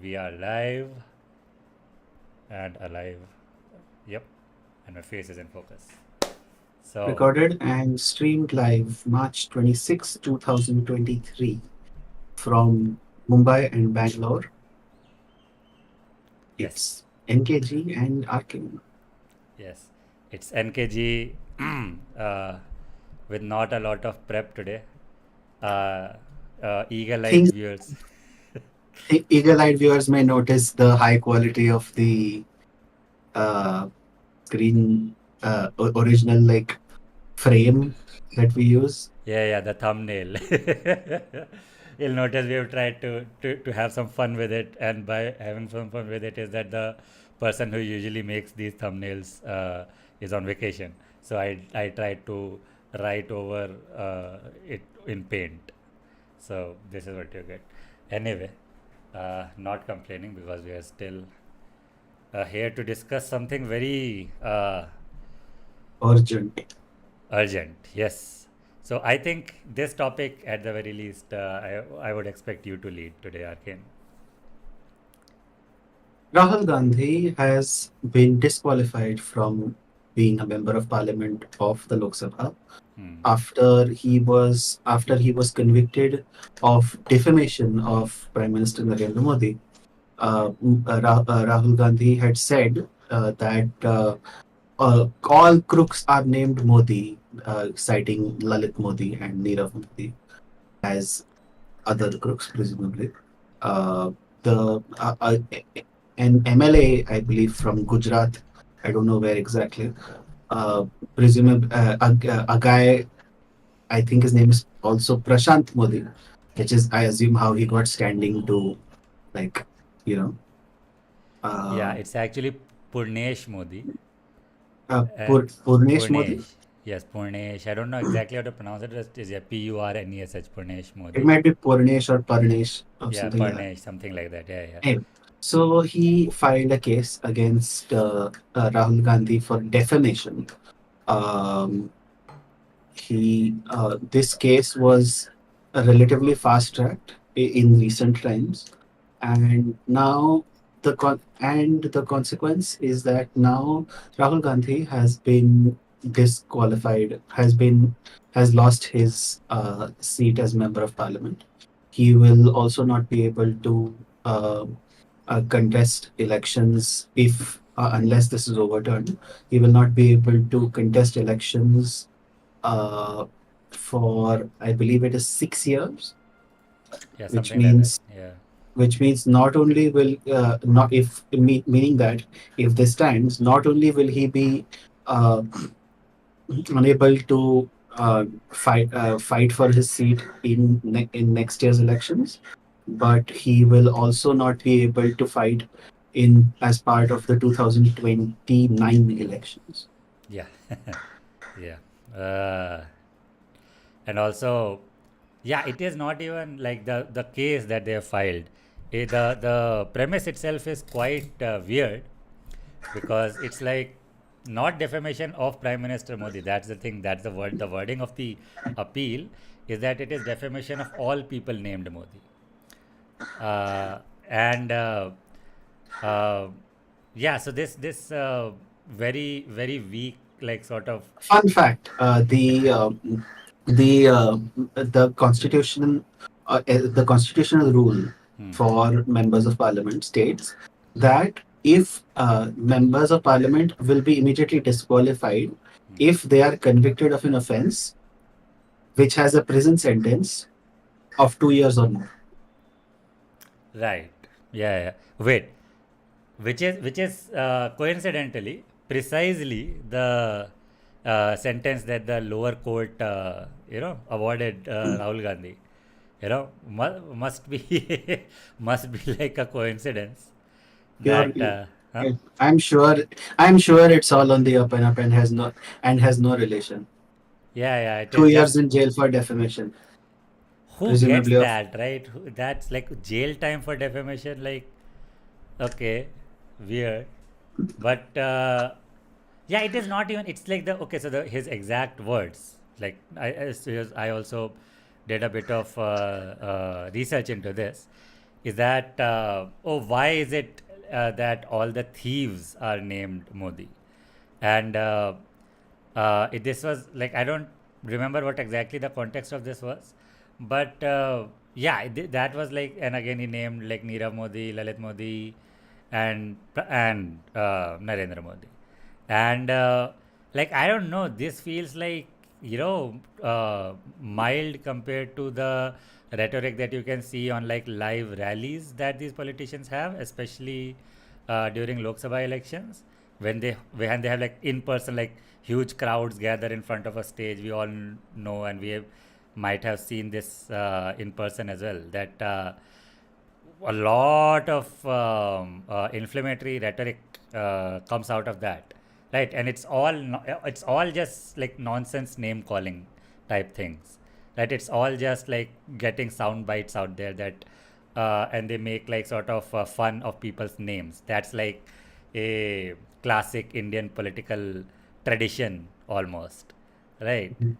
We are live and alive. Yep. And my face is in focus. So, Recorded and streamed live March 26, 2023 from Mumbai and Bangalore. yes, It's NKG and Arkin. yes. It's NKG with not a lot of prep today. Uh, Eagle-eyed Things viewers. eagle-eyed viewers may notice the high quality of the uh, screen original frame that we use. Yeah, the thumbnail. You'll notice we have tried to have some fun with it, and by having some fun with it is that the person who usually makes these thumbnails is on vacation. So I tried to write over it in paint. So this is what you get. Anyway, not complaining because we are still here to discuss something very Urgent. urgent, yes. So I think this topic, at the very least, I would expect you to lead today, Arkin. Rahul Gandhi has been disqualified from being a member of parliament of the Lok Sabha Hmm. after he was convicted of defamation of Prime Minister Narendra Modi. Rahul Gandhi had said that all crooks are named Modi, citing Lalit Modi and Nirav Modi as other crooks, presumably. Uh, the an MLA, I believe, from Gujarat. I don't know where exactly. Uh, presumably, a guy, I think his name is also Prashant Modi, which is, I assume, how he got standing to, like, you know, Yeah, uh, it's actually Purnesh Modi. Uh, Purnesh Modi. Purnesh. Yes, Purnesh. I don't know exactly how to pronounce it. It's yeah, Purnesh, Purnesh It Modi. might be Purnesh or Parnesh or Yeah, something like that. Purnesh, something like that. Yeah. Anyway, so he filed a case against Rahul Gandhi for defamation. Um, this case was relatively fast tracked in recent times, and now the consequence is that now Rahul Gandhi has been disqualified, has lost his seat as member of parliament. He will also not be able to uh, contest elections if unless this is overturned. He will not be able to contest elections uh, for, I believe it is 6 years, Yeah, which something like that. means Yeah. not only will not if meaning that if this stands, not only will he be uh, unable to fight for his seat in next year's elections, but he will also not be able to fight in as part of the 2029 elections. Yeah. Yeah. Uh, and also, yeah, it is not even like the case that they have filed. The premise itself is quite weird because it's like not defamation of Prime Minister Modi. That's the thing. That's the word. The wording of the appeal is that it is defamation of all people named Modi. Uh, and uh, yeah, so this very weak like sort of Fun fact: the the constitutional rule hmm, for members of parliament states that if members of parliament will be immediately disqualified hmm. if they are convicted of an offence which has a prison sentence of 2 years or more. Right. Yeah. Wait, which is coincidentally precisely the sentence that the lower court awarded Rahul Gandhi. Must be must be like a coincidence You're, that huh? I'm sure. I'm sure it's all on the up and up and has no relation. Yeah, it Two is years just in jail for defamation, who gets presumably of. that, right? That's like jail time for defamation. Like, okay, weird, but yeah, it is not even. It's like the okay. So his exact words. Like I also did a bit of research into this. is that why is it that all the thieves are named Modi? And this was like, I don't remember what exactly the context of this was, but yeah, that was like, and again he named like Nirav Modi, Lalit Modi, and Narendra Modi, and like I don't know, this feels like, mild compared to the rhetoric that you can see on like live rallies that these politicians have, especially during Lok Sabha elections, when they have like in person, like huge crowds gather in front of a stage. We all know, and might have seen this in person as well, that a lot of inflammatory rhetoric comes out of that, right? And it's all just like nonsense name calling type things, right? It's all just like getting sound bites out there, that and they make like sort of fun of people's names. That's like a classic Indian political tradition almost, right? Mhm.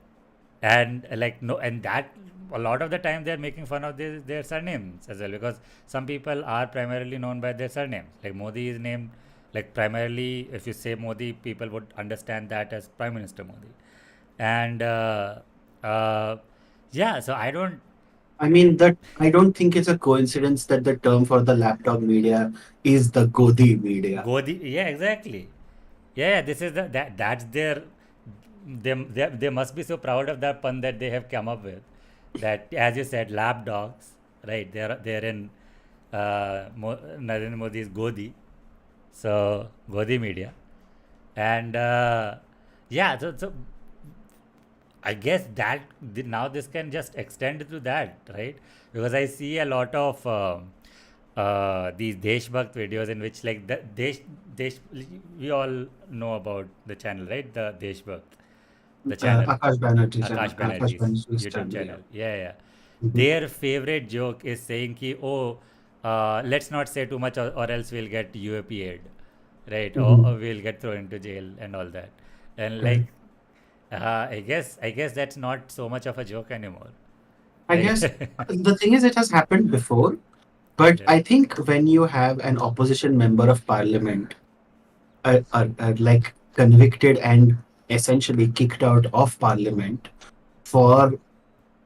And like no, and that a lot of the time they're making fun of their surnames as well, because some people are primarily known by their surnames. Like Modi is named, like primarily, if you say Modi, people would understand that as Prime Minister Modi. And uh, yeah, so I don't I mean, that I don't think it's a coincidence that the term for the lapdog media is the Godi media. go the yeah, exactly. Yeah, this is that's their, they must be so proud of that pun that they have come up with, that as you said, lap dogs, right? They're in Narendra Modi's Godi, so Godi media. And yeah, so I guess that now this can just extend to that, right? Because I see a lot of these Deshbhakt videos in which like the Desh, we all know about the channel, right? The Deshbhakt, the channel, Akash Banerjee channel, Akash Akash Banerjee's Banerjee's YouTube channel, yeah. channel. Yeah, yeah. Mhm. Their favorite joke is saying ki, oh, let's not say too much, or else we'll get UAP'd, right? Or Mhm. we'll get thrown into jail and all that. And Correct. like, I guess that's not so much of a joke anymore. I Like, guess the thing is, it has happened before, but yeah. I think when you have an opposition member of parliament like convicted and essentially kicked out of parliament for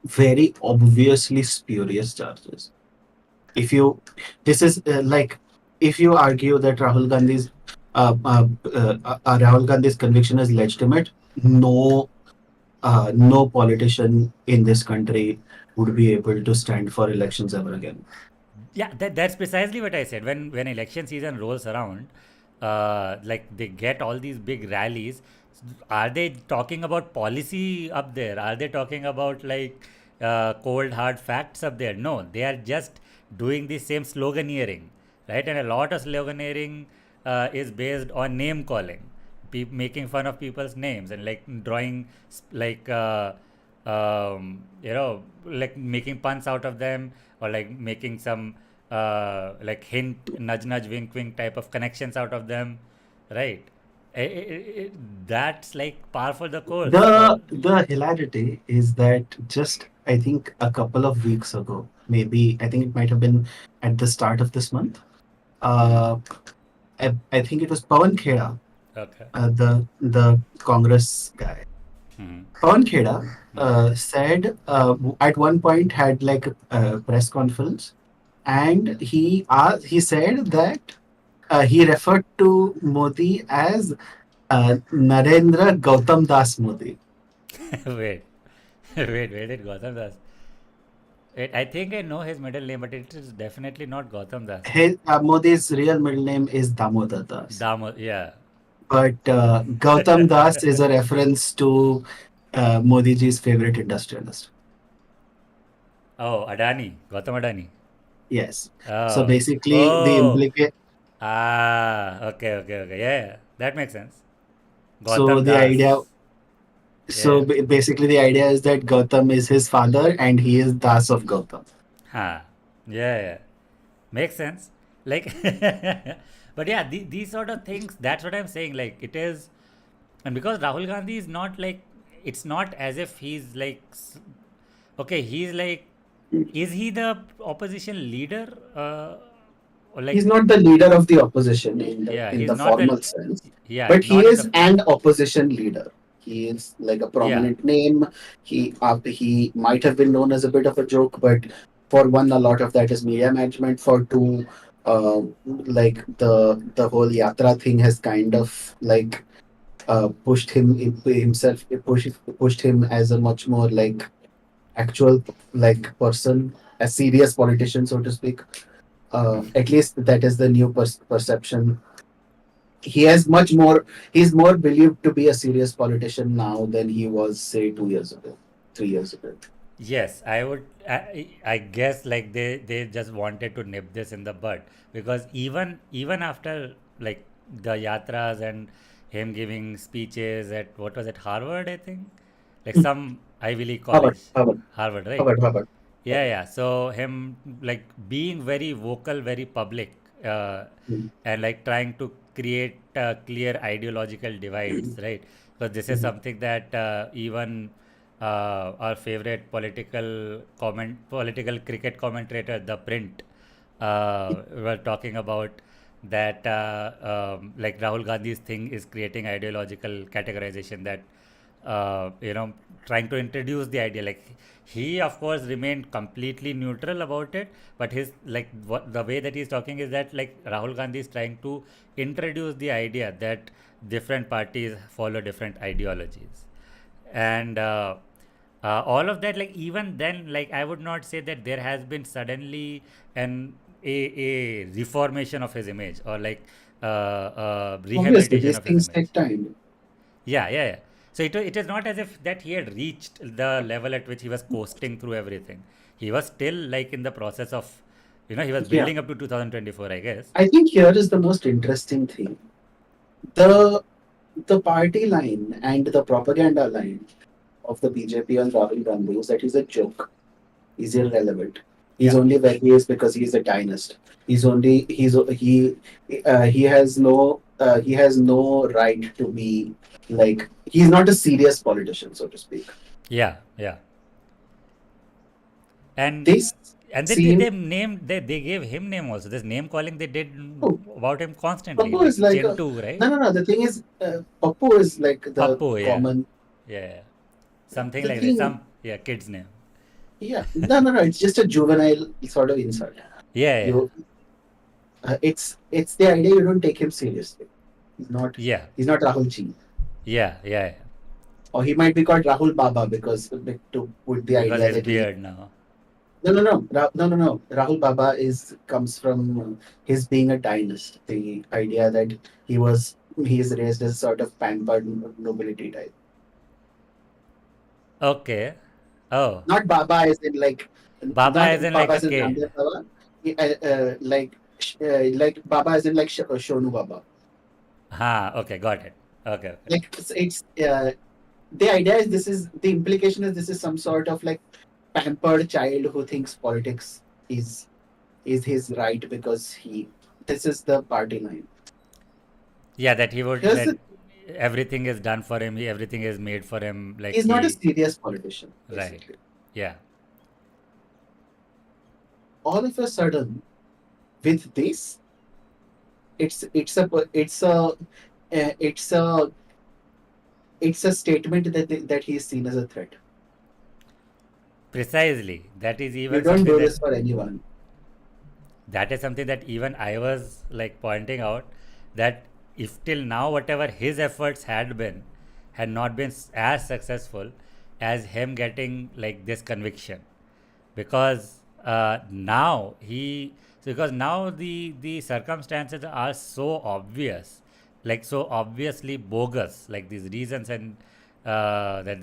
very obviously spurious charges. If you, this is like, if you argue that Rahul Gandhi's conviction is legitimate, no politician in this country would be able to stand for elections ever again. Yeah, that's precisely what I said. When election season rolls around, like they get all these big rallies. Are they talking about policy up there? Are they talking about like cold hard facts up there? No, they are just doing the same sloganeering, right? And a lot of sloganeering is based on name calling, making fun of people's names, and like drawing like like making puns out of them, or like making some like hint, nudge, nudge, wink, wink type of connections out of them, right? That's like par for the course. The hilarity is that just I think a couple of weeks ago, maybe I think it might have been at the start of this month. Hmm. Uh, I think it was Pawan Kheda, Okay. the Congress guy. Hmm. Pawan Kheda Hmm. said at one point had like a press conference, and he said that he referred to Modi as Narendra Gautam Das Modi. Wait, wait, it Gautam Das. Wait, I think I know his middle name, but it is definitely not Gautam Das, right? Modi's real middle name is Damodar Das. Yeah. But Gautam Das is a reference to Modi ji's favorite industrialist. Oh, Adani, Gautam Adani. Yes. So Oh, basically, oh, okay, okay, okay. Yeah, yeah. That makes sense. so Gautam the idea, Das. Yeah. basically the idea is that Gautam is his father and he is Das of Gautam. Huh. Yeah, yeah. Makes sense. Like, but yeah, these sort of things, that's what I'm saying. Like, it is, and because Rahul Gandhi is not like, it's not as if he's like, okay, he's like Is he the opposition leader? Or like, He's not the leader of the opposition yeah, in he's the not the, formal sense, yeah, but he not in the, is an opposition leader. He is like a yeah, prominent name. He might have been known as a bit of a joke, but for one, a lot of that is media management. For two, like the whole yatra thing has kind of like pushed pushed him as a much more like actual like person, a serious politician, so to speak. At least that is the new perception. He has much more. He's more believed to be a serious politician now than he was, say, 2 years ago, 3 years ago. yes, I would. I guess like they just wanted to nip this in the bud, because even after like the yatras and him giving speeches at, what was it, Harvard, I think, like some Ivy League Harvard, college, Harvard, Harvard, right? Harvard, Harvard. Yeah, yeah. So him like being very vocal, very public, uh, Mhm. and like trying to create clear ideological divides, right? Because this is Mhm. something that even our favorite political cricket commentator, the Print, were talking about that like Rahul Gandhi's thing is creating ideological categorization, that trying to introduce the idea, like he of course remained completely neutral about it, but his like what the way that he's talking is that like Rahul Gandhi is trying to introduce the idea that different parties follow different ideologies, and all of that, like even then, like I would not say that there has been suddenly an a reformation of his image, or like Obviously, rehabilitation these of his things image. take time. Yeah, yeah, yeah. So it is not as if that he had reached the level at which he was coasting through everything. He was still like in the process of, he was Yeah, building up to 2024, I guess. I think here is the most interesting thing. The the party line and the propaganda line of the BJP on Rahul Gandhi is that he's a joke. He's irrelevant. He's Yeah. only where he is because he's a dynast. He has no right to be like he's not a serious politician, so to speak. Yeah, yeah. And This they seem named, they gave him name also. This name calling they did oh, about him constantly, Pappu is like like a Chintu, right? no. The thing is, Pappu is like the Pappu, yeah. common. Yeah, yeah. Something The like this. thing, Some, yeah, kid's name. yeah, no. It's just a juvenile sort of insult. Yeah, You, it's the idea you don't take him seriously. He's not. yeah. He's not Rahul Ji. Yeah, yeah, yeah. Or he might be called Rahul Baba because to put the Because idea his that he beard now. no. Rahul Baba is comes from his being a dynast. The idea that he is raised as sort of pampered nobility type. Okay. Oh. Not Baba as in like Baba not as in Baba like a as in kid. Ramdev Baba. Like Baba as in like Shonu Baba. Ha, okay, got it. Okay, okay. Like it's the idea is the implication is this is some sort of like pampered child who thinks politics is is his right because he this is the party line. Yeah, that he would, Here's that the everything is done for him, everything is made for him, like he's not a he, serious politician, right. basically. Yeah. All of a sudden, with this, it's a it's a it's a it's a statement that he is seen as a threat. Precisely. That is You even don't something do that, this for anyone. even I was like pointing out, that if till now whatever his efforts had been, had not been as successful as him getting like this conviction, because now he, because now the circumstances are so obvious, like so obviously bogus, like these reasons and that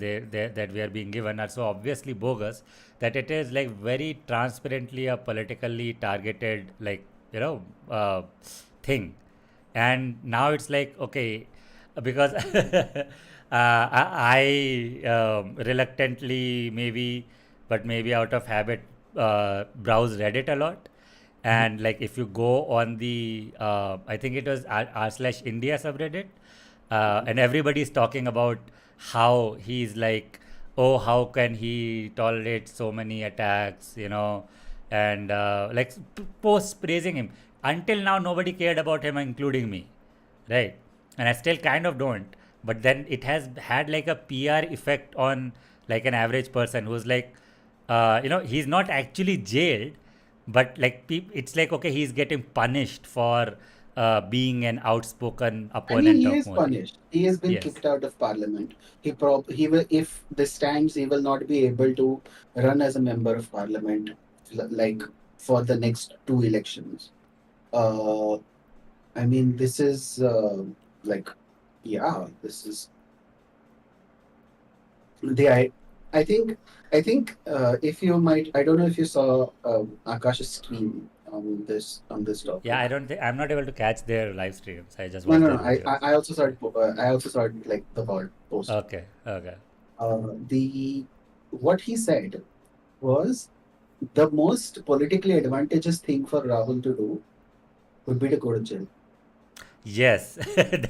that we are being given are so obviously bogus, that it is like very transparently a politically targeted, like, you know thing. And now it's like, okay, because I reluctantly, maybe, but maybe out of habit, browse Reddit a lot. Mhm. And like if you go on the I think it was r/India subreddit, and everybody's talking about how he's like oh, how can he tolerate so many attacks, and like posts praising him. Until now, nobody cared about him, including me, right? And I still kind of don't. But then it has had like a PR effect on like an average person who's like, he's not actually jailed, but like it's like, okay, he's getting punished for being an outspoken I mean, opponent he of is Modi. punished. He has been Yes. kicked out of parliament. He will, if this stands, he will not be able to run as a member of parliament like for the next two elections. Uh, I mean, this is like, yeah, this is the I think if you might, I don't know if you saw Akash's stream on this Yeah, topic. I don't think I'm not able to catch their live streams. I just No, watch no, their no. videos. I also saw it. I also saw it like the post. Okay, okay. The what he said was the most politically advantageous thing for Rahul to do would be to go to jail. Yes,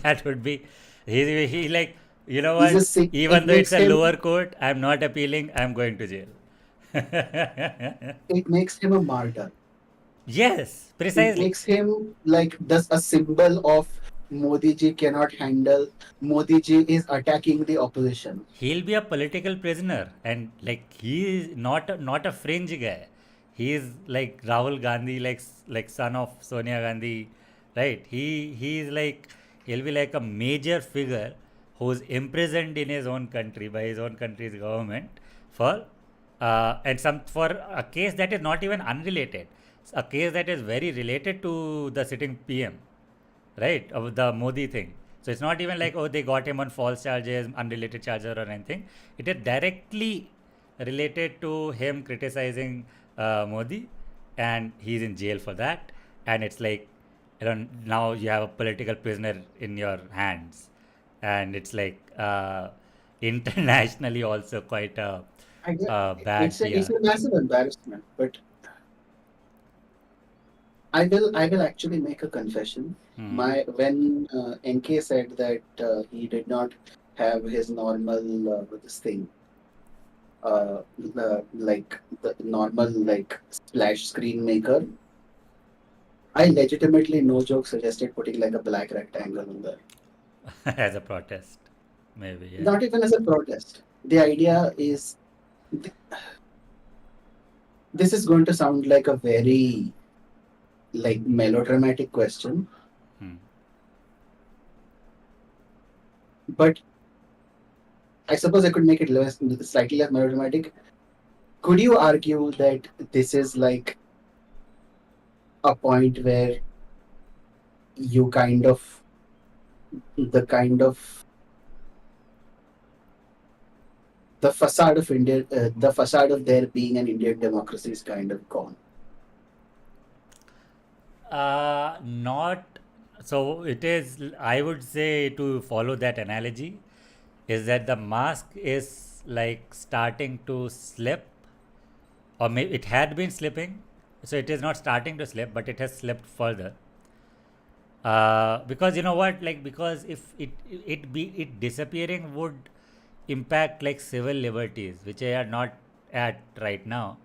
that would be. He like, you know He's a what? sick. Even though it's a lower court, I'm not appealing. I'm going to jail. It makes him a martyr. Yes, It precisely. makes him like thus a symbol of Modi ji cannot handle. Modi ji is attacking the opposition. He'll be a political prisoner, and like he's not a fringe guy. He's like Rahul Gandhi, like son of Sonia Gandhi, right? He's like, he'll be like a major figure who's imprisoned in his own country by his own country's government for and some for a case that is not even unrelated, a case that is very related to the sitting PM, right? Of the Modi thing. So it's not even like, oh, they got him on false charges, unrelated charges or anything. It is directly related to him criticizing Modi, and he's in jail for that. And it's like, now you have a political prisoner in your hands, and it's like internationally also quite I get, a bad it's PR. a massive embarrassment. But I will actually make a confession. Hmm. My when NK said that he did not have his normal this thing, like the normal like splash screen maker. I legitimately, no joke, suggested putting like a black rectangle on there. As a protest, maybe, yeah. Not even as a protest. The idea is th- this is going to sound like a very like melodramatic question, Hmm. but I suppose I could make it slightly less melodramatic. Could you argue that this is like a point where you the kind of the facade of India, the facade of there being an Indian democracy is kind of gone. Not so. It is. I would say, to follow that analogy, is that the mask is like starting to slip, or maybe it had been slipping. So it is not starting to slip, but it has slipped further. Because you know what, like, because if it disappearing would impact like civil liberties, which are not at right now.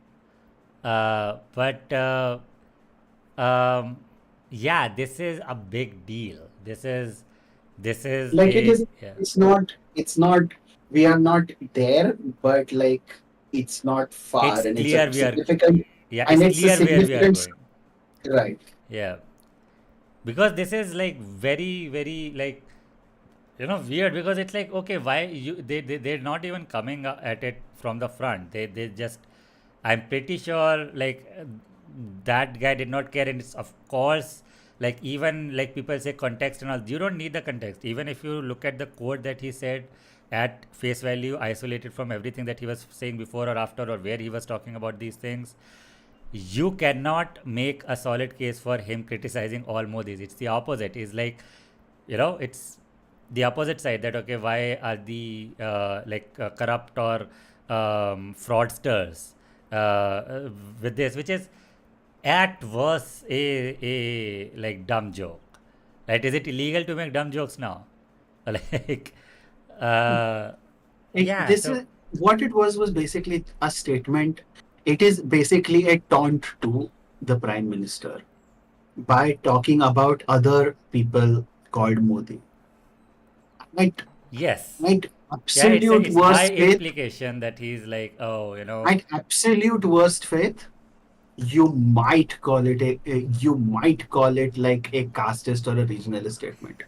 But um, yeah, this is a big deal. This is Like it a, is, yeah. it's not, we are not there, but like it's not far It's and it's a clear we are, significant, yeah, and it's it's a clear where we are significant, going. right. Yeah, because this is like very very like, weird, because it's like, okay, why they're not even coming at it from the front. They just, I'm pretty sure like that guy did not care. And it's, of course, like, even like people say context and all, you don't need the context. Even if you look at the quote that he said at face value, isolated from everything that he was saying before or after, or where he was talking about these things, you cannot make a solid case for him criticizing all Modis. It's the opposite. It's like, it's the opposite side, that, okay, why are the corrupt or fraudsters with this, which is at worst a like dumb joke, right? Is it illegal to make dumb jokes now? Like, uh, It, yeah, this so is. what it was basically a statement. It is basically a taunt to the prime minister by talking about other people called Modi. At, Yes. at Yeah, absolute it's by worst faith, implication that he's like, oh, at absolute worst faith, you might call it you might call it like a casteist or a regionalist statement.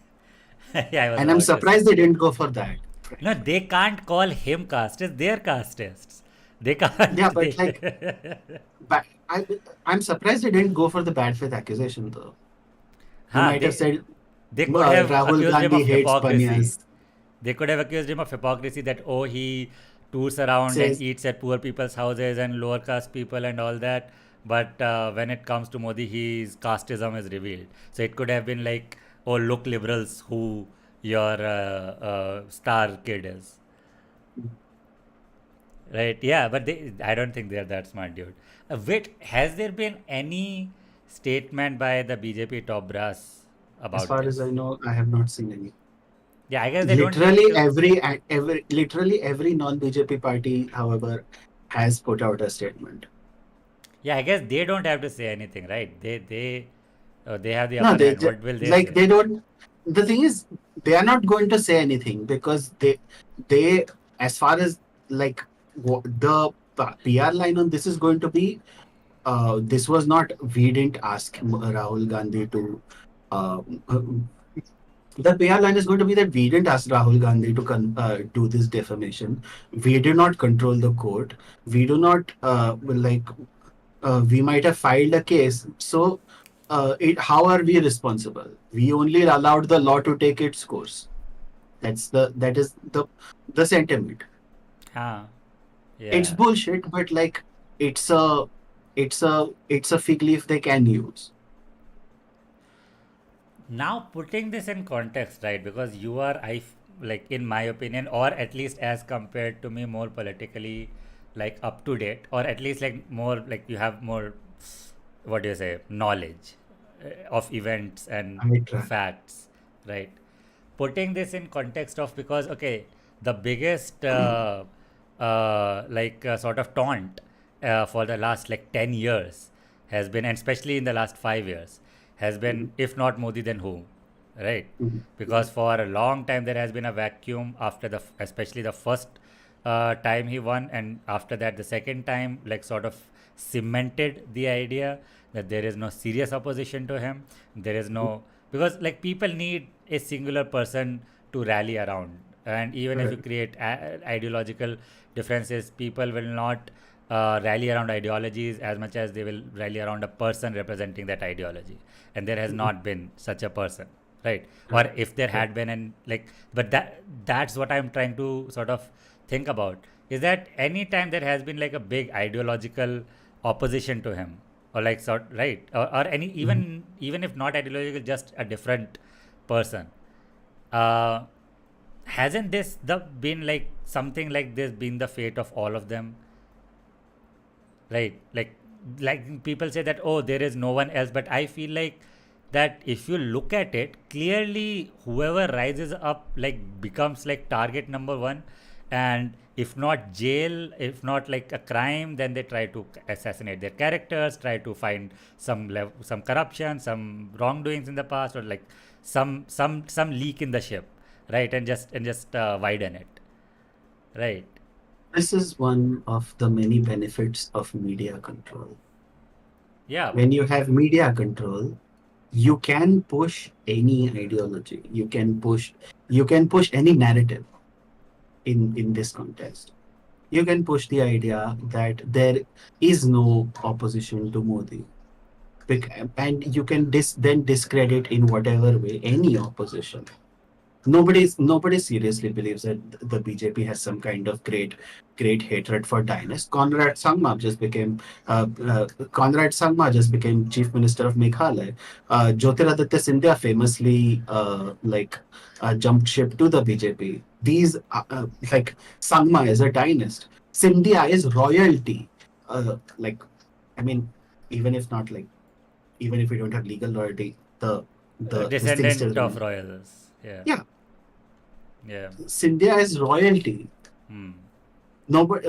yeah, I was And I'm about to say. surprised they didn't go for that, No, frankly. they can't call him casteist. They're castists. They Yeah, can't. but like, but I'm surprised they didn't go for the bad faith accusation though. They huh, might have said they could have Rahul accused him Gandhi of hates hypocrisy. banyas. They could have accused him of hypocrisy that, oh, he tours around and Says, eats at poor people's houses and lower caste people and all that. But when it comes to Modi, his casteism is revealed. So it could have been like, oh, look, liberals, who your star kid is. Right? Yeah, but I don't think they're that smart, dude. Wait, has there been any statement by the BJP top brass as about far as this? I know, I have not seen any. Yeah, I guess they don't take Literally literally every non-BJP party, however, has put out a statement. Yeah, I guess they don't have to say anything, right? They have the No, upper hand. What will they like say? they don't. The thing is, they are not going to say anything because they as far as like the PR line on this is going to be. This was not. We didn't ask Rahul Gandhi to. Uh, the PR line is going to be that we didn't ask Rahul Gandhi to do this defamation. We do not control the court. We do not we might have filed a case. So, how are we responsible? We only allowed the law to take its course. That is the sentiment. Huh? It's Yeah. bullshit, but like it's a it's a fig leaf they can use. Now putting this in context, right? Because you are, like in my opinion, or at least as compared to me, more politically like up to date, or at least like more like you have more, what do you say, knowledge of events and I try. facts, right? Putting this in context of, because okay, the biggest sort of taunt for the last like 10 years has been, and especially in the last 5 years, has been, Mhm, if not Modi, then who, right? mhm, Because mhm, for a long time there has been a vacuum after especially the first time he won, and after that the second time, like sort of cemented the idea that there is no serious opposition to him. There is mhm. no, because like people need a singular person to rally around, and even if you Right. create ideological differences, people will not rally around ideologies as much as they will rally around a person representing that ideology, and there has Mhm. not been such a person, right? Or Correct. if there Correct. had been, and like, but that's what I'm trying to sort of think about, is that any time there has been like a big ideological opposition to him, or like sort, right, or any, Mhm. even if not ideological, just a different person, uh hasn't this the been like something like this been the fate of all of them, right? Like people say that, oh, there is no one else, but I feel like that if you look at it clearly, whoever rises up like becomes like target number one, and if not jail, if not like a crime, then they try to assassinate their characters, try to find some corruption, some wrongdoings in the past, or like some leak in the ship, right? And just widen it, right? This is one of the many benefits of media control. Yeah. When you have media control, you can push any ideology. You can push any narrative in this context. You can push the idea that there is no opposition to Modi. And you can then discredit in whatever way any opposition. Nobody seriously believes that the BJP has some kind of great hatred for Dainist. Conrad Sangma just became Chief Minister of Meghalaya. Jyotiraditya Scindia famously jumped ship to the BJP. These like Sangma is a Dainist. Scindia is royalty. Like I mean, even if not like even if we don't have legal loyalty, the this thing still Descendant of remains. royals. Yeah. Yeah, Yeah. Scindia is royalty. Hmm. no, but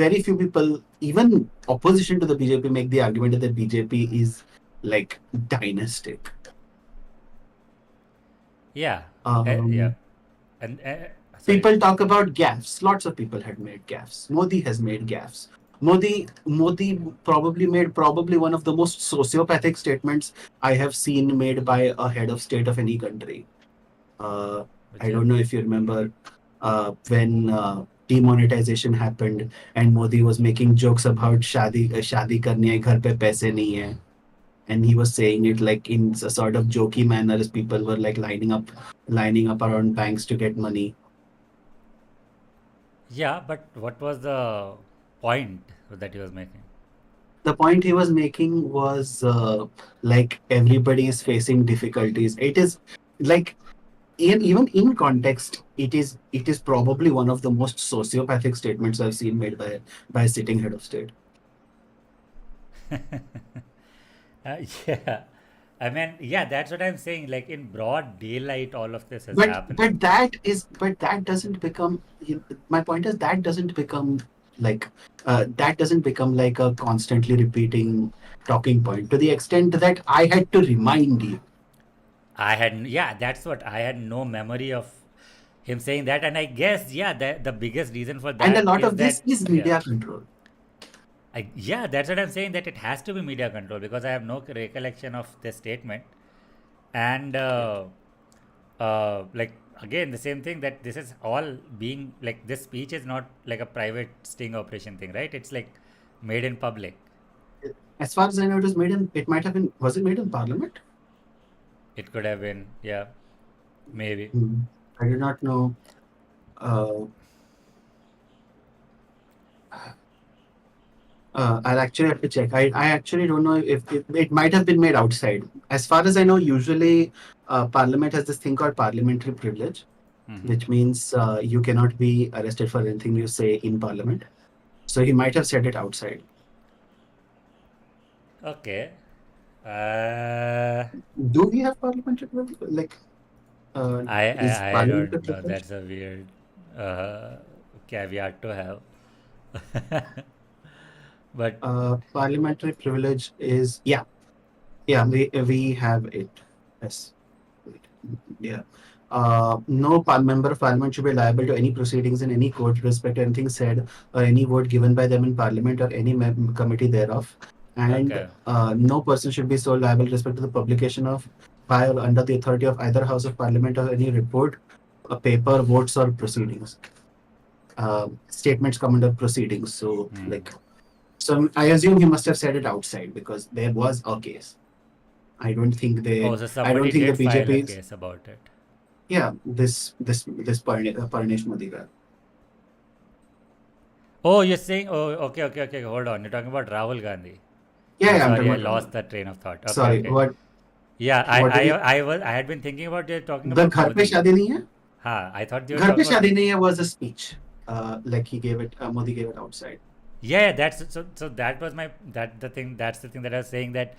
very few people, even opposition to the BJP, make the argument that the BJP is like dynastic. Yeah, yeah, Um, and sorry. People talk about gaffes. Lots of people had made gaffes. Modi has made gaffes. Modi probably made probably one of the most sociopathic statements I have seen made by a head of state of any country. Uh, Which I is don't know if you remember when demonetization happened and Modi was making jokes about shadi karni hai, ghar pe paise nahi hai. And he was saying it like in a sort of jokey manner as people were like lining up around banks to get money. yeah, but what was the point that he was making? The point he was making was like everybody is facing difficulties. It is like even in context, it is probably one of the most sociopathic statements I've seen made by a sitting head of state. Yeah, I mean, yeah, that's what I'm saying. Like in broad daylight, all of this is But happening. that doesn't become. My point is that doesn't become like that doesn't become like a constantly repeating talking point to the extent that I had to remind you. Yeah, that's what I had no memory of him saying that, and I guess, yeah, the biggest reason for And a that lot is of this that, is yeah, media control. yeah, that's what I'm saying, that it has to be media control because I have no recollection of this statement, and like again the same thing, that this is all being like, this speech is not like a private sting operation thing, right? It's like made in public. As far as I know, it was made in. It might have been. Was it made in Parliament? It could have been, yeah, maybe. Hmm. I do not know. Uh, I'll actually have to check. I actually don't know if it might have been made outside. As far as I know, usually Parliament has this thing called parliamentary privilege, Hmm. which means you cannot be arrested for anything you say in Parliament. So he might have said it outside. Okay. uh Do we have parliamentary privilege? Like, is I Parliament a don't know. privilege? That's a weird uh, caveat to have. But Parliamentary privilege is yeah, we have it. Yes. Wait. Yeah. No member of parliament should be liable to any proceedings in any court with respect to anything said or any vote given by them in parliament or any committee thereof. And okay. no person should be so liable with respect to the publication of by or under the authority of either house of parliament or any report, paper, votes, or proceedings. Statements come under proceedings. So, Hmm. like, so I assume he must have said it outside because there was a case. I don't think Oh, they. so I don't somebody think the did file a BJP. case about it. Yeah, this Parnesh Modiga. Oh, you're saying? Oh, okay, okay, okay. Hold on. You're talking about Rahul Gandhi. Yeah, yeah, I'm Sorry, talking I about lost Rahul. that train of thought. Okay, Sorry, okay. what Yeah, what did he? I had been thinking about you talking The about घर पे Modi. शादी नहीं है. Ha, I thought you were घर पे talking about. शादी नहीं है was a speech. Like he gave it. Modi gave it outside. Yeah, yeah, that's so. So that was my that the thing. That's the thing that I was saying, that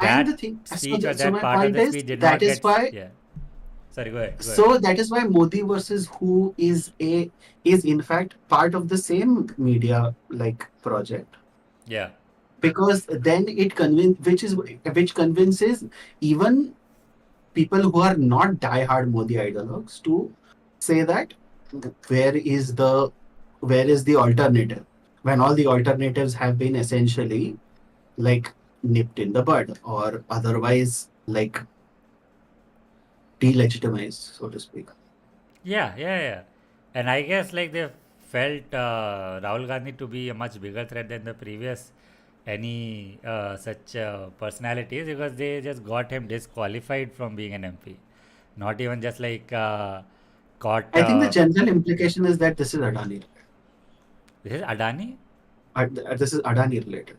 And the that thing. speech or So that my part of point the is speech did that not is get. why. Yeah. Sorry. Go ahead. Go ahead. So that is why Modi versus who is in fact part of the same media like project, Yeah. because then it which convinces even people who are not die-hard Modi ideologues to say that where is the where is the alternative when all the alternatives have been essentially like nipped in the bud or otherwise like delegitimized, so to speak. Yeah. Yeah. Yeah. And I guess like they felt Rahul Gandhi to be a much bigger threat than the previous any such personalities, because they just got him disqualified from being an MP. Not even just like caught. I think the general implication is that this is Adani. This is Adani. This is Adani related.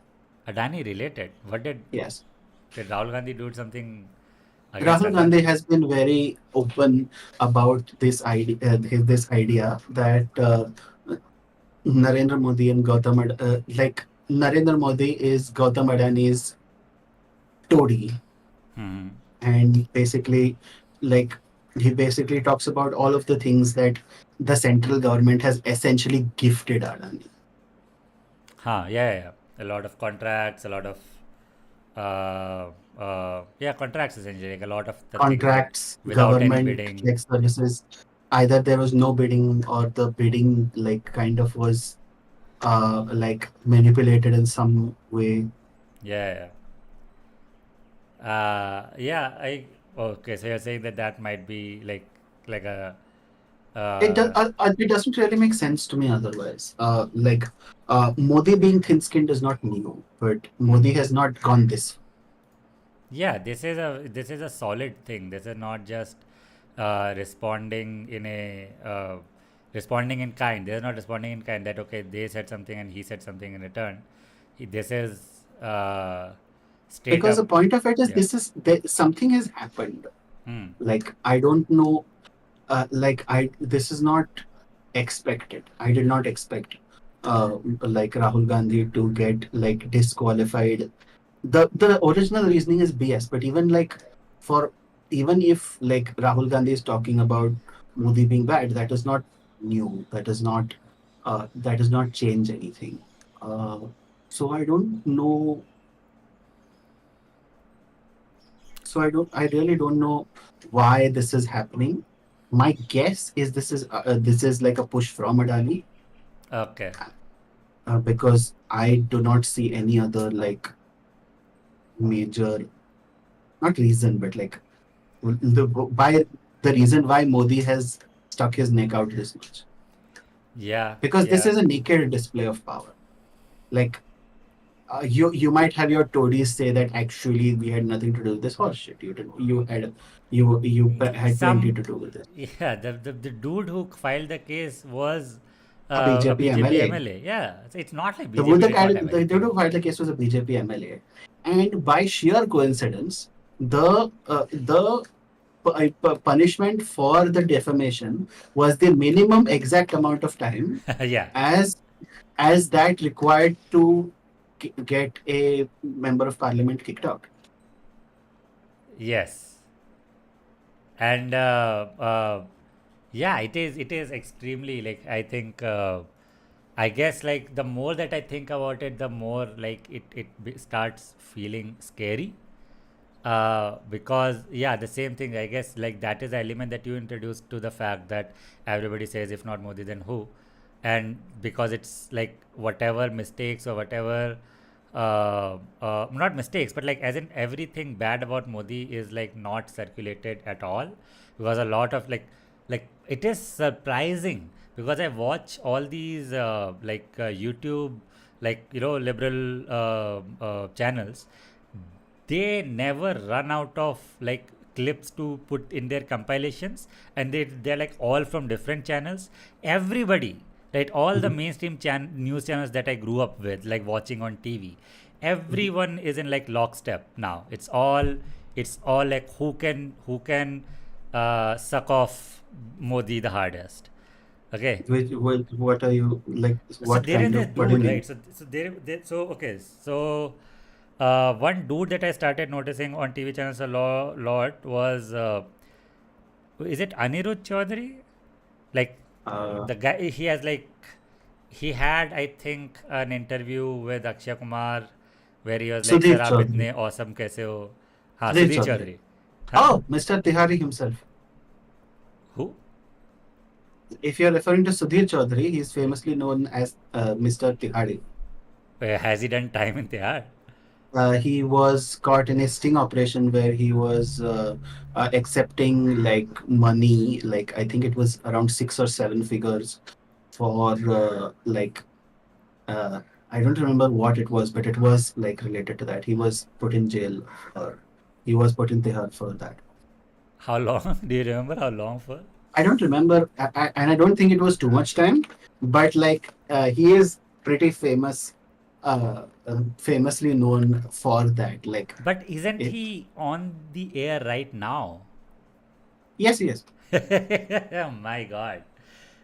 Adani related. What Yes. did Rahul Gandhi do something against Rahul Adani? Gandhi has been very open about this idea that Narendra Modi and like Narendra Modi is Gautam Adani's toady, Hmm. and basically, like he basically talks about all of the things that the central government has essentially gifted Adani. Huh, yeah, yeah. A lot of contracts, a lot of yeah, contracts essentially, like a lot of the things that Contracts, without any government bidding. like services. Either there was no bidding or the bidding like kind of was like manipulated in some way. Yeah, yeah. Yeah, okay, so you're saying that that might be like a uh, It doesn't really make sense to me otherwise. Modi being thin-skinned is not new, but Modi has not gone this. yeah, this is a solid thing. This is not just responding in a responding in kind. They're not responding in kind that okay, they said something and he said something in return. This is straight Because the up. point of it is Yeah. this is that something has happened. Hmm. Like I don't know. Like I this is not expected. I did not expect like Rahul Gandhi to get like disqualified. The original reasoning is BS, but even like for even if like Rahul Gandhi is talking about Modi being bad, that is not new. That does not change anything. Uh, so I don't know. I really don't know why this is happening. My guess is this is like a push from Adani, Okay. because I do not see any other like major, not reason, but like by the reason why Modi has stuck his neck out this much, Yeah. because this Yeah. is a naked display of power. Like you might have your Tories say that actually we had nothing to do with this horse shit. You had plenty Some to do with it. yeah, the dude who filed the case was A a BJP BJP MLA. MLA. Yeah, it's not like The would BJP the did not guy have the dude anything. who filed the case was a BJP MLA, and by sheer coincidence, the punishment for the defamation was the minimum exact amount of time Yeah. as that required to get a member of parliament kicked out. Yes. And yeah, it is extremely like I think I guess like the more that I think about it, the more like starts feeling scary. Because yeah, the same thing, I guess, like that is the element that you introduced to the fact that everybody says if not Modi then who, and because it's like whatever mistakes or whatever not mistakes but like as in everything bad about Modi is like not circulated at all, because a lot of like it is surprising because I watch all these YouTube, like liberal channels. They never run out of like clips to put in their compilations, and they're like all from different channels. Everybody, right, all the Mhm. mainstream news channels that I grew up with, like watching on TV, everyone is in like lockstep now. It's all like who can suck off Modi the hardest. Okay. What are you like? So What there is kind this of? What do you dude, mean? right? So okay. So one dude that I started noticing on TV channels a lot was is it Anirudh Chaudhary? Like Uh, the guy, he has like he had, I think, an interview with Akshay Kumar where he was like, Sudhir "Sir, आप Chaudhary. इतने awesome कैसे हो?" हाँ, Sudhir Sudhir Chaudhary. Chaudhary. हाँ. Oh, Mr. Tihari himself. Who? If you're referring to Sudhir Chaudhary, he's famously known as Mr. Tihari. Has he done time in Tihar? He was caught in a sting operation where he was accepting like money, like I think it was around 6 or 7 figures for uh, I don't remember what it was, but it was like related to that. He was put in jail, or he was put in Tihar for that. How long? Do you remember how long for? I don't remember, and I don't think it was too much time, but like he is pretty famous, famously known for that. Like, But isn't it, he on the air right now? yes, yes. Oh my god.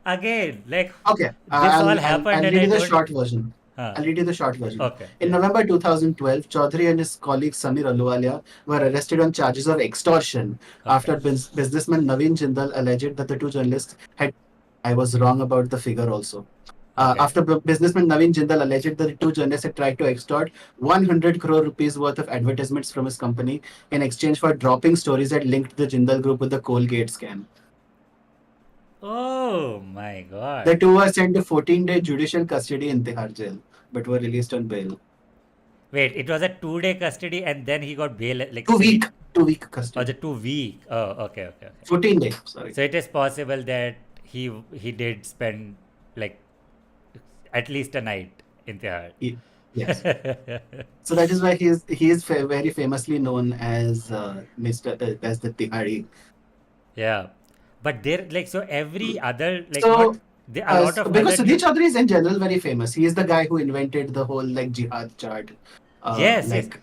Again, like Okay, this all happened I'll and give I you the don't. short version. Huh. I'll read you the short version. Okay. In Yeah. November 2012, Chaudhary and his colleague Samir Aluwalia were arrested on charges of extortion Okay. after businessman Naveen Jindal alleged that the two journalists had. I was wrong about the figure also. Okay. After businessman Naveen Jindal alleged that the two journalists had tried to extort 100 crore rupees worth of advertisements from his company in exchange for dropping stories that linked the Jindal group with the Colgate scam. Oh my God. The two were sent to 14-day judicial custody in Tihar jail, but were released on bail. Wait, it was a 2 day custody and then he got bail, like, Two so he, week, 2 week or the custody. 2 week. Oh, okay, okay, okay. 14 day, sorry. So it is possible that he did spend like at least a night in Tihar. Yes. So that is why he is very famously known as Mr. As the Tihari. Yeah, but there, like, so every other, like, not So there a lot of because other Sudhir news. Chaudhary is in general very famous. He is the guy who invented the whole like jihad chart. Yes, yes, Like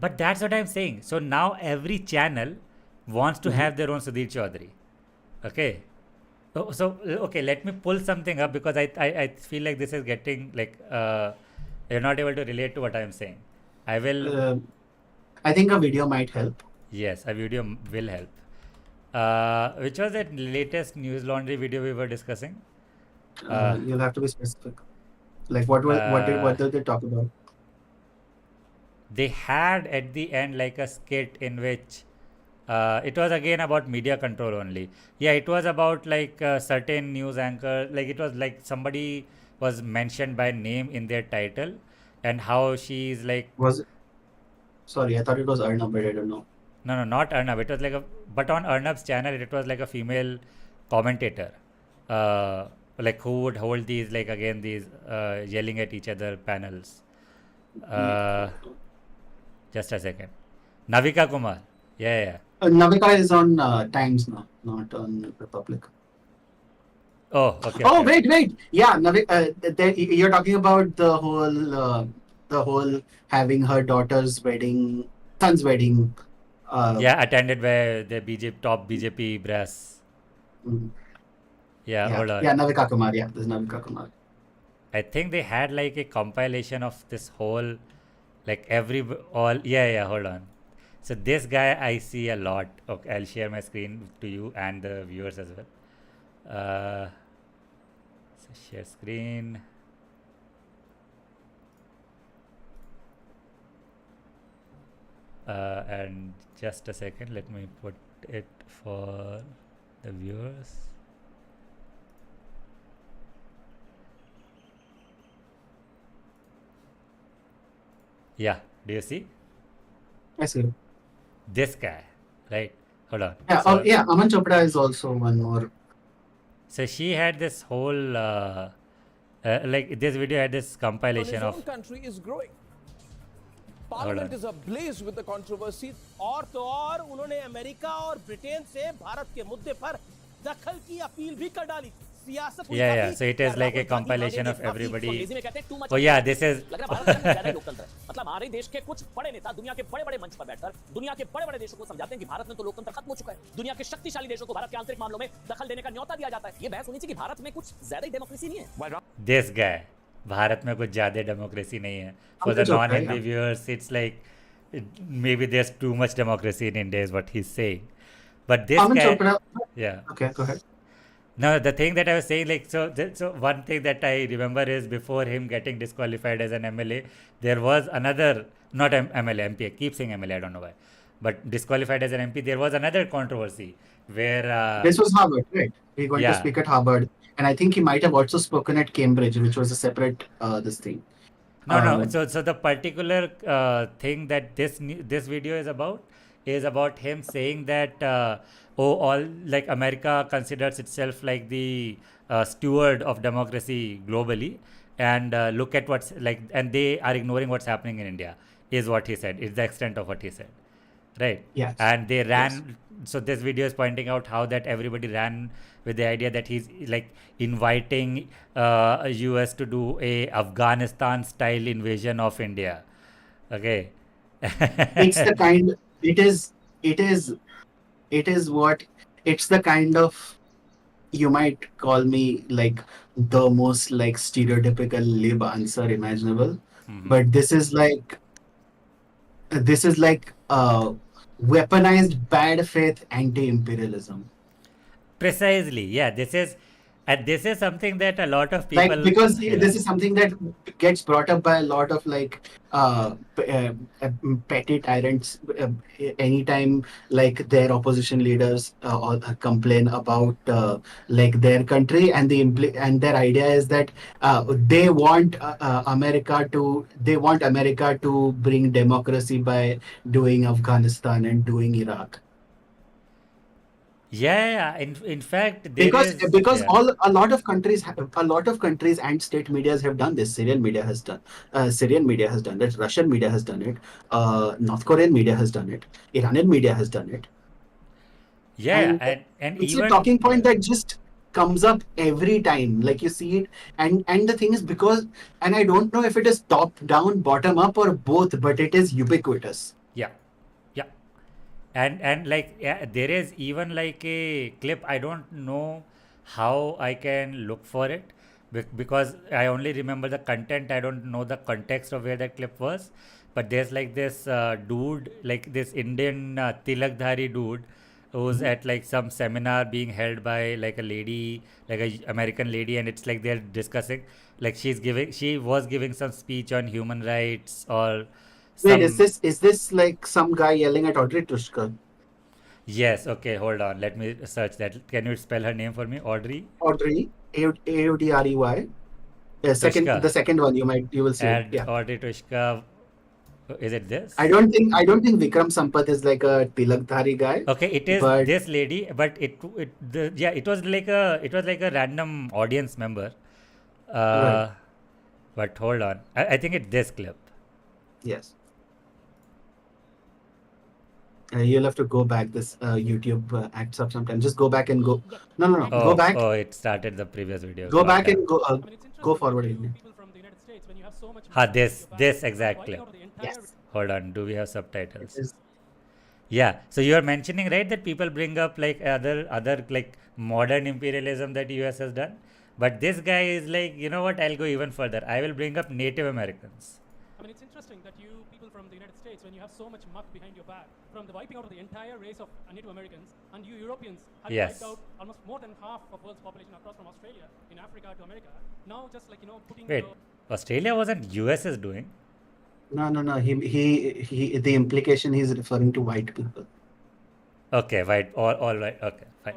but that's what I'm saying. So now every channel wants to mhm. have their own Sudhir Chaudhary. Okay. So okay, let me pull something up because I feel like this is getting like you're not able to relate to what I'm saying. I will. uh, I think a video might help. Yes, a video will help. Which was that latest news laundry video we were discussing? Uh, You'll have to be specific. Like uh, what did they talk about? they had at the end like a skit in which it was again about media control only. Yeah, it was about like a certain news anchor. Like it was like somebody was mentioned by name in their title, and how she's like, Was it? Sorry, I thought it was Arnab, but I don't know. no, no, not Arnab. It was like a, but on Arnab's channel, it was like a female commentator, uh, like who would hold these like again these yelling at each other panels. Mm. Uh, just a second. Navika Kumar. Yeah, yeah. Navika is on Times now, not on Republic. Oh, okay, Oh, okay, okay. wait. Yeah, you're talking about the whole having her daughter's wedding, son's wedding. Uh, Yeah, attended by the BJP top BJP brass. mm, Yeah, yeah, hold on. yeah, Navika Kumar. Yeah, this is Navika Kumar. I think they had like a compilation of this whole, like every all. Yeah, yeah. Hold on. So this guy I see a lot. Okay, I'll share my screen to you and the viewers as well. Uh, so share screen. And just a second. Let me put it for the viewers. Yeah. Do you see I see. this guy? Right. Hold on. Yeah, oh, So yeah. Aman Chopra is also one more. so she had this whole like this video had this on compilation his of. own country is growing. Hold Parliament on. is ablaze with the controversy. और तो और उन्होंने America और Britain से भारत के मुद्दे पर दखल की अपील भी कर डाली सियासत हुई Yeah, काफी yeah. So it is like a Rahul Gandhi compilation बने of काफी everybody. अंग्रेजी में कहते हैं too much Oh yeah, this is. लग रहा है भारत में ज्यादा लोकतंत्र है मतलब हमारे देश के कुछ बड़े नेता दुनिया के बड़े बड़े मंच पर बैठकर दुनिया के बड़े बड़े देशों को समझाते हैं कि भारत में तो लोकतंत्र खत्म हो चुका है दुनिया के शक्तिशाली देशों को भारत के आंतरिक मामलों में दखल देने का न्योता दिया जाता है ये बहस होनी चाहिए कि भारत में कुछ ज्यादा ही डेमोक्रेसी नहीं है This guy. भारत में कुछ ज़्यादा डेमोक्रेसी नहीं है. For Aman the Chopra, non-Hindi yeah. viewers, it's like maybe there's too much democracy in India is what he's saying. But this Aman guy, Chopra. yeah. Okay, go ahead. No, the thing that I was saying, like, so one thing that I remember is before him getting disqualified as an MLA, there was another, not MLA, MP, I keep saying MLA, I don't know why, but disqualified as an MP, there was another controversy where, This was Harvard, right? He's going to yeah, speak at Harvard, and I think he might have also spoken at Cambridge, which was a separate this thing. no, no, Uh, so the particular thing that this video is about him saying that, oh, all, like, America considers itself like the steward of democracy globally, and look at what's like, and they are ignoring what's happening in India, is what he said. Is the extent of what he said, right? yes, And they yes. ran. So this video is pointing out how that everybody ran with the idea that he's like inviting US to do a Afghanistan style invasion of India. Okay. It's the kind. It is. It is. It is what. It's the kind of you might call me like the most like stereotypical lib answer imaginable, Hmm. but this is like weaponized bad faith anti-imperialism. Precisely. Yeah. This is something that a lot of Like people. because Yeah. this is something that gets brought up by a lot of like petty tyrants anytime like their opposition leaders or complain about like their country, and and their idea is that they want America to bring democracy by doing Afghanistan and doing Iraq. Yeah. Yeah. In fact, there is. Because Yeah. all a lot of countries a lot of countries and state medias have done this. Syrian media has done it, Russian media has done it, North Korean media has done it, Iranian media has done it, Yeah. Yeah. and And it's a even. talking point Yeah. that just comes up every time, like you see it. And the thing is, because, and I don't know if it is top down, bottom up, or both, but it is ubiquitous. Yeah. Yeah. And like, yeah, there is even like a clip. I don't know how I can look for it, because I only remember the content. I don't know the context of where that clip was. But there's like this dude, like this Indian tilakdhari dude, who's Mhm. at like some seminar being held by like a lady, like a American lady, and it's like they're discussing, like she was giving some speech on human rights or Wait, some. is this like some guy yelling at Audrey Tushka? Yes, okay, hold on. Let me search that. Can you spell her name for me? Audrey Audrey, Audrey. Tushka. The second one you will see it. And Yeah. Audrey Tushka, is it I this? don't think I don't think Vikram Sampath is like a Tilakdhari guy, Okay, it is but this lady, but yeah, it was like a random audience member. right. Uh, but hold on. I think it's this clip. Yes. You'll have to go back. This YouTube acts up sometimes. Just go back and go. No, no, no. Go Oh, back. oh, it started the previous video. Go God back damn. and go forward again. This exact clip. Yes. Hold on. Do we have It subtitles? is. Yeah. So you are mentioning, right, that people bring up like other like modern imperialism that US has done, but this guy is like, you know what? I'll go even further. I will bring up Native Americans. Yes. Wait. Australia wasn't US's doing. No, no, no. He. The implication he's referring to white people. Okay. Right. All right. Okay. Fine.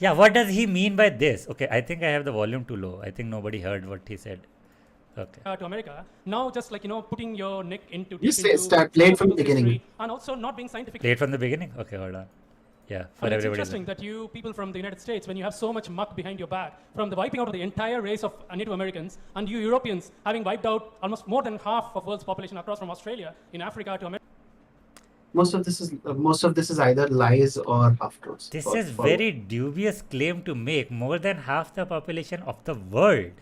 Yeah. What does he mean by this? Okay. I think I have the volume too low. I think nobody heard what he said. Okay. Just say start. Play it from the beginning. Play it from the beginning. Okay. Hold on. Yeah. For everybody's. Most of this is either lies or half truths. This is very dubious claim to make. More than half the population of the world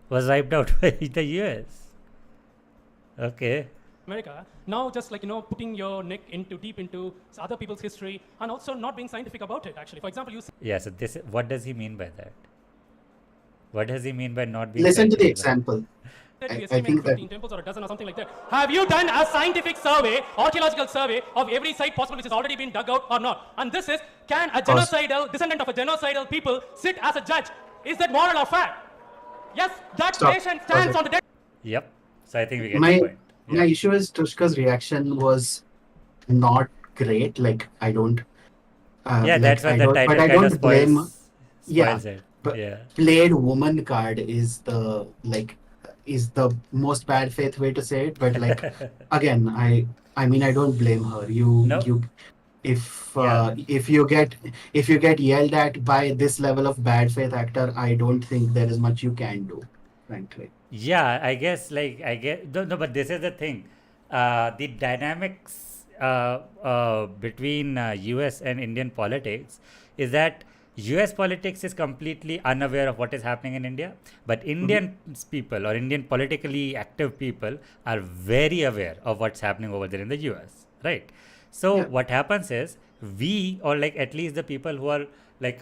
was wiped out by the US. Okay. Yeah. So this. What does he mean by that? What does he mean by not being Listen to the scientific? example. I think that cause stop. Pause it. Yep. So I think we get the My point. my Yeah. issue is Tushka's reaction was not great. Like I don't Yeah. That's why the but title I kind of don't blame. Yeah, spoils it. but Yeah. played woman card is the most bad faith way to say it. But like again, I mean I don't blame her. No. You Yeah. if you get yelled at by this level of bad faith actor, I don't think there is much you can do, frankly. Yeah, I guess like I get no, but this is the thing. The dynamics between US and Indian politics is that US politics is completely unaware of what is happening in India, but Mhm. Indian people or Indian politically active people are very aware of what's happening over there in the US, right? So Yeah. what happens is we, or like at least the people who are like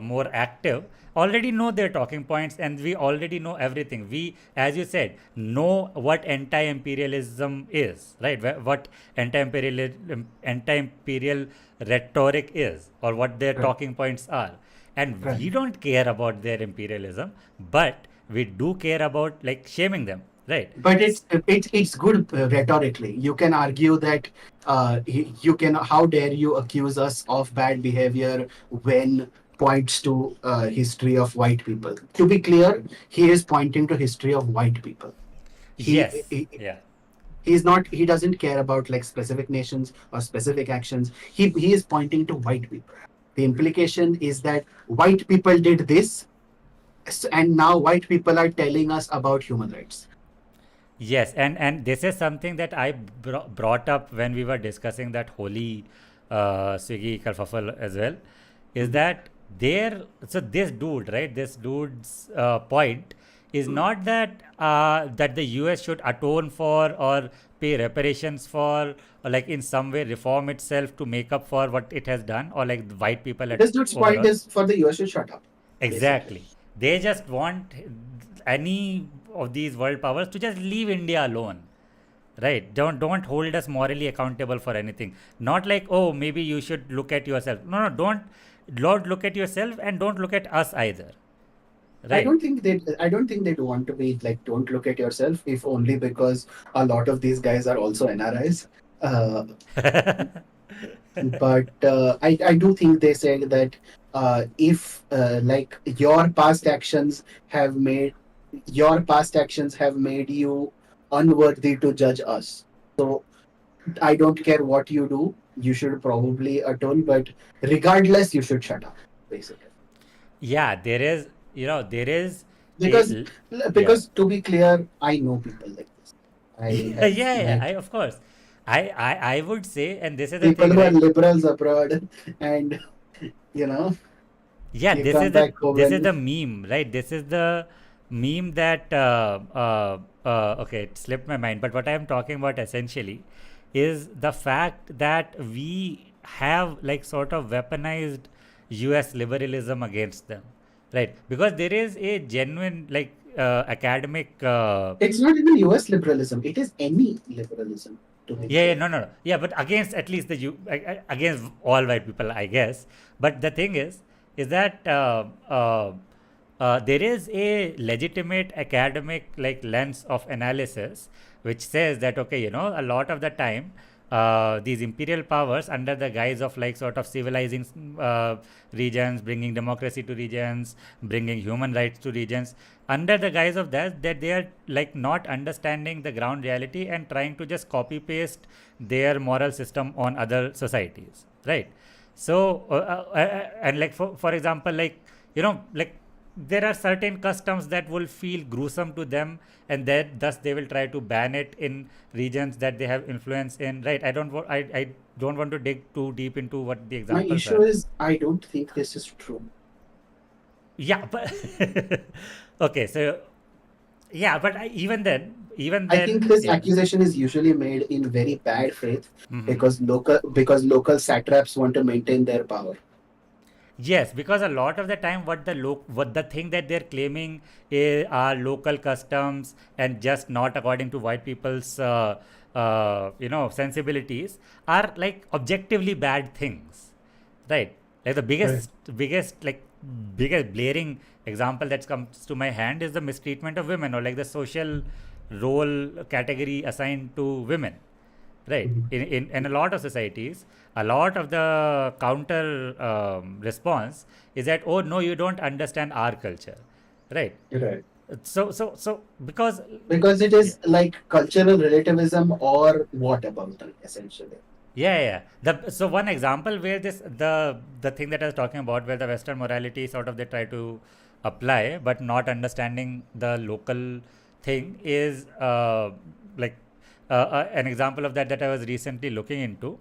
more active, already know their talking points, and we already know everything. We, as you said, know what anti-imperialism is, right? What anti-imperial rhetoric is, or what their Right. talking points are. And Right. we don't care about their imperialism, but we do care about like shaming them, right? But it's good rhetorically. You can argue that you can. How dare you accuse us of bad behavior when points to history of white people? To be clear, he is pointing to history of white people. He, Yes, he yeah. he's not. He doesn't care about like specific nations or specific actions. He is pointing to white people. The implication is that white people did this, and now white people are telling us about human rights. Yes, and this is something that I brought up when we were discussing that holy Swiggy kerfuffle as well. Is Mhm. that there? So this dude, right? This dude's point is not that that the US should atone for or pay reparations for, or like in some way reform itself to make up for what it has done, or like the white people at This dude's point overall. is for the US to shut up, basically. Exactly. They just want any of these world powers to just leave India alone. Right. Don't hold us morally accountable for anything. Not like, oh, maybe you should look at yourself. No, no, don't look at yourself, and don't look at us either. Right. I don't think they'd want to be like, don't look at yourself, if only because a lot of these guys are also NRIs. Uh, but I do think they said that if like your past actions have made you unworthy to judge us. So I don't care what you do. You should probably atone, but regardless, you should shut up, basically. Yeah, there is, there is a, Because yeah. to be clear, I know people like this. I Yeah, have yeah, met of course. I would say, and this is the people thing, who are right? liberals abroad, and you know, Yeah, you come back home this is and the meme, right? This is the meme that okay, it slipped my mind. But what I'm talking about essentially is the fact that we have like sort of weaponized US liberalism against them, right? Because there is a genuine like academic it's not even US liberalism, it is any liberalism, to be yeah, clear. no, no, no. Yeah, but against at least against all white people, I guess. But the thing is that there is a legitimate academic like lens of analysis which says that okay, a lot of the time these imperial powers, under the guise of like sort of civilizing regions, bringing democracy to regions, bringing human rights to regions, under the guise of that they are like not understanding the ground reality and trying to just copy paste their moral system on other societies, right? So and like for example, like like there are certain customs that will feel gruesome to them, and that thus they will try to ban it in regions that they have influence in, right? I don't want to dig too deep into what the My examples issue are. is I don't think this is true. Yeah, but okay, so yeah, but even I think then, this yeah. accusation is usually made in very bad faith Hmm. because local satraps want to maintain their power. Yes, because a lot of the time, what the thing that they're claiming are local customs and just not according to white people's sensibilities, are like objectively bad things, right? Like the Right. biggest blaring example that comes to my hand is the mistreatment of women, or like the social role category assigned to women, right? Mhm. In a lot of societies, a lot of the counter response is that, oh no, you don't understand our culture, right? Right. So because Because it yeah, is like cultural relativism or what about it, essentially. yeah. So one example where the thing that I was talking about, where the Western morality sort of they try to apply, but not understanding the local thing, is like an example of that I was recently looking into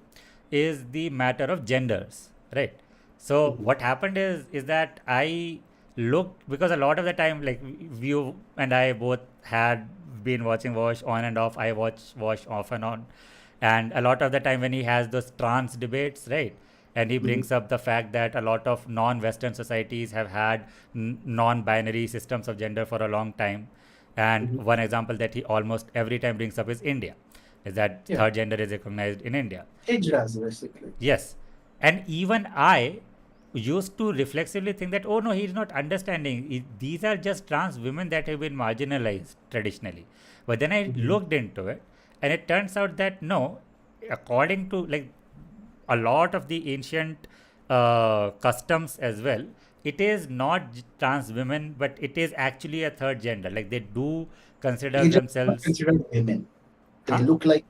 is the matter of genders, right? So Mhm. what happened is that I looked, because a lot of the time, like you and I both had been watching Wash on and off. I watch Wash off and on, And a lot of the time when he has those trans debates, right, and he Mhm. brings up the fact that a lot of non-Western societies have had non-binary systems of gender for a long time. And Mhm. one example that he almost every time brings up is India, is that Yeah, third gender is recognized in India. hijras basically. Yes. And even I used to reflexively think that, oh no, he's not understanding. These are just trans women that have been marginalized traditionally. But then I Mhm. looked into it, and it turns out that no, according to like a lot of the ancient customs as well, it is not trans women, but it is actually a third gender. Like they do consider Hijras are not themselves, considered women. They huh? look like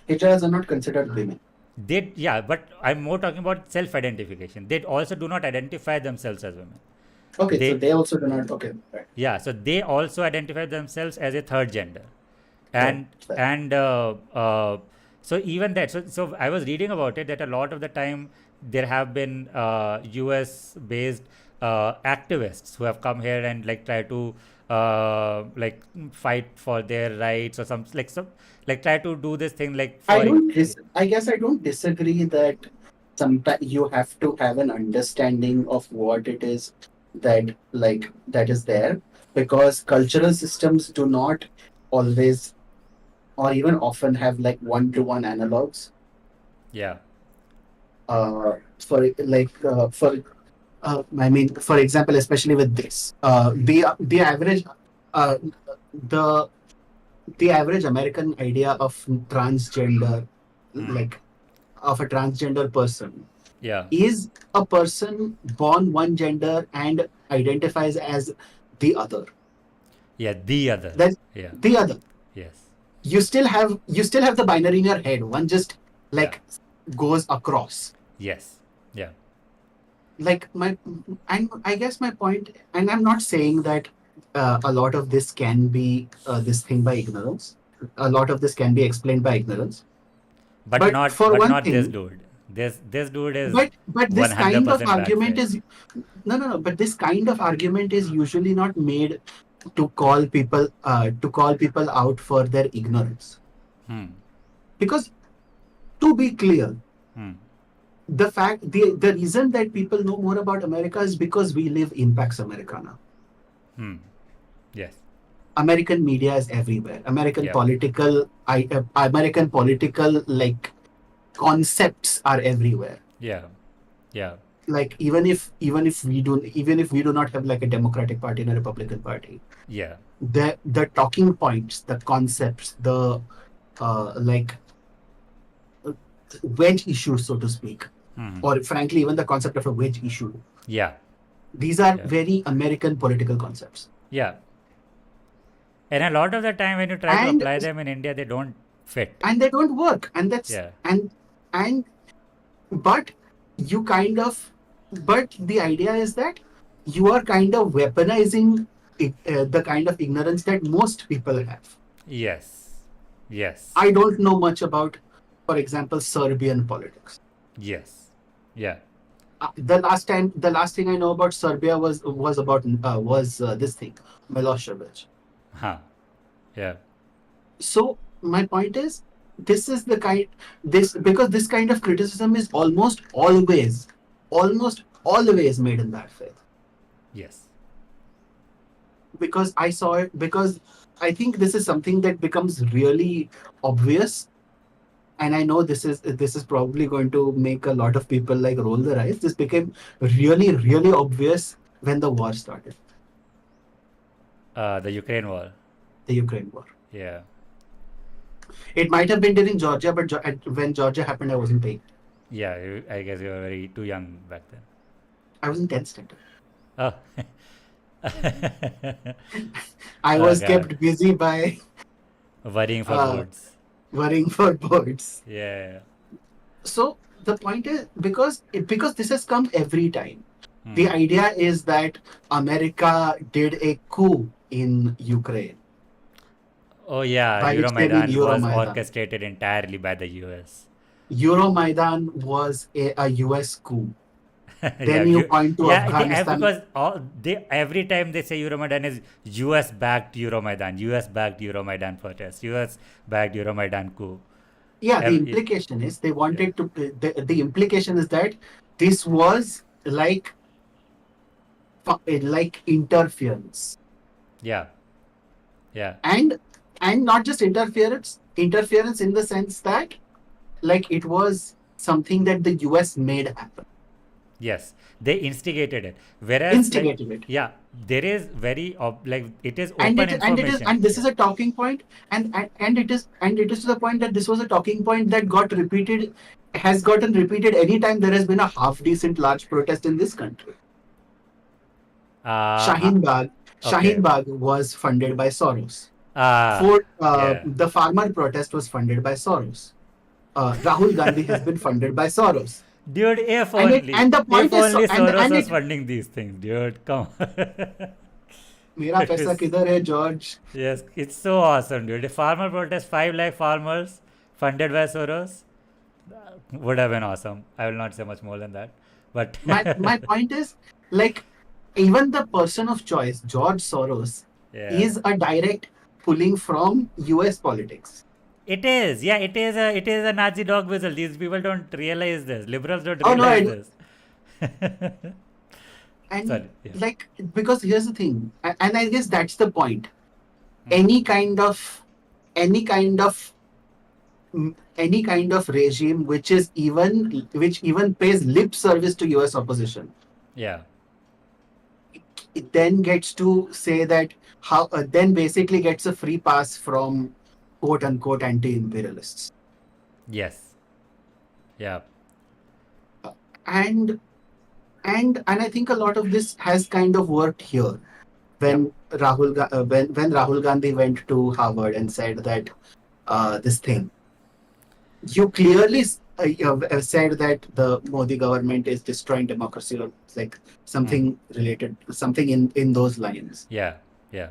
hijras are not considered women. They, yeah, but I'm more talking about self-identification. They also do not identify themselves as women. Okay, so They, they also do not. Okay, right, yeah, so they also identify themselves as a third gender. right. and Fair. and so even that, so I was reading about it that a lot of the time there have been US based activists who have come here and like try to like fight for their rights or some like try to do this thing like I for don't. I guess I don't disagree that sometimes you have to have an understanding of what it is that that is there, because cultural systems do not always or even often have like one-to-one analogs. yeah, I mean, for example, especially with this, the average uh, the the average American idea of transgender, hmm, like of a transgender person, yeah, is a person born one gender and identifies as the other. yeah, the other, That's yeah, the other. yes, You still have the binary in your head. One just yeah, like goes across. yes, yeah, Like my, and I guess my point, and I'm not saying that a lot of this can be this thing by ignorance. A lot of this can be explained by ignorance. But for but one not this thing, dude. This dude is but this kind of 100% back argument fit. is no. But this kind of argument is usually not made to call people out for their ignorance. Hmm. Because to be clear, Hmm. the reason that people know more about America is because we live in Pax Americana. Hmm. Yes. American media is everywhere. American Yep. political, American political like concepts are everywhere. Yeah. Yeah. Like even if we do not have like a Democratic Party and a Republican Party, Yeah. the talking points, the concepts, the like wedge issues, so to speak, Hmm. or frankly even the concept of a wedge issue. Yeah. These are Yeah. very American political concepts, Yeah. And a lot of the time when you try to and apply them in India, they don't fit. and they don't work, and that's Yeah. and but you kind of but the idea is that you are kind of weaponizing the kind of ignorance that most people have. Yes. Yes. I don't know much about, for example, Serbian politics. Yes. Yeah. The last thing I know about Serbia was this thing, Milosevic. Huh. Yeah. So my point is, this is the kind this because this kind of criticism is almost always made in bad faith. Yes. Because I saw it, because I think this is something that becomes really obvious, and I know this is probably going to make a lot of people like roll their eyes. This became really, really obvious when the war started, The Ukraine war. the Ukraine war. Yeah. It might have been during Georgia, but when Georgia happened, I wasn't paying. Yeah. I guess you were very too young back then. I was in 10th standard. Oh. I Oh was God. kept busy by Worrying for uh, boards. worrying for boards. Yeah. So the point is, because this has come every time. The Hmm. idea is that America did a coup in Ukraine, Oh yeah, by which they mean Euromaidan was Euromaidan. orchestrated entirely by the US. Euromaidan was a US coup. Yeah, Then you point to Afghanistan. because they every time they say Euromaidan is US backed Euromaidan, US backed Euromaidan protest, US backed Euromaidan coup. Yeah, the Ev- implication is they yeah, wanted to. The implication is that this was like interference, yeah, yeah, and not just interference in the sense that like it was something that the US made happen, yes. They instigated it. Whereas, like, instigated it. yeah, there is very like it is and open it is, information. and this Yeah. is a talking point, and it is to the point that this was a talking point that got repeated, has gotten repeated anytime there has been a half decent large protest in this country. Uh, uh, Shaheen Bagh. okay. Shaheen Bagh was funded by Soros. Ah, yeah. The farmer protest was funded by Soros. Rahul Gandhi has been funded by Soros. Dude, if only. And the If point is, only Soros and was it, funding these things, dude. Come on. मेरा It पैसा is, किधर है George. yes, it's so awesome, dude. The farmer protest, 5 lakh farmers funded by Soros would have been awesome. I will not say much more than that. But My point is, like, even the person of choice, George Soros, yeah. is a direct pulling from US politics. It is, yeah, it is a Nazi dog whistle. These people don't realize this. Liberals don't Oh no, realize this. and Sorry. Yeah. like, because here's the thing, and I guess that's the point. Hmm. Any kind of any kind of any kind of regime which even pays lip service to US opposition, Yeah. it then gets to say that how then basically gets a free pass from quote unquote anti-imperialists. Yes. Yeah. and I think a lot of this has kind of worked here Yep. when when Rahul Gandhi went to Harvard and said that this thing, you clearly said that the Modi government is destroying democracy, or like Hmm. something related, something in those lines. Yeah. Yeah.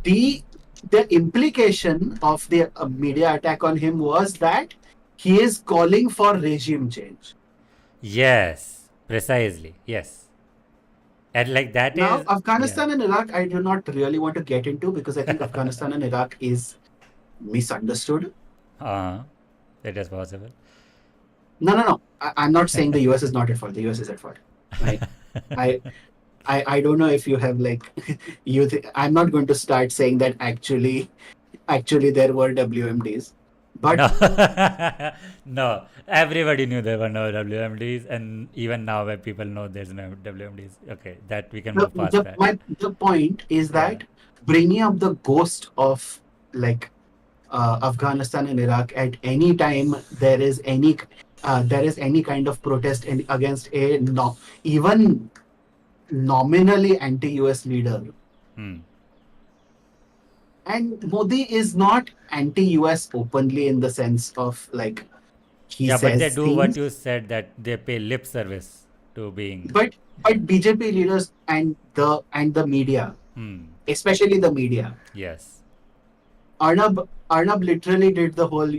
The implication of the media attack on him was that he is calling for regime change. Yes. Precisely. Yes. And like that Now, is, yeah. Afghanistan and Iraq, I do not really want to get into because I think Afghanistan and Iraq is misunderstood. Uh-huh. It is possible. No. I'm not saying the US is not at fault. The US is at fault. Right? I, I don't know if you have like I'm not going to start saying that actually there were WMDs, but No. No. Everybody knew there were no WMDs, and even now when people know there's no WMDs. Okay, that we can move past that. the point is Yeah. that bringing up the ghost of like Afghanistan and Iraq at any time there is any kind of protest against a no, even nominally anti-US leader. Hmm. And Modi is not anti-US openly in the sense of like he Yeah, but they says do what things, you said, that they pay lip service to being. but BJP leaders and the media, Hmm. especially the media, Yes. Arnab literally did the whole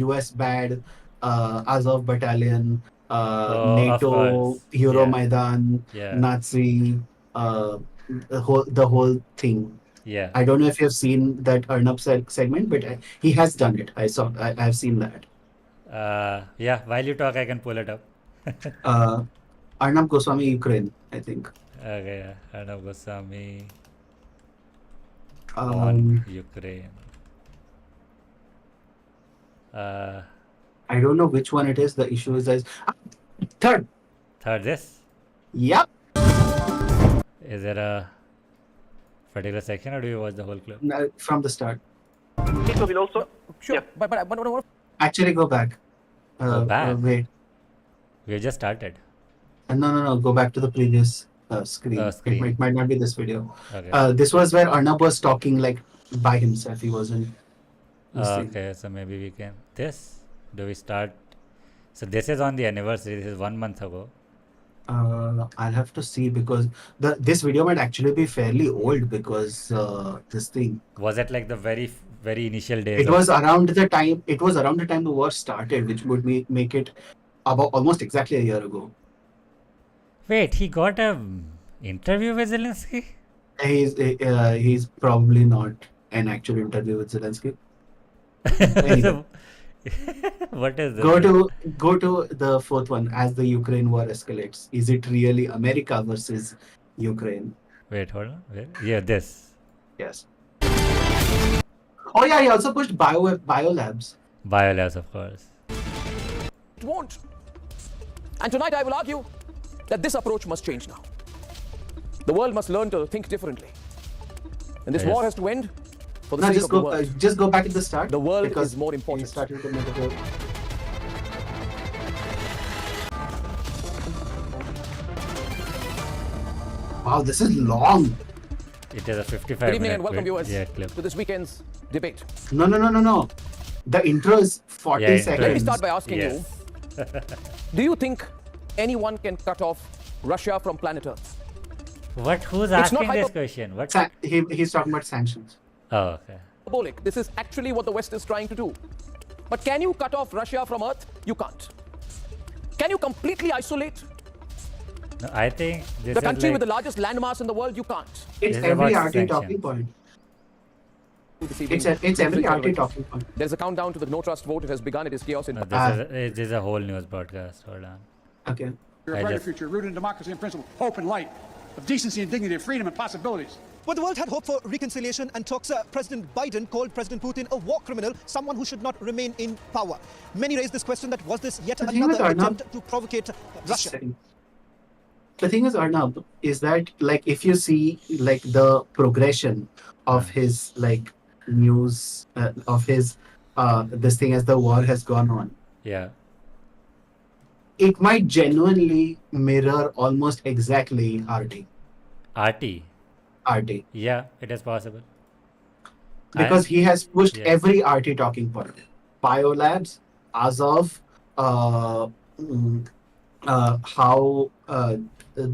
US bad, Azov battalion, Oh, of NATO, course. Yeah. Euromaidan, Yeah. Nazi, the whole thing. Yeah. I don't know if you've seen that Arnab segment, but he has done it. I've seen that. Yeah. While you talk, I can pull it up. Uh, Arnab Goswami, Ukraine, I think. Okay. Yeah. Arnav Goswami on Um, Ukraine. Uh, I don't know which one it is. The issue is that third. Third, this. Yep. Is there a particular section, or do you watch the whole clip? No, from the start. People will also. Sure, Yeah. but what Actually, go back. Go back. Wait. We just started. No. Go back to the previous screen. Screen. It might not be this video. Okay. This was where Arnab was talking like by himself. He wasn't. listening. Okay. So maybe we can. This. Do we start? So this is on the anniversary. This is 1 month ago. I'll have to see because this video might actually be fairly old because this thing. Was it like the very initial days? It was around the time. It was around the time the war started, which would make it about almost exactly a year ago. Wait, he got a interview with Zelensky? He's probably not an actual interview with Zelensky. Anyway, So, what is this? go to the fourth one. As the Ukraine war escalates, is it really America versus Ukraine? Wait, hold on. Wait. Yeah, this. Yes. Oh yeah, he also pushed biolabs. Biolabs, of course. It won't. And tonight I will argue that this approach must change now. The world must learn to think differently. And this Yes. war has to end for the No, sake of the world. just go back at the start. The world because is more he important. started to make a joke. Wow, this is long. It is a 55 Good evening minute and welcome viewers yeah, clip. to this weekend's debate. No. The intro is 40 Yeah, intro seconds. Let me start by asking Yes. you, do you think anyone can cut off Russia from planet Earth? What? Who's not asking this hyper- question? What? He's talking about sanctions. Oh, okay. Symbolic. This is actually what the West is trying to do. But can you cut off Russia from Earth? You can't. Can you completely isolate No, I think this the is country like, with the largest landmass in the world? You can't. It's This is every about RT talking sanctions. point. This evening, It's every ladies and RT gentlemen, talking point. There's a countdown to the no trust vote. It has begun. It is chaos in No, this is a whole news podcast. Hold on. Okay. For a I brighter just- future rooted in democracy and principle, hope and light, of decency and dignity, of freedom and possibilities. But the world had hoped for reconciliation and talks. President Biden called President Putin a war criminal, someone who should not remain in power. Many raised this question that was this yet The thing with another Arnab- attempt to provocate Just a Russia? second. The thing is, Arnab, is that like if you see like the progression of his like news of his this thing as the war has gone on, Yeah. it might genuinely mirror almost exactly RT. RT. Yeah, it is possible. Because he has pushed Yeah. every RT talking point. Biolabs, Azov, how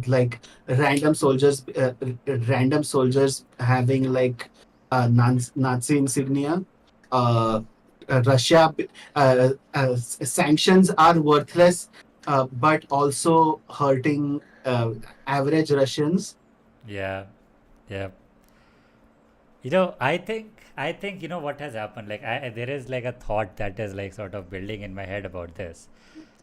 like random soldiers having like Nazi insignia. Russia sanctions are worthless, but also hurting average Russians. Yeah. Yeah. I think what has happened. Like, there is like a thought that is like sort of building in my head about this,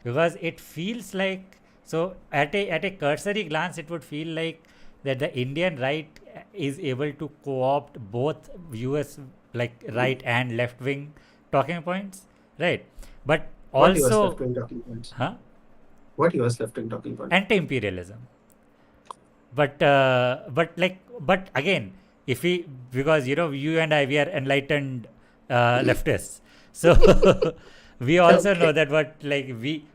because it feels like, so at a cursory glance, it would feel like that the Indian right is able to co-opt both US like right and left wing talking points, right? But What US also, left-wing talking points? huh? What US left-wing talking points? Anti-imperialism. But again, if we, because you and I, we are enlightened leftists, so we also know that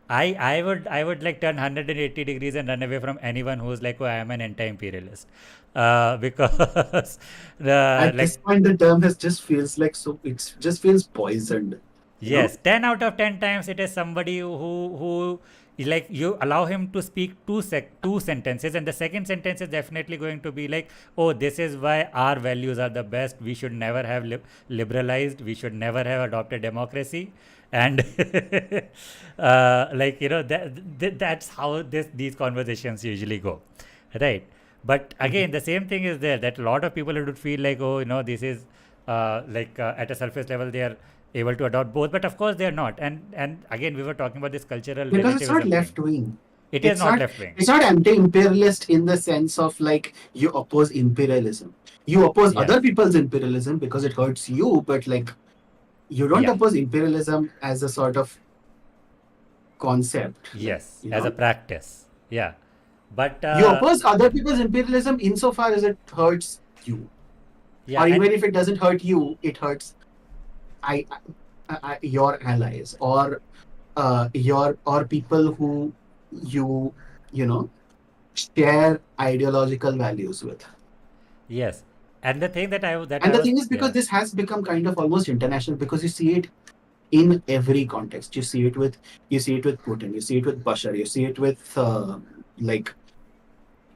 I would like turn 180 degrees and run away from anyone who's like, oh, I am an anti-imperialist, because At this point, the term just feels like it just feels poisoned. yes, 10 out of 10 times it is somebody who like you allow him to speak two sentences, and the second sentence is definitely going to be like, oh, this is why our values are the best, we should never have liberalized, we should never have adopted democracy, and that's how these conversations usually go, right? But again, the same thing is there, that a lot of people would feel like, oh, this is at a surface level they are able to adopt both, but of course they are not. And again, we were talking about this cultural Because it's not relativism thing. left wing. It is not left wing. It's not anti-imperialist in the sense of like you oppose imperialism. You oppose Yeah. other people's imperialism because it hurts you, but like you don't Yeah. oppose imperialism as a sort of concept. Yes, you as a know? practice. Yeah, but You oppose other people's imperialism insofar as it hurts you, yeah, or and- even if it doesn't hurt you, it hurts your allies or people who you share ideological values with. yes. And the thing that I And the thing is, because this has become kind of almost international, because you see it in every context. You see it with Putin, you see it with Bashar, you see it with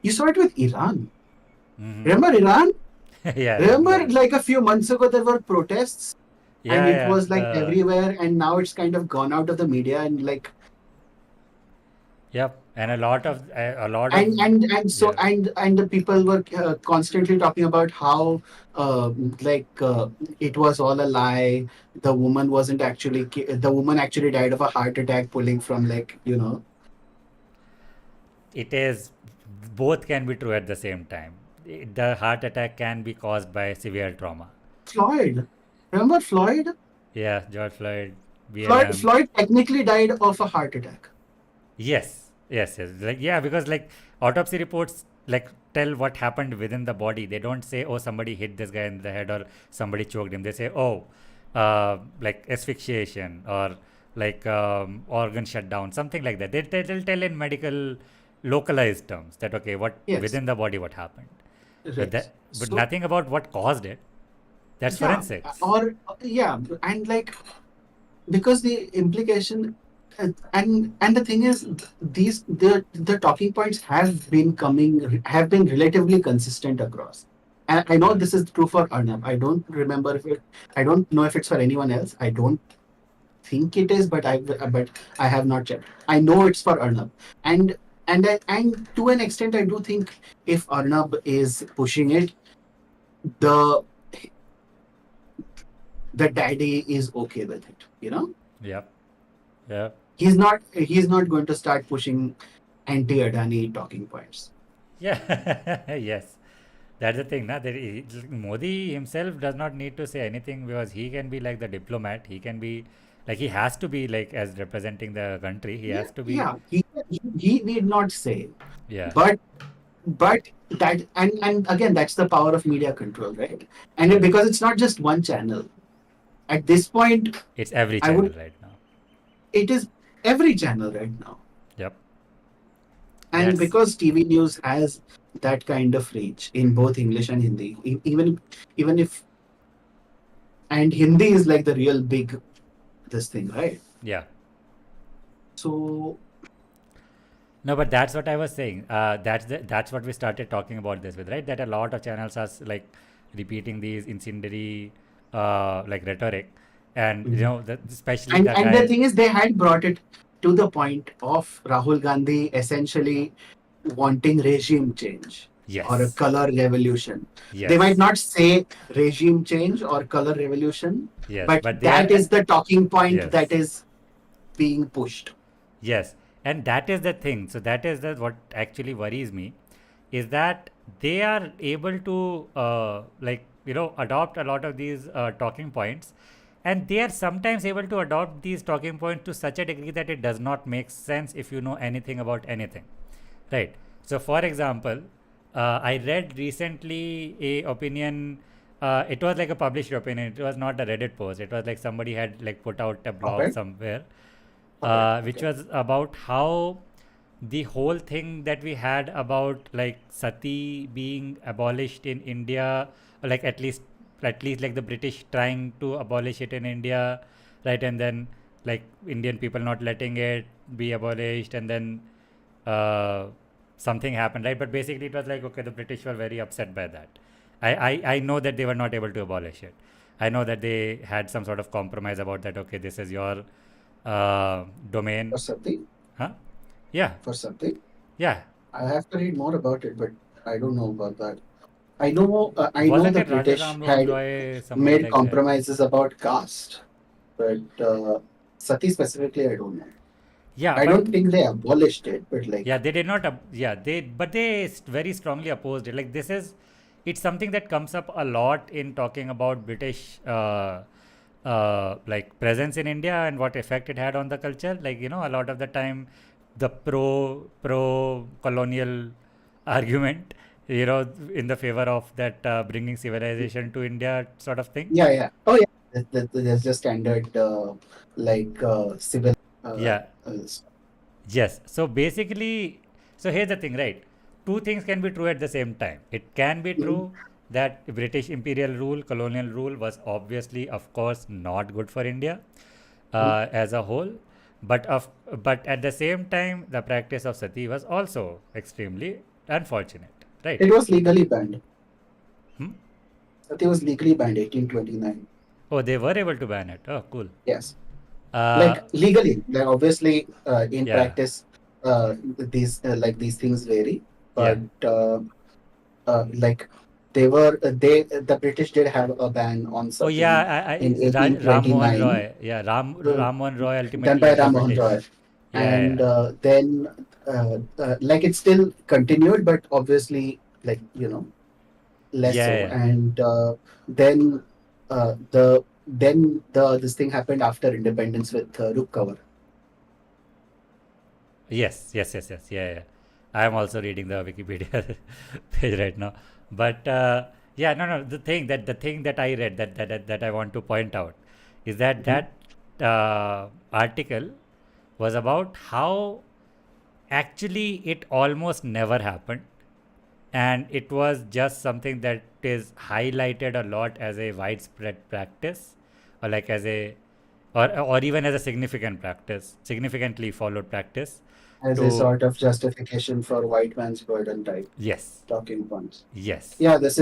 you saw it with Iran. Mhm. Remember Iran? yeah, Remember right. like a few months ago there were protests Yeah, and it yeah, was like everywhere, and now it's kind of gone out of the media, and like Yep. And a lot of And so yeah. and the people were constantly talking about how like it was all a lie. The woman actually died of a heart attack pulling from, like, It is, both can be true at the same time. The heart attack can be caused by severe trauma. Floyd. Remember Floyd? Yeah, George Floyd, Floyd BLM. Floyd technically died of a heart attack. Yes, yes, yes. Like, yeah, because like autopsy reports like tell what happened within the body. They don't say, oh, somebody hit this guy in the head or somebody choked him. They say, oh, like asphyxiation or like organ shutdown, something like that. They'll tell in medical localized terms that okay, what Yes, within the body what happened, but right. that but So nothing about what caused it. That's yeah, forensics. or yeah, and like, because the implication and the thing is, the talking points have been relatively consistent across. And I know Hmm. this is true for Arnab. I don't know if it's for anyone else. I don't think it is, but I have not checked. I know it's for Arnab. And to an extent I do think if Arnab is pushing it, the the daddy is okay with it. Yep. Yep. He's not going to start pushing anti-Adani talking points. Yeah. Yes. That's the thing, na? Modi himself does not need to say anything because he can be like the diplomat. He can be like he has to be like as representing the country. He Yeah, has to be. yeah. He need not say, Yeah. but that and again, that's the power of media control, right? Because it's not just one channel. At this point, It's every I channel would right now. it is every channel right now. Yep. And That's because TV news has that kind of reach in both English and Hindi, even if and Hindi is like the real big this thing, right? yeah. So No, but that's what I was saying. That's what we started talking about this with, right? That a lot of channels are like repeating these incendiary like rhetoric, and mhm. especially and the and the guy. thing is, they had brought it to the point of Rahul Gandhi essentially wanting regime change or a Yes. color revolution. They might Yes. not say regime change or color revolution, Yes. but But they that are. is the talking point that Yes. is being pushed. Yes, and that is the thing. So that is the what actually worries me, is that they are able to like adopt a lot of these talking points, and they are sometimes able to adopt these talking points to such a degree that it does not make sense if you know anything about anything, right? So, for example, I read recently a opinion. It was like a published opinion. It was not a Reddit post. It was like somebody had like put out a blog Okay. somewhere Okay. which Okay. was about how the whole thing that we had about like sati being abolished in India, or like at least like the British trying to abolish it in India, right? And then like Indian people not letting it be abolished, and then uh, something happened, right? But basically, it was like okay, the British were very upset by that. I know that they were not able to abolish it. I know that they had some sort of compromise about that. Okay, this is your domain, For something. huh? Yeah, For something. yeah. I have to read more about it, but I don't know about that. I know Wasn't the it British Rajaram Mohan had Roy, somebody made like that? compromises about caste, but sati specifically, I don't know. Yeah, I but don't think they abolished it, but like, yeah, they did not. Yeah, but they very strongly opposed it. Like this is, it's something that comes up a lot in talking about British like presence in India and what effect it had on the culture. Like a lot of the time, the pro colonial argument, in the favor of that bringing civilization to India sort of thing. yeah, yeah. Oh, yeah. There's just standard civil. Uh, Yeah. uh, Yes. So basically, so here's the thing, right? Two things can be true at the same time. It can be mhm, true that British imperial rule, colonial rule was obviously, of course, not good for India mhm. as a whole. But at the same time, the practice of sati was also extremely unfortunate, right? It was legally banned. Hmm? Sati was legally banned 1829. Oh, they were able to ban it. Oh, cool. Yes, Uh, like legally. Like obviously, in yeah. practice, these things vary, Yeah. but like the British did have a ban on Oh yeah, certain in Ram Mohan 1829, Roy. Yeah, uh, Ram Mohan Roy done ultimately by led the Ram Mohan British. Roy, Yeah, and yeah, then like it still continued, but obviously like less yeah, so, yeah. and then the this thing happened after independence with Roof Cover. Yes, yes, yes, yes. Yeah, yeah. I am also reading the Wikipedia page right now. But yeah, no, no. The thing that I read that I want to point out is that Mhm. that article was about how actually it almost never happened, and it was just something that is highlighted a lot as a widespread practice, or like as a or even as a significant practice, significantly followed practice. As a To sort of justification for white man's burden type yes, talking points. yes, Yeah, this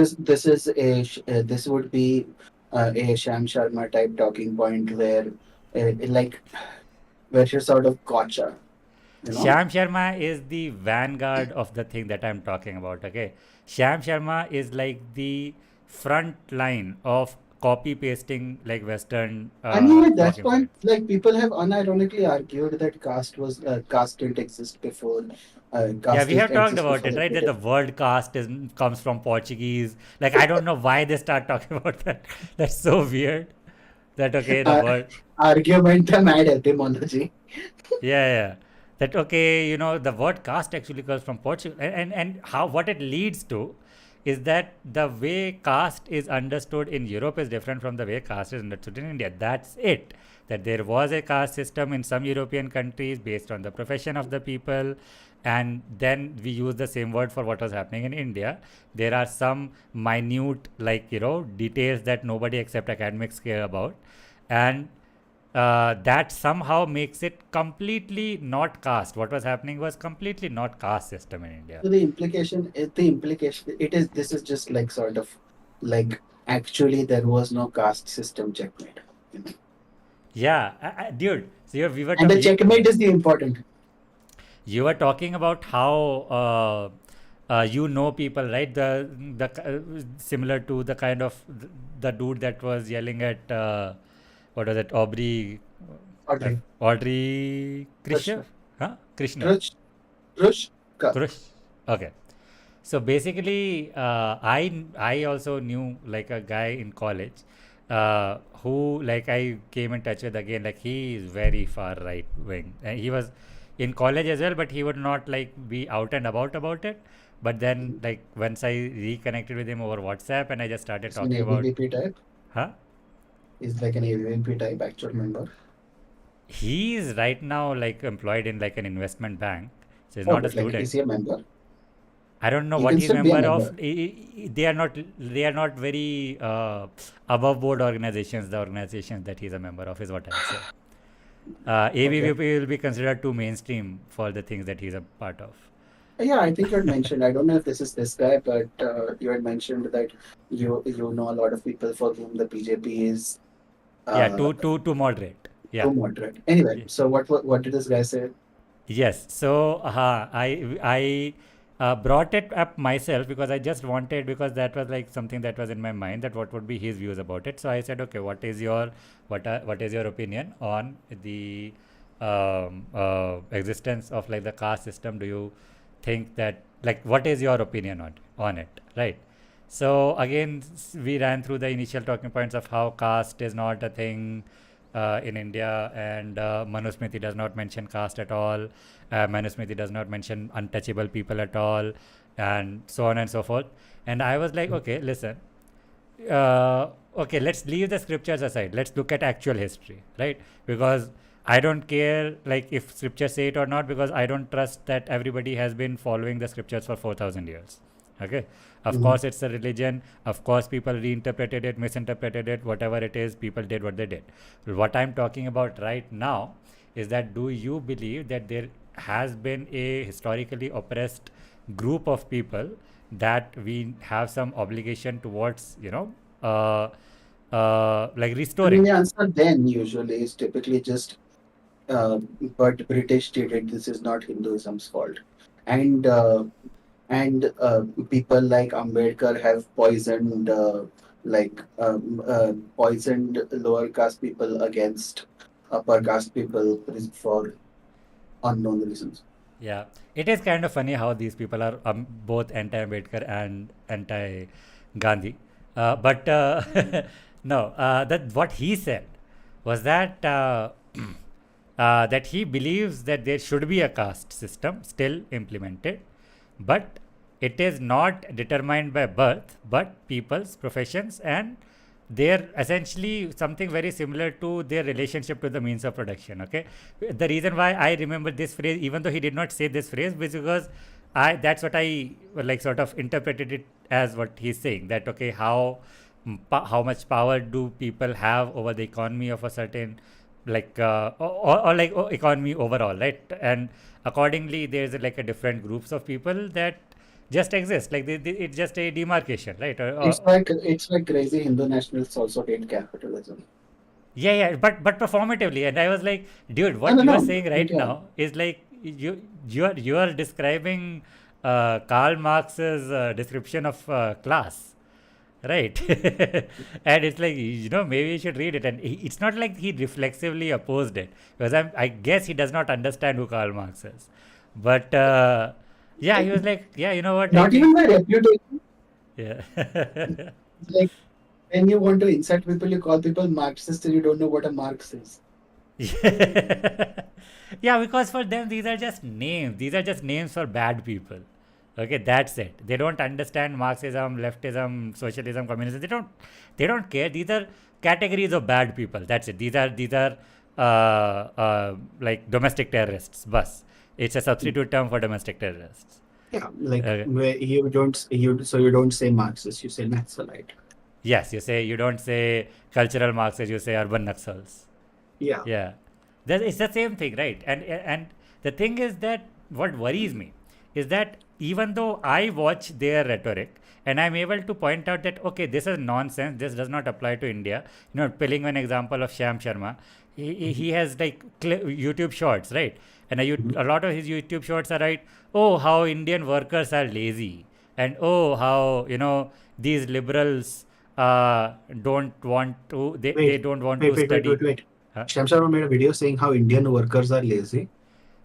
would be a Sham Sharma type talking point where like where you're sort of gotcha, you know. Sham Sharma is the vanguard of the thing that I'm talking about. Okay, Sham Sharma is like the front line of copy pasting like Western I mean, at that talking point, points. like people have unironically argued that caste didn't exist before. Yeah, Caste we have talked exists about before it, the right? That the British. word caste comes from Portuguese. Like I don't know why they start talking about that. That's so weird. That okay, the Uh, word. Argumentum ad etymology. Yeah, yeah. That okay, the word caste actually comes from Portugal, and how what it leads to is that the way caste is understood in Europe is different from the way caste is understood in India. That's it. That there was a caste system in some European countries based on the profession of the people, and then we use the same word for what was happening in India. There are some minute, like details that nobody except academics care about, and that somehow makes it completely not caste. What was happening was completely not caste system in India. So the implication, this is just like sort of like actually there was no caste system checkmate. You know? Yeah, dude. So And the checkmate is the important. you were talking about how people, right? Similar to the kind of the dude that was yelling at what was it, Audrey. Audrey Krishna, Krishna. huh? Krishna, Krush. Krushka. Krush. Okay. So basically, I also knew like a guy in college who like I came in touch with again. Like he is very far right wing. And he was in college as well, but he would not like be out and about it. But then like once I reconnected with him over WhatsApp, and I just started Is an talking about, AVP type. huh? Is like an AVP type actual member. He is right now like employed in like an investment bank, so he's Oh, not a but like student. is he a member? I don't know He what can he's still be a member of. member. They are not. They are not very above board organizations. The organizations that he's a member of is what I'll say. Okay. ABVP will be considered too mainstream for the things that he's a part of. Yeah, I think you had mentioned. I don't know if this is this guy, but you had mentioned that you know a lot of people for whom the BJP is Yeah, uh, too moderate. Yeah. too moderate. Anyway, Yeah. so what did this guy say? Yes. So I brought it up myself because I just wanted, because that was like something that was in my mind, that what would be his views about it. So I said, okay, what is your opinion on the existence of like the caste system? Do you think that, like, what is your opinion on it, right? So again, we ran through the initial talking points of how caste is not a thing in India, and Manusmriti does not mention caste at all. Manusmriti does not mention untouchable people at all, and so on and so forth. And I was like, okay, listen, okay, let's leave the scriptures aside. Let's look at actual history, right? Because I don't care like if scriptures say it or not, because I don't trust that everybody has been following the scriptures for 4,000 years. Okay, of Mhm. course it's a religion. Of course people reinterpreted it, misinterpreted it, whatever it is. People did what they did. What I'm talking about right now is that, do you believe that there has been a historically oppressed group of people that we have some obligation towards, like I mean, restoring? the answer then usually is typically just uh, but British did it. This is not Hinduism's fault. And uh, and uh, people like Ambedkar have poisoned poisoned lower caste people against upper caste people for unknown reasons. Yeah, it is kind of funny how these people are both anti-Ambedkar and anti-Gandhi. But no, that what he said was that that he believes that there should be a caste system still implemented, but it is not determined by birth, but people's professions, and they're essentially something very similar to their relationship to the means of production. Okay, the reason why I remember this phrase, even though he did not say this phrase, was because that's what I like sort of interpreted it as what he's saying, that okay, how much power do people have over the economy of a certain like or like economy overall, right? And accordingly there's like a different groups of people that just exist, like it's just a demarcation, right? It's like crazy Hindu nationalists also hate capitalism. Yeah, but performatively, and I was like, dude, No, what no, you are no. saying right Yeah. now is like you are describing Karl Marx's description of class, right? And it's like, maybe you should read it, and it's not like he reflexively opposed it, because I guess he does not understand who Karl Marx is, but yeah, he was like, yeah, you know what, I Not even think, by reputation. yeah. It's like when you want to insult people, you call people Marxists and you don't know what a Marx is. Yeah, because for them these are just names. These are just names for bad people. Okay, that's it. They don't understand Marxism, leftism, socialism, communism. They don't care. These are categories of bad people. That's it. These are like domestic terrorists. Bus. It's a substitute term for domestic terrorists. Yeah, like Okay. where you don't say Marxist, you say Naxalite. Yes, you don't say cultural Marxists, you say urban Naxals. Yeah. Yeah, it's the same thing, right? And the thing is that what worries me is that even though I watch their rhetoric and I'm able to point out that okay, this is nonsense, this does not apply to India. Pulling an example of Sham Sharma, he has like YouTube shorts, right? And a lot of his YouTube shorts are right. Oh, how Indian workers are lazy, and oh, how these liberals don't want to they Wait, don't want wait, to wait, wait, study. wait, wait. Huh? Sham Sharma made a video saying how Indian workers are lazy.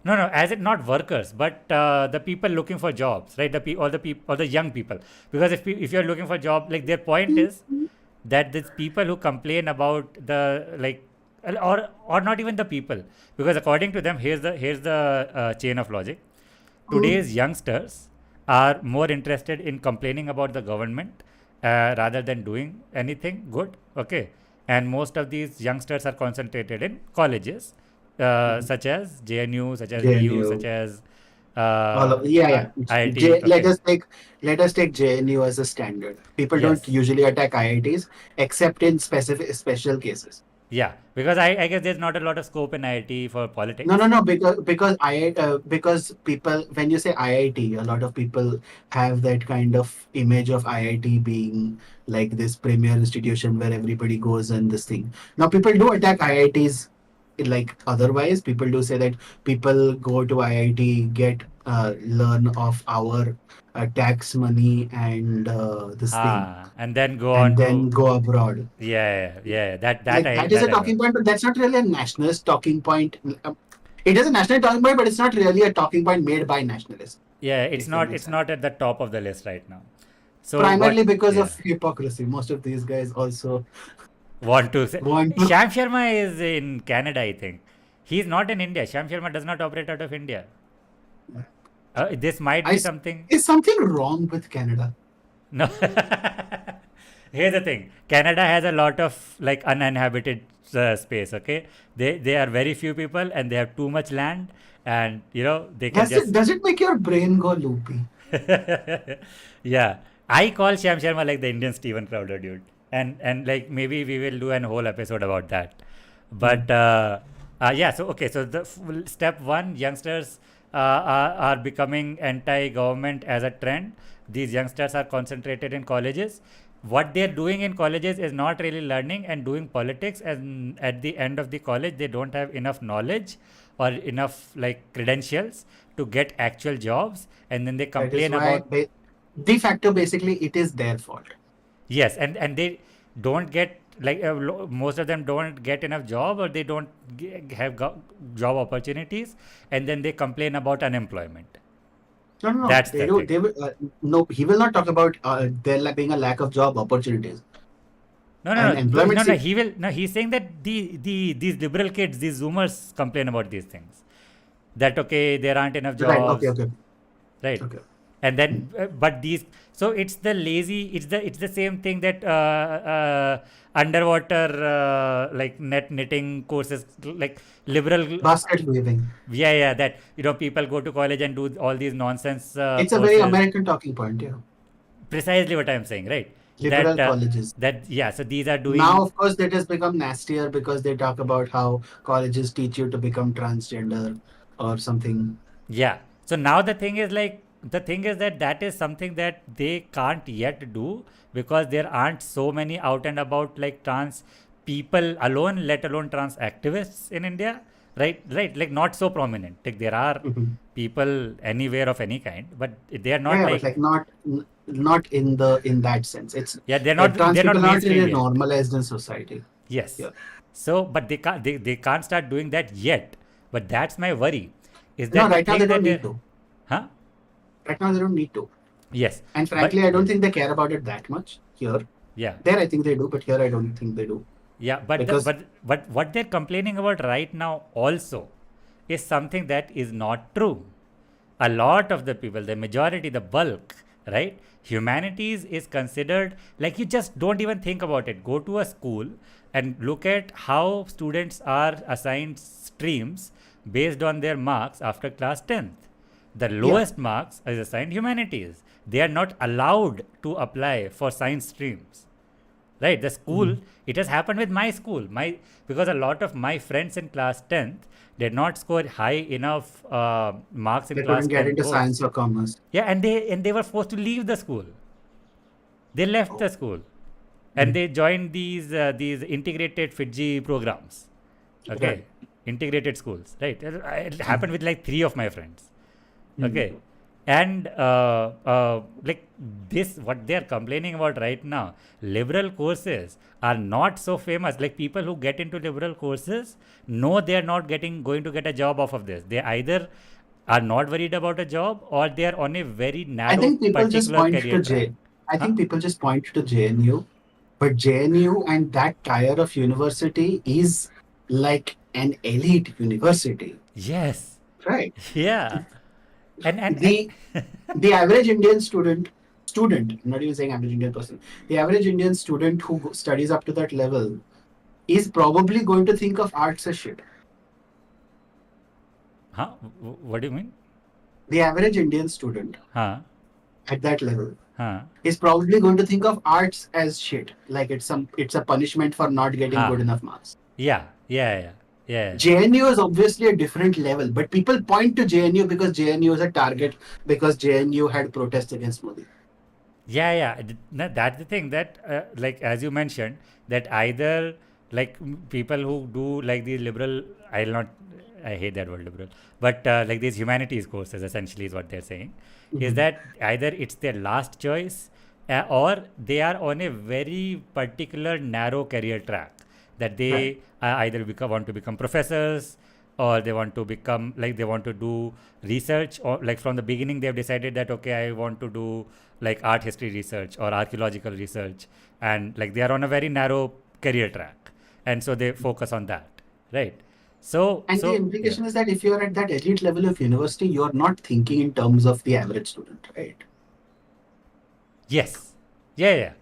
No, as it not workers, but the people looking for jobs, right? All the young people. Because if you're looking for job, like their point is that these people who complain about the like, or not even the people, because according to them, here's the chain of logic. Today's youngsters are more interested in complaining about the government rather than doing anything good. Okay, and most of these youngsters are concentrated in colleges such as JNU, such as BU, such JNU. as Yeah, yeah. IIT. Let Okay, us take JNU as a standard. People don't yes, usually attack IITs except in special cases. yeah, because I guess there's not a lot of scope in IIT for No, no, politics. no. Because people, when you say IIT, a lot of people have that kind of image of IIT being like this premier institution where everybody goes and this thing. Now, people do attack IITs like otherwise. People do say that people go to IIT, learn of our tax money and this thing, And then go and on then to, go abroad. yeah. That Like I that is a that I talking know. point, but that's not really a nationalist talking point. It is a national talking point, but it's not really a talking point made by nationalists. Yeah, it's If that not makes it's sense. not at the top of the list right now. So Primarily what? because Yeah, of hypocrisy. Most of these guys also want to say want to. Sham Sharma is in Canada, I think. He's not in India. Sham Sharma does not operate out of India. This might I be s- something. is something wrong with Canada? No. Here's the thing. Canada has a lot of like uninhabited space. Okay, they are very few people and they have too much land, and they can just. Does it make your brain go loopy? Yeah, I call Sham Sharma like the Indian Steven Crowder, dude, and like maybe we will do an whole episode about that. But yeah, so okay, so the step one, youngsters are becoming anti-government as a trend. These youngsters are concentrated in colleges. what they're doing in colleges is not really learning and doing politics, and at the end of the college they don't have enough knowledge or enough like credentials to get actual jobs, and then they That is complain why about de facto basically it is their fault. yes, and they don't get like most of them don't get enough job, or they don't have job opportunities, and then they complain about unemployment. No. That's They the do. thing. They will. No, he will not talk about there being a lack of job opportunities No, and employment. no. He will. No, he's saying that these liberal kids, these Zoomers, complain about these things. That okay, there aren't enough Right. jobs, Okay. right? Okay. And then, but these. So it's the lazy. It's the same thing that underwater like knitting courses, like liberal. Basket weaving. Yeah. That people go to college and do all these nonsense It's a very courses. American talking point. Yeah. Precisely what I'm saying, right? Liberal colleges. So these are doing Now, of course, that has become nastier because they talk about how colleges teach you to become transgender or something. yeah. So now the thing is that is something that they can't yet do because there aren't so many out and about like trans people alone, let alone trans activists in India, right? Like not so prominent. Like there are people anywhere of any kind, but they are not Yeah, like but like not in that sense. It's they're like not trans they're not people aren't mainstream really yet. normalized in society. Yes. Yeah. So, but they can't start doing that yet. But that's my worry. Is No, that the right now thing they that don't they're need to. huh? Right now they don't need to. Yes. And But frankly, I don't think they care about it that much here. yeah. There, I think they do, but here, I don't think they do. Yeah, Because but what they're complaining about right now also is something that is not true. A lot of the people, the majority, the bulk, right? Humanities is considered like you just don't even think about it. Go to a school and look at how students are assigned streams based on their marks after class 10th. The lowest marks is assigned humanities. They are not allowed to apply for science streams. Right, the school, it has happened with my school. Because a lot of my friends in class 10th did not score high enough marks in they class couldn't get 10 into course. science or commerce. Yeah, and they were forced to leave the school. They left the school, and they joined these integrated Fiji programs. Okay, Right. integrated schools. Right, it happened with like 3 of my friends. Okay, and like this, what they are complaining about right now, liberal courses are not so famous. Like people who get into liberal courses know they are not going to get a job off of this. They either are not worried about a job, or they are on a very narrow I think people just particular point career to track. I think people just point to JNU, but JNU and that tier of university is like an elite university, Yes. right? Yeah. And The the average Indian student, I'm not even saying average Indian person, the average Indian student who studies up to that level is probably going to think of arts as shit. huh? What do you mean? The average Indian student Huh? at that level Huh? is probably going to think of arts as shit, like it's a punishment for not getting Ah. good enough marks. Yeah. JNU is obviously a different level, but people point to JNU because JNU is a target because JNU had protests against Modi. Yeah. That's the thing that, like, as you mentioned, that either like people who do like these liberal, I hate that word liberal, but like these humanities courses essentially is what they're saying, is that either it's their last choice or they are on a very particular narrow career track that they either want to become professors, or they want to become like they want to do research, or like from the beginning they've decided that okay, I want to do like art history research or archaeological research, and like they are on a very narrow career track, and so they focus on that, right? So And the implication is that if you're at that elite level of university, you're not thinking in terms of the average student, right? yes, yeah.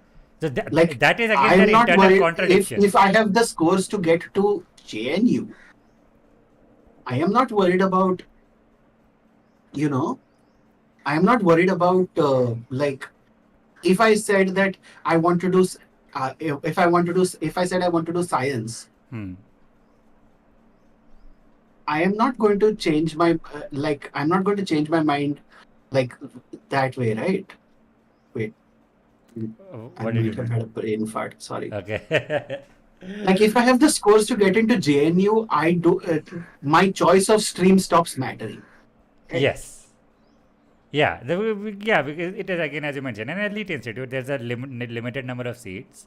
So Like that is again I'm their not internal worried contradiction. if I have the scores to get to JNU. I am not worried about, I am not worried about like if I said that I want to do, if I said I want to do science, Hmm. I am not going to change my I'm not going to change my mind like that way, right? Wait. I What did you might have do? had a brain fart. Sorry. Okay. Like if I have the scores to get into JNU, I do. My choice of stream stops mattering. Right? Yes. Yeah, yeah, because it is again as you mentioned, an elite institute. There's a limited number of seats,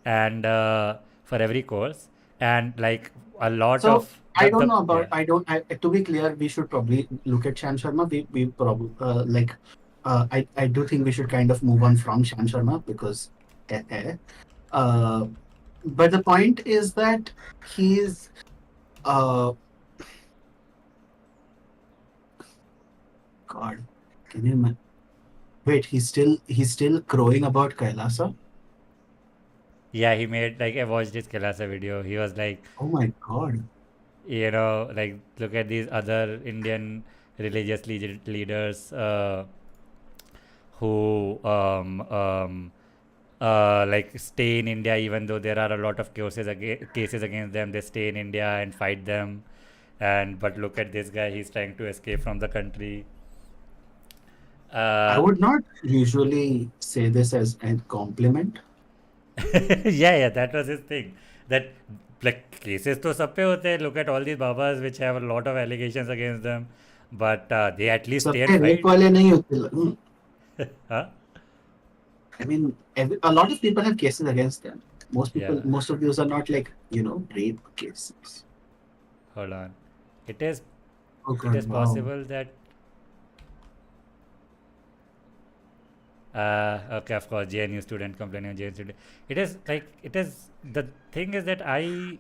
and for every course, and like a lot So of I don't the know about. yeah. I don't. To be clear, we should probably look at Sham Sharma. We probably like. I do think we should kind of move on from Sham Sharma because. Uh, but the point is that he's. God, can you wait? He's still crowing about Kailasa. Yeah, he made like I watched his Kelasa video. He was like, Oh my God. like look at these other Indian religious leaders who like stay in India even though there are a lot of cases against them. They stay in India and fight them. And but look at this guy, he's trying to escape from the country. I Uh, would not usually say this as a compliment. yeah, that was his thing. That like cases to सब पे होते हैं. Look at all these babas which have a lot of allegations against them, but they at least stay and सबके rape fight. वाले नहीं होते. Huh? I mean, a lot of people have cases against them. Yeah. Most of those are not like rape cases. Hold on. It is Oh it God, is wow. possible that okay, of course, JNU student complaining, JNU student. It is the thing is that I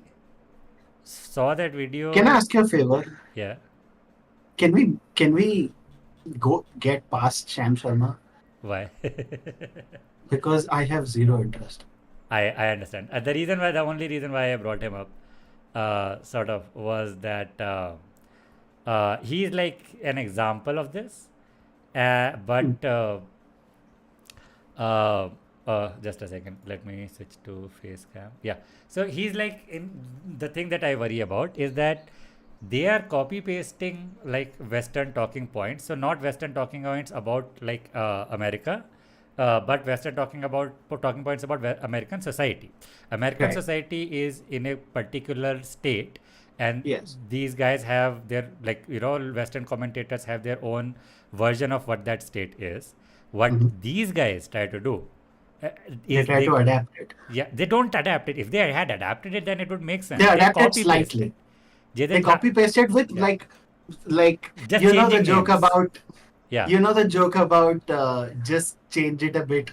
saw that Can I video. ask you a favor? Yeah. Can we go get past Sham Sharma Why? because I have zero interest. I understand. The only reason why I brought him up, sort of, was that he's like an example of this. Hmm. But just a second, let me switch to face cam. Yeah. So he's like in the thing that I worry about is that they are copy pasting like Western talking points. So not Western talking points about like America, but Western talking points about American society. American Right. society is in a particular state, and Yes. these guys have their like Western commentators have their own version of what that state is. What Mhm. these guys try to do uh, They is try to adapt it. they don't adapt it. If they had adapted it, then it would make They sense. They adapt it copy paste it. slightly. They They copy paste it with yeah, like just the changing joke names. about Yeah, the joke about just change it a bit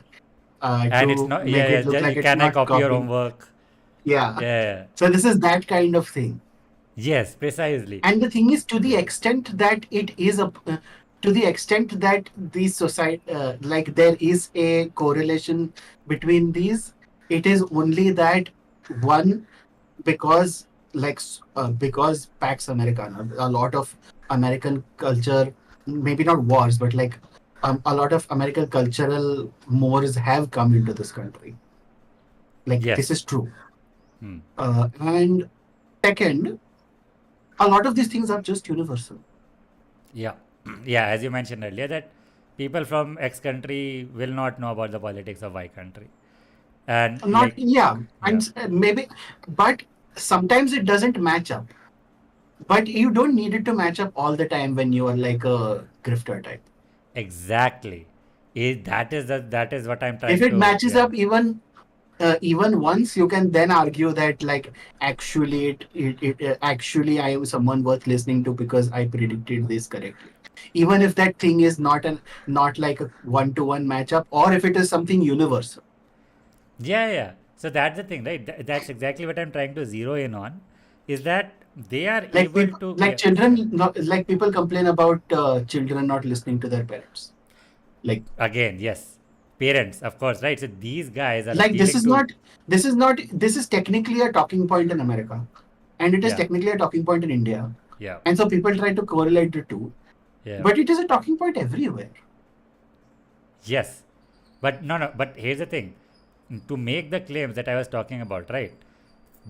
and it's to not. make it look like it's Can I not copy your copying. homework? Yeah. Yeah. So this is that kind of thing. Yes, precisely. And the thing is, to the Yeah. extent that it is to the extent that these society, like there is a correlation between these, it is only that one because because Pax Americana, a lot of American culture, maybe not wars, but like a lot of American cultural mores have come into this country. Like this Yes. is true. Hmm. And second, a lot of these things are just universal. Yeah. Yeah. As you mentioned earlier, that people from X country will not know about the politics of Y country, and Not, yeah, and yeah, maybe, but sometimes it doesn't match up. But you don't need it to match up all the time when you are like a grifter type. exactly. That is what I'm If trying it to. matches Yeah. up even once, you can then argue that like actually actually I am someone worth listening to because I predicted this correctly. Even if that thing is not like a one-to-one matchup, or if it is something universal. Yeah, yeah. So that's the thing, right? That's exactly what I'm trying to zero in on, is that they are Like able people, to, like yeah, children, not, like people complain about children not listening to their parents. Like again, yes, parents, of course, right? So these guys are like this appealing is to, not this is not this is technically a talking point in America, and it is yeah, technically a talking point in India, yeah, and so people try to correlate the two, yeah, but it is a talking point everywhere. yes. But no, no, but here's the thing, to make the claims that I was talking about, right?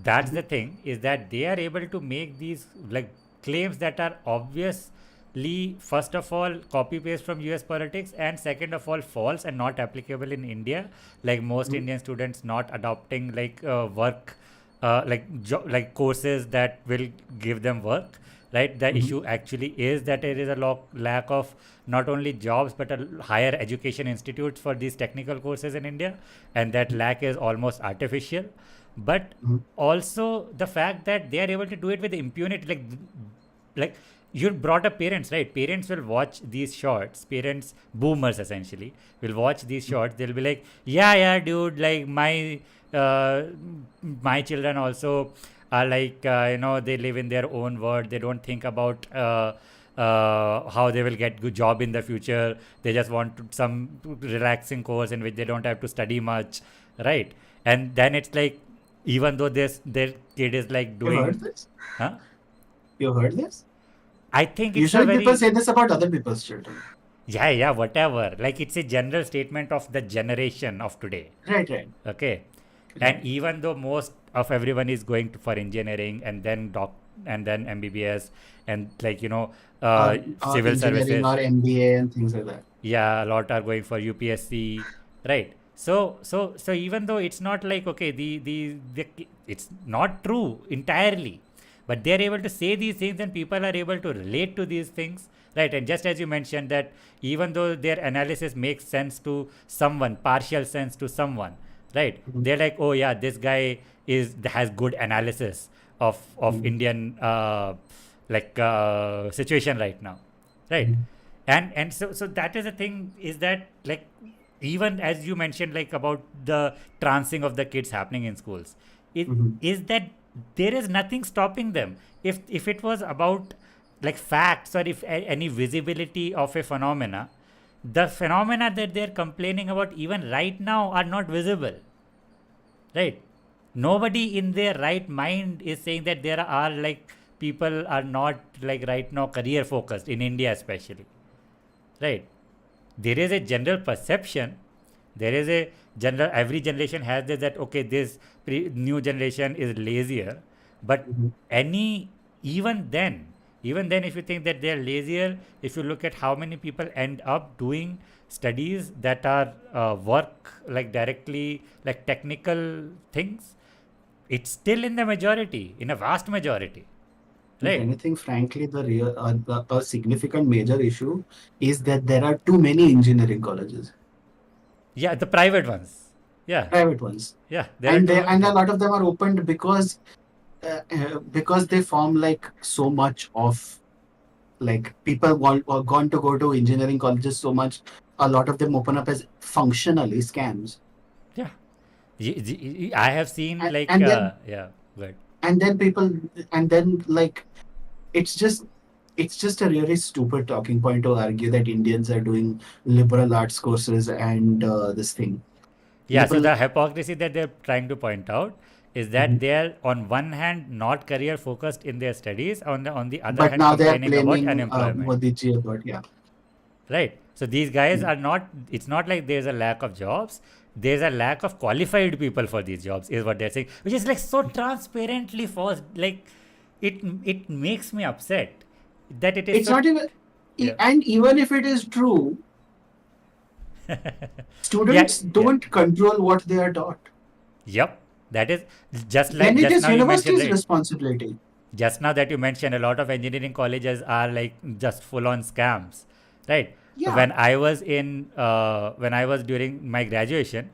That's Mhm. the thing, is that they are able to make these like claims that are obviously first of all, copy paste from US politics, and second of all, false and not applicable in India. Like most Indian students not adopting like work, like courses that will give them work. Right, the issue actually is that there is a lack of not only jobs but a higher education institutes for these technical courses in India, and that lack is almost artificial. But also the fact that they are able to do it with impunity, like you brought up parents, right? Parents will watch these shorts. Parents, boomers essentially, will watch these shorts. They'll be like, yeah, dude, like my children also are like, they live in their own world. They don't think about how they will get good job in the future. They just want some relaxing course in which they don't have to study much, right? And then it's like, even though their kid is like You heard doing, this? huh? You heard this? I think it's Usually a very, people say this about other people's children. yeah, whatever. Like it's a general statement of the generation of today. Right. Okay. And even though most of everyone is going for engineering and then and then MBBS and like, Or civil engineering services. or MBA and things like that. Yeah, a lot are going for UPSC, right? So even though it's not like, okay, it's not true entirely, but they're able to say these things and people are able to relate to these things, right? And just as you mentioned that even though their analysis makes sense to someone, partial sense to someone, right? They're like, oh yeah, this guy has good analysis of Indian situation right now, right? And so that is the thing, is that like, even as you mentioned, like about the transing of the kids happening in schools, is that there is nothing stopping them. If it was about like facts, or if any visibility of a phenomena, the phenomena that they're complaining about even right now are not visible, right? Nobody in their right mind is saying that there are like people are not like right now career focused in India especially, right? There is a general perception, there is a general, every generation has this, that okay, this new generation is lazier, but even then if you think that they're lazier, if you look at how many people end up doing studies that are work like directly like technical things, it's still in the majority, in a vast majority, If right? anything, frankly, a significant major issue is that there are too many engineering colleges, Yeah, the private ones, yeah, private ones, there are and too they, many. and a lot of them are opened because they form like so much of, like, people are going to go to engineering colleges so much. A lot of them open up as functionally scams, Yeah, I have seen and, like and then yeah, good. and then people and then like it's just a really stupid talking point to argue that Indians are doing liberal arts courses and this thing. Yeah, so Liberal, the hypocrisy that they're trying to point out is that they're on one hand not career focused in their studies, on the other but hand now they are complaining about blaming unemployment, Modi ji about, yeah. right? So these guys are not, it's not like there's a lack of jobs, there's a lack of qualified people for these jobs is what they're saying, which is like so transparently false. Like it makes me upset that it is It's so, not even, yeah. and even if it is true, students Yeah. don't control what they are taught. Yep, that is just Then like it just is now you mentioned, university's right? responsibility. Just now that you mentioned, a lot of engineering colleges are like just full on scams, right? Yeah. When I was during my graduation,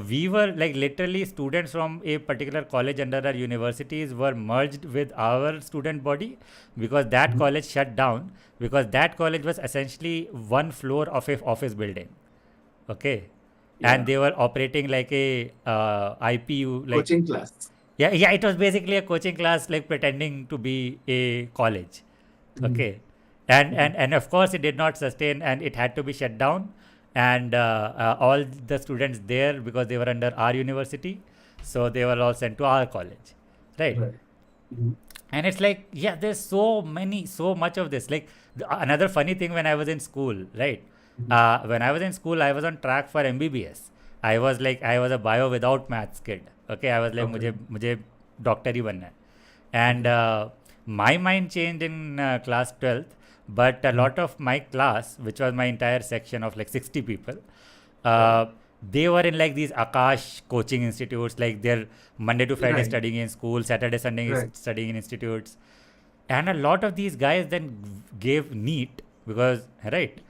we were like literally students from a particular college under our universities were merged with our student body, because that college shut down, because that college was essentially one floor of a office building, okay, and they were operating like a IPU, like, Coaching class. yeah, it was basically a coaching class, like pretending to be a college, okay, and of course it did not sustain, and it had to be shut down, and all the students there, because they were under our university, so they were all sent to our college, right? Right. Mhm. And it's like, yeah, there's so much of this. Like another funny thing, when I was in school, right? When I was in school, I was on track for MBBS. I was a bio without maths kid. Okay, I was like, Okay. मुझे doctor ही बनना है. And my mind changed in class 12th. but a lot of my class, which was my entire section of like 60 people, they were in like these Akash coaching institutes, like they're Monday to Friday Right. studying in school, Saturday, Sunday Right. studying in institutes. And a lot of these guys then gave NEET because, right,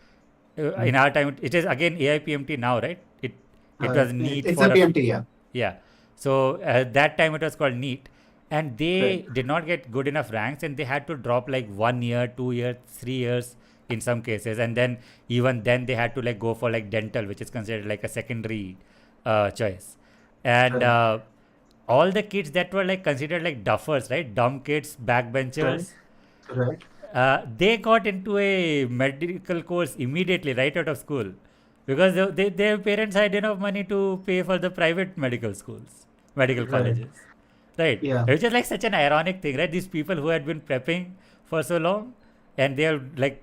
in our time, it is again AIPMT now, right? It was NEET It's for a PMT, yeah. yeah. So that time it was called NEET, and they Right. did not get good enough ranks, and they had to drop like 1 year, 2 years, 3 years in some cases, and then even then they had to like go for like dental, which is considered like a secondary choice, and Right. all the kids that were like considered like duffers, right, dumb kids, backbenchers. Right. They got into a medical course immediately right out of school because their parents had enough money to pay for the private medical schools, medical Right. colleges, right? Yeah. Which is like such an ironic thing, right? These people who had been prepping for so long and they're like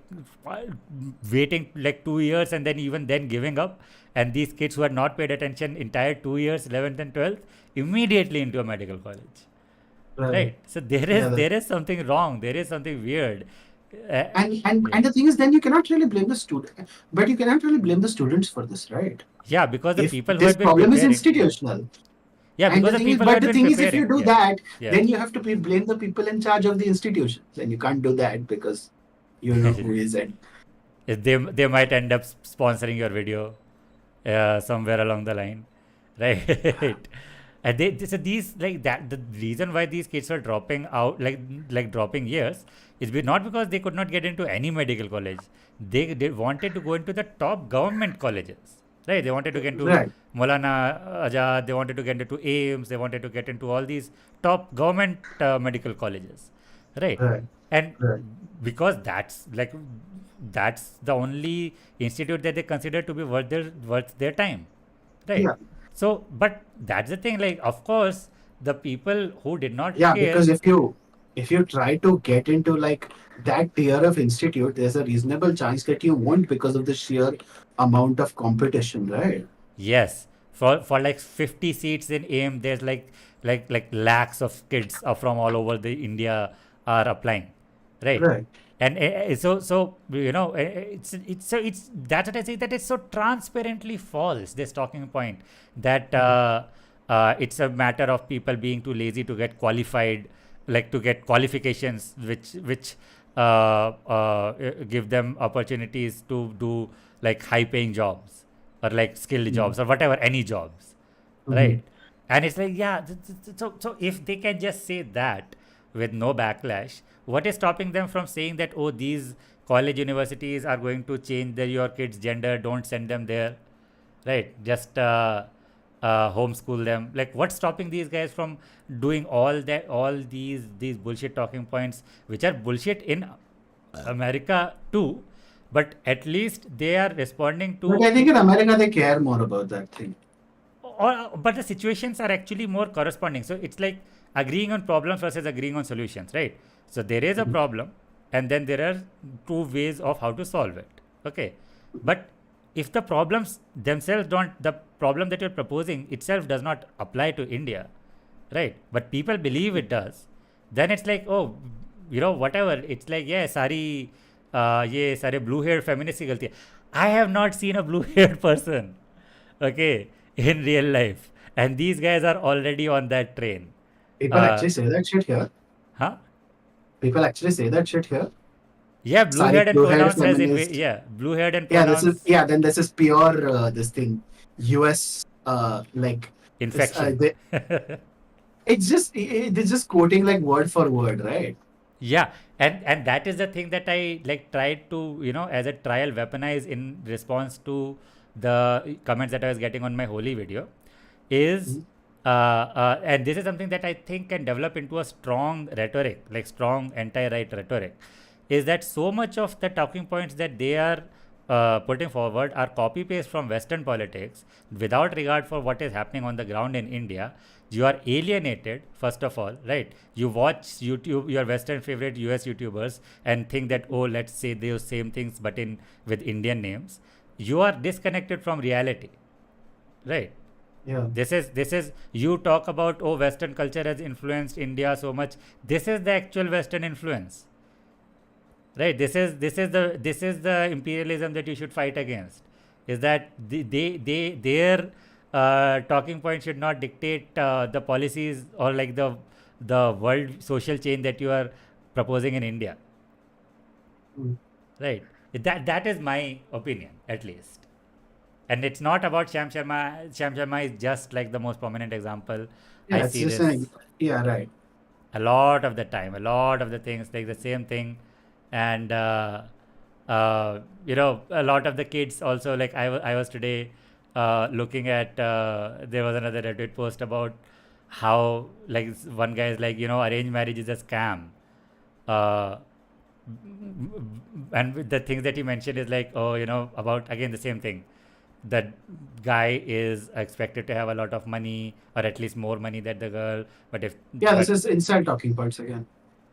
waiting like 2 years and then even then giving up. And these kids who had not paid attention entire 2 years, 11th and 12th, immediately into a medical college. Right. So there is Yeah, there is something wrong. There is something weird. and the thing is, then you cannot really blame the student, but you cannot really blame the students for this, right? Yeah, because the If people who this had been problem is preparing. institutional, Yeah, and because the the thing is, people who but had the been thing is, if you preparing. do that, Yeah. then you have to blame the people in charge of the institutions, and you can't do that because you know who is it. They might end up sponsoring your video somewhere along the line, right? And so these like that the reason why these kids are dropping out like dropping years is not because they could not get into any medical college. They wanted to go into the top government colleges, right? They wanted to get into Right. Maulana Azad. They wanted to get into AIIMS. They wanted to get into all these top government medical colleges, right? Right. And Right. because that's the only institute that they consider to be worth their time, right? Yeah. So, but that's the thing. Like, of course, the people who did not Yeah, care. because if you try to get into like that tier of institute, there's a reasonable chance that you won't because of the sheer amount of competition, right? Yes, for like 50 seats in AIM, there's like lakhs of kids from all over the India are applying, right? Right. And so you know it's that's what I say, that it's so transparently false, this talking point that it's a matter of people being too lazy to get qualified, like to get qualifications which give them opportunities to do like high paying jobs or like skilled jobs or whatever, any jobs, right? And it's like, yeah, so if they can just say that with no backlash, what is stopping them from saying that, oh, these college universities are going to change your kids' gender, don't send them there, right? Just homeschool them. Like, what's stopping these guys from doing all these bullshit talking points, which are bullshit in America too, but at least they are responding to. But I think in America they care more about that thing. But the situations are actually more corresponding. So it's like agreeing on problems versus agreeing on solutions, right? So there is a problem, and then there are two ways of how to solve it. Okay, but if the problems themselves the problem that you're proposing itself does not apply to India, right? But people believe it does, then it's like, oh, you know, whatever. It's like, yeah, सारी ये सारे blue haired feminists की गलती है. I have not seen a blue haired person, okay, in real life, and these guys are already on that train. People actually say that shit here. Huh? People actually say that shit here. Yeah, blue Sorry, haired and blue-haired pronouns as feminist. yeah, blue haired and Yeah, pronouns then this is pure this thing. US like infection. it's just they're just quoting like word for word, right? Yeah, and that is the thing that I like tried to, you know, as a trial weaponize in response to the comments that I was getting on my holy video is and this is something that I think can develop into a strong rhetoric, like strong anti-right rhetoric, is that so much of the talking points that they are putting forward are copy paste from Western politics without regard for what is happening on the ground in India. You are alienated, first of all, right? You watch YouTube, your Western favorite US YouTubers, and think that, oh, let's say those same things but with Indian names. You are disconnected from reality, right? Yeah. This is you talk about, oh, Western culture has influenced India so much. This is the actual Western influence, right? This is the imperialism that you should fight against. Is that their talking point should not dictate the policies or like the world social change that you are proposing in India, Mm. right? That is my opinion, at least. And it's not about Sham Sharma. Sham Sharma is just like the most prominent example. I Yeah, it's see just this yeah, right. a lot of the time, a lot of the things, like the same thing. And a lot of the kids also, like I was today looking at, there was another Reddit post about how, like, one guy is like, arranged marriage is a scam. uh, and the things that he mentioned is like, oh, about again the same thing. That guy is expected to have a lot of money, or at least more money than the girl. But if, Yeah, this but, is inside talking points again.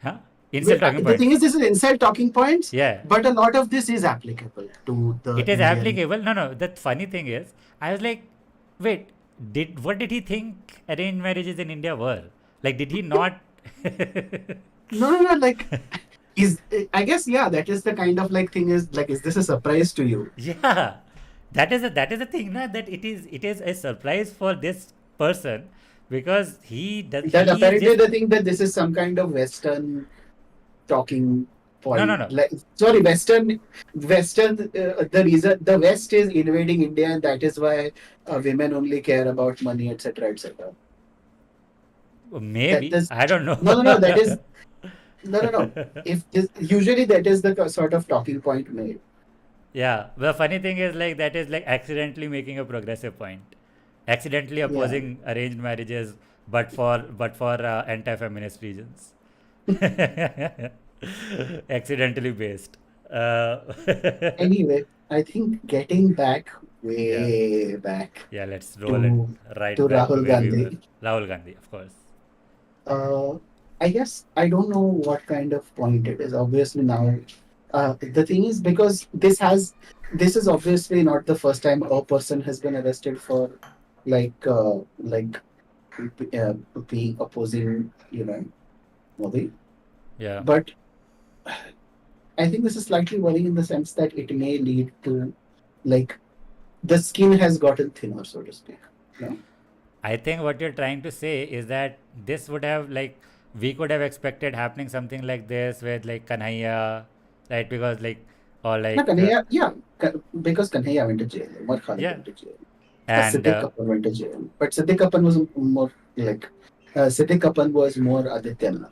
huh? Instant talking The points. thing is, this is inside talking points, Yeah. but a lot of this is applicable to the It is Indian. applicable. No. The funny thing is, I was like, wait, what did he think arranged marriages in India were? Like, did he not? No. Like, I guess, yeah, that is the kind of like thing is like, is this a surprise to you? Yeah, that is the thing, na, that it is a surprise for this person, because he does. That He is apparently just they think that this is some kind of Western talking point. no. Like, sorry, Western. The reason the West is invading India, and that is why women only care about money, etc., etc. Maybe That is I don't know. no. That is no. If this, usually that is the sort of talking point made. Yeah, the funny thing is, like, that is like accidentally making a progressive point, accidentally opposing arranged marriages, but for anti-feminist reasons. Accidentally based. Anyway, I think getting back Yeah. way back Yeah, let's roll it to right to back to Rahul where we were. Gandhi. Rahul Gandhi, of course. I guess I don't know what kind of point it is. Obviously now, the thing is because this is obviously not the first time a person has been arrested for like uh, being opposing Modi. Yeah. But I think this is slightly worrying in the sense that it may lead to like the skin has gotten thinner, so to speak. No? I think what you're trying to say is that this would have, like, we could have expected happening something like this with like Kanhaiya, right? Because like, or No, like Kanhaiya, yeah, because Kanhaiya went to jail. Umar Khalid yeah, went to jail. and Siddiq Kapan went to jail. But Siddiq Kapan was more like Siddiq Kapan was more Adityanath.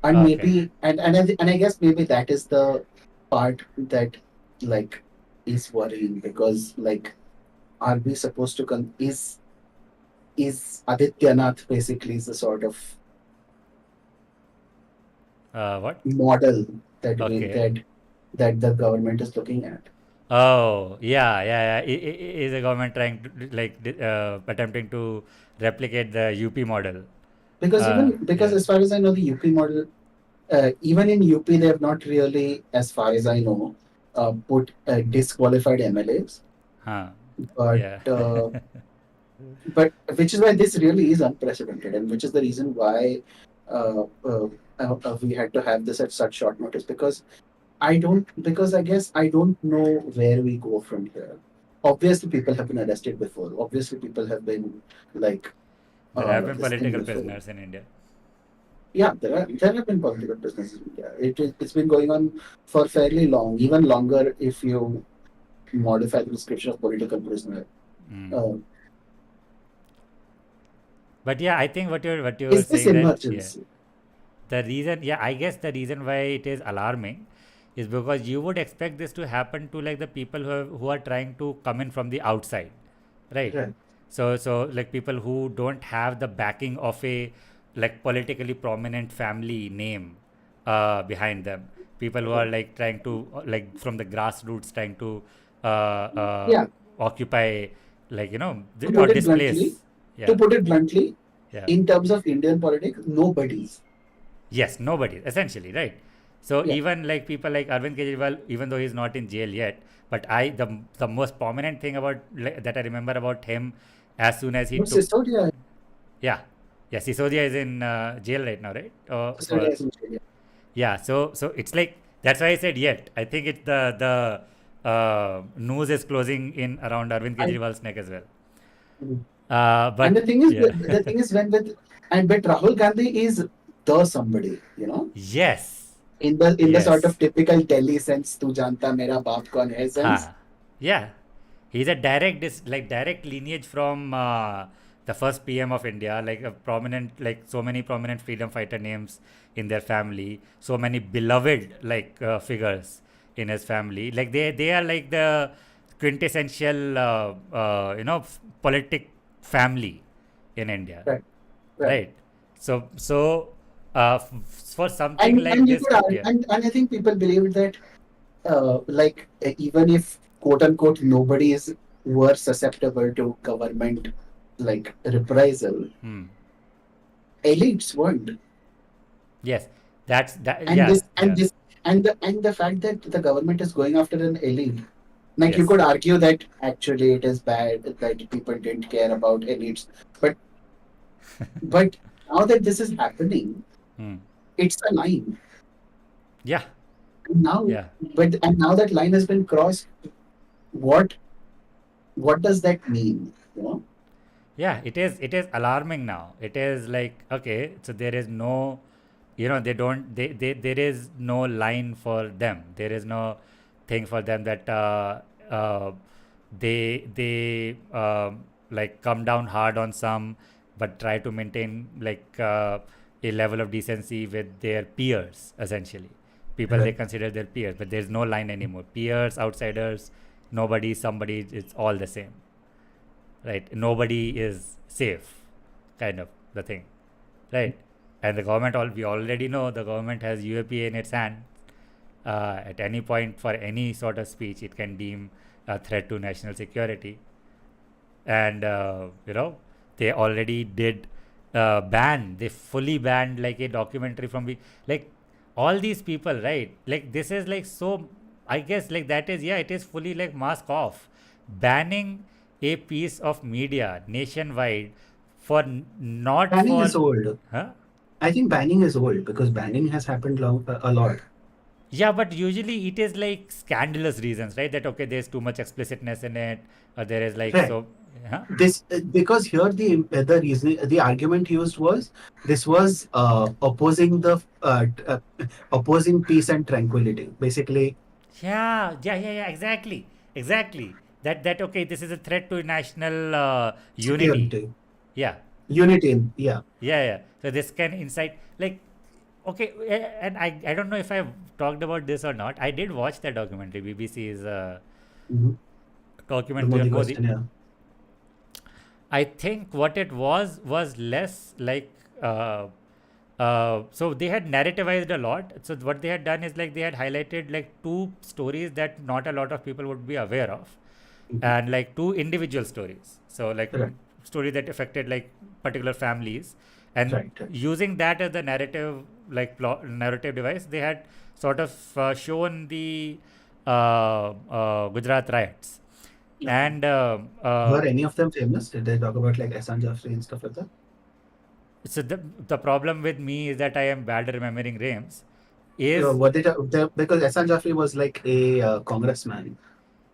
And okay. maybe and I guess maybe that is the part that like is worrying because like are we supposed to is Adityanath basically the sort of What? model that Okay. that the government is looking at? Oh, yeah. Is the government trying to like attempting to replicate the UP model? Because Yeah. as far as I know, the UP model, even in UP, they have not really, as far as I know, put disqualified MLAs. Huh. But Yeah. but which is why this really is unprecedented, and which is the reason why we had to have this at such short notice. Because I guess I don't know where we go from here. Obviously, people have been arrested before. Obviously, people have been like There have been this thing political before. prisoners in India. Yeah, there have been political businesses in India. It's been going on for fairly long, even longer if you modify the description of political prisoner. Mm. Uh, But yeah, I think what you're is this saying that emergency? the reason, I guess the reason why it is alarming is because you would expect this to happen to like the people who are trying to come in from the outside, right? Right. So like people who don't have the backing of a like politically prominent family name behind them, people who are like trying to like from the grassroots trying to Yeah. occupy, like, To or put it bluntly, displace. Yeah. in terms of Indian politics, nobody's. Yes, nobody, essentially, right? So Yeah. even like people like Arvind Kejriwal, even though he's not in jail yet, but the most prominent thing about that I remember about him, as soon as he But took, Sisodia, yeah, Sisodia is in jail right now, right? Sisodia is in jail. Yeah, so it's like That's why I said yet. I think it's the noose is closing in around Arvind And, Kejriwal's neck as well. and But the thing is, yeah, the thing is when with and but Rahul Gandhi is the somebody, yes, in the sort yes, of typical Delhi sense, "Tu janta mera baap kaun hai" sense. yeah. He's a direct direct lineage from the first PM of India, like a prominent, like so many prominent freedom fighter names in their family, so many beloved figures in his family. Like they are like the quintessential politic family in India, Right, right. right? So for something And like you this, could yeah, and I think people believe that even if quote unquote nobody were susceptible to government like reprisal, hmm. elites weren't. Yes, that's that. And Yeah, this and yeah, this and the fact that the government is going after an elite, like you yes. could argue that actually it is bad that people didn't care about elites, but but now that this is happening, Hmm. it's a line. Yeah, And now, yeah, and now that line has been crossed, what what does that mean? yeah. It is alarming now. It is like, okay, so there is no, they don't they there is no line for them. There is no thing for them that they like come down hard on some, but try to maintain a level of decency with their peers, essentially people they Right. consider their peers, but there's no line anymore. Peers, outsiders, nobody, somebody, it's all the same, right? Nobody is safe, kind of the thing, right? And the government, all we already know, the government has UAPA in its hand. At any point, for any sort of speech, it can deem a threat to national security. And they already did they fully banned like a documentary from like all these people, right? Like this is like so, I guess like that is, yeah, it is fully like mask off, banning a piece of media nationwide for not Banning for, is old. huh? I think banning is old because banning has happened a lot. Yeah, but usually it is like scandalous reasons, right? That okay, there's too much explicitness in it, or there is like Right. so, huh? This because here the reason the argument used was this was opposing peace and tranquility. Basically, Yeah, exactly, exactly. That okay, this is a threat to national unity. security, Yeah, unity. Yeah. yeah. So this can incite like, okay, and I don't know if I've talked about this or not. I did watch that documentary. BBC's Hmm. The documentary Modi on Modi. question. Yeah. I think what it was less like so they had narrativized a lot. So what they had done is like they had highlighted like two stories that not a lot of people would be aware of, Mhm. and like two individual stories. So like Right. stories that affected like particular families, and Right. Right. using that as the narrative narrative device, they had sort of shown the Gujarat riots, Okay. and Were any of them famous? Did they talk about like Ehsan Jafri and stuff like that? so the problem with me is that I am bad at remembering names. Is What because Ehsan Jafri was like a congressman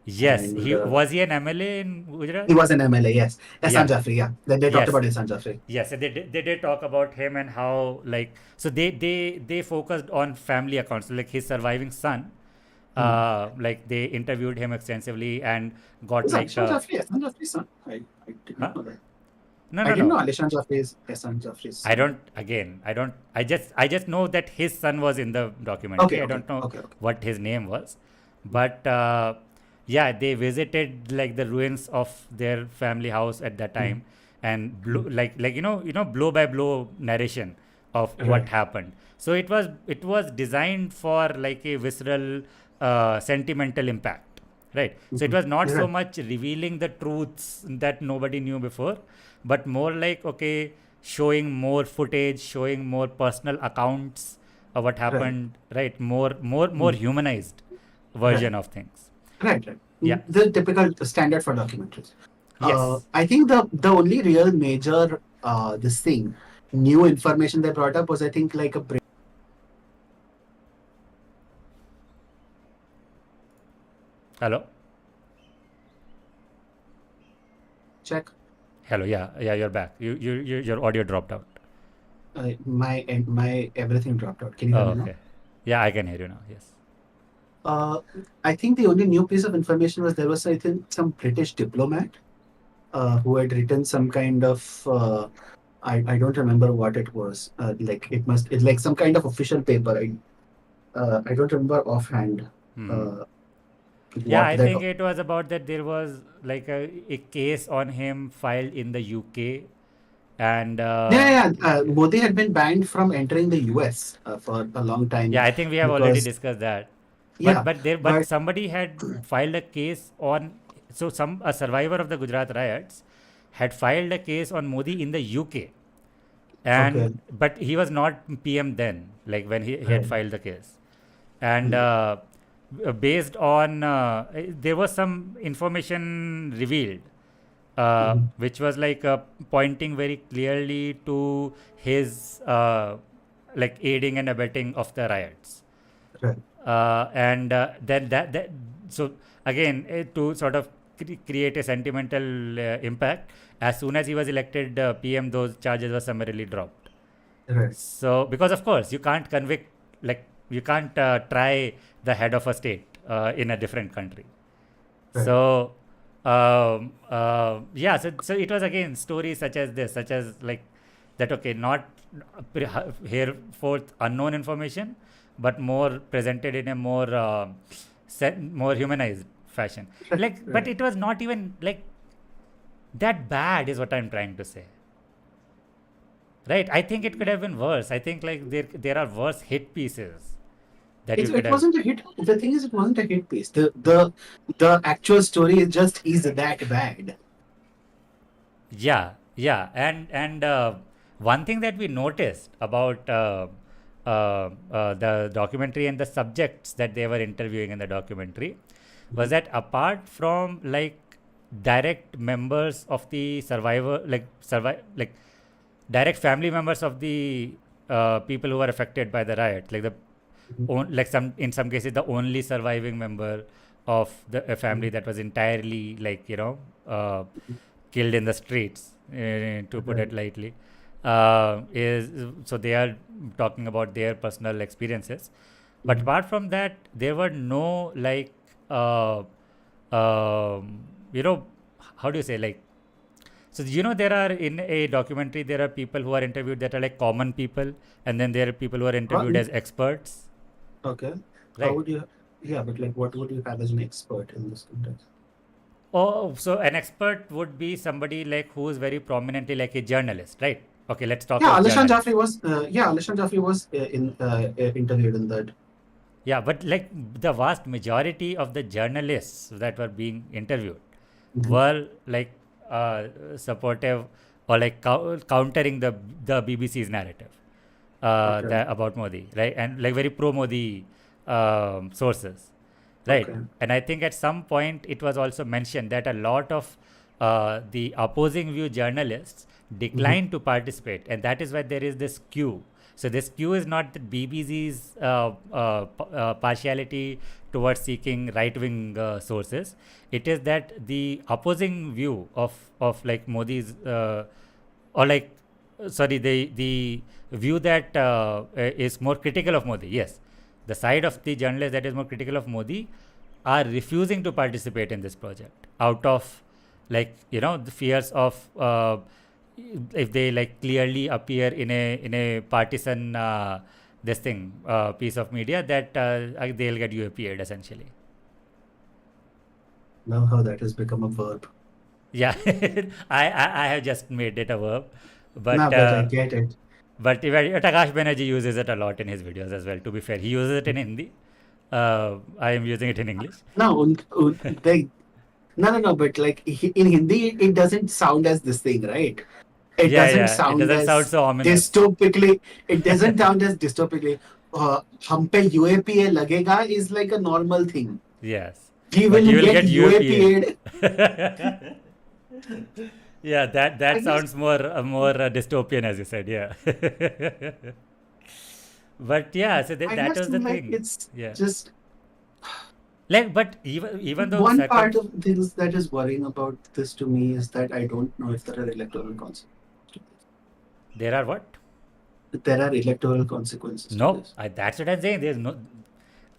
yes, and he was he an MLA in Gujarat? he was an MLA. Yes, Ehsan Yeah, Jafri. Yeah, then they talked yes, about Ehsan Jafri. yes. So they did talk about him and how like so they focused on family accounts. So like his surviving son, Hmm. like they interviewed him extensively and got Was like Alishan Jafri Ehsan Jafri's son? I did huh? not know that. No, I no, didn't know no. Alishan Jafri is Ehsan Jafri's I son. don't. Again, I don't. I just know that his son was in the Okay, documentary. I okay, don't know okay, okay. what his name was, but yeah, they visited like the ruins of their family house at that Hmm. time, and Hmm. like blow by blow narration of what Right. happened. So it was designed for like a visceral, sentimental impact, right? So it Mhm. was not so Right. much revealing the truths that nobody knew before, but more like okay, showing more footage, showing more personal accounts of what Right. happened, right? More Hmm. humanized Right. version of things. Right. Right. Yeah. The typical standard for documentaries. Yes. I think the only real major this thing new information they brought up was I think like a Hello? Check. Hello, yeah, you're back. Your audio dropped out. My everything dropped out. Can you hear Oh, me now? okay. Yeah, I can hear you now. Yes. I think the only new piece of information was there was, I think, some British diplomat who had written some kind of I don't remember what it was. It's like some kind of official paper. I don't remember offhand uh, Yeah, what I that. think it was about that there was like a case on him filed in the UK, and Modi had been banned from entering the US for a long time yeah, I think we have already because discussed that. yeah, But but somebody had filed a case on, so some a survivor of the Gujarat riots had filed a case on Modi in the UK, okay, and but he was not PM then, like when he had right, filed the case, and mm, based on there was some information revealed, mhm, which was like pointing very clearly to his like aiding and abetting of the riots, right, and then that so again to sort of create a sentimental impact, as soon as he was elected PM, those charges were summarily dropped. right, So because of course you can't convict, like you can't try the head of a state in a different country. right. So yeah, so it was again stories such as this, such as like that. Okay, not here forth unknown information, but more presented in a more more humanized fashion. Like, but Right. it was not even like that bad, is what I'm trying to say. Right? I think it could have been worse. I think like there are worse hit pieces that you could It have. wasn't a hit. The thing is, it wasn't a hit piece. The actual story is that bad. Yeah, and one thing that we noticed about the documentary and the subjects that they were interviewing in the documentary was that apart from like direct members of the survivor, like direct family members of the people who were affected by the riot, like the like some in some cases the only surviving member of the a family that was entirely like killed in the streets, to put it Right. lightly, is so they are talking about their personal experiences. But Mhm. apart from that, there were no like you know, how do you say, like, so there are in a documentary there are people who are interviewed that are like common people, and then there are people who are interviewed Well, as experts, okay. How right? would you? Yeah, but like, what would you have as an expert in this context? Oh, so an expert would be somebody like who is very prominently like a journalist, right? Okay, let's talk Yeah, of Alishan journalists. Jaffrey was. Alishan Jaffrey was interviewed in that. Yeah, but like the vast majority of the journalists that were being interviewed Mhm. were like supportive or like countering the BBC's narrative Okay. about Modi, right? And like very pro Modi sources, right? Okay. And I think at some point it was also mentioned that a lot of the opposing view journalists Mhm. declined to participate, and that is why there is this queue. So this queue is not the BBC's partiality towards seeking right-wing sources. It is that the opposing view of like Modi's or like sorry, the view that is more critical of Modi. Yes, the side of the journalists that is more critical of Modi are refusing to participate in this project out of like the fears of if they like clearly appear in a partisan this thing piece of media that they'll get UAP'd essentially. Now how that has become a verb. Yeah, I have just made it a verb, Nah, but but I get it. Takash Banerjee uses it a lot in his videos as well. To be fair, he uses it in Hindi. I am using it in English. No, they, no. But like in Hindi, it doesn't sound as this thing, right? It Yeah, doesn't yeah. It sound doesn't sound as so ominous. dystopically. It doesn't sound as dystopically. हम पे UAPA लगेगा is like a normal thing. Yes, We but will you will get get UAP'd. UAPA'd. Yeah, I that guess sounds more dystopian, as you said. Yeah, but yeah, so I that guess was the like thing. it's Yeah, just Like, but even though One part of things that is worrying about this to me is that I don't know if there are electoral consequences. there are what? There are electoral consequences to No, this. that's what I'm saying. There's no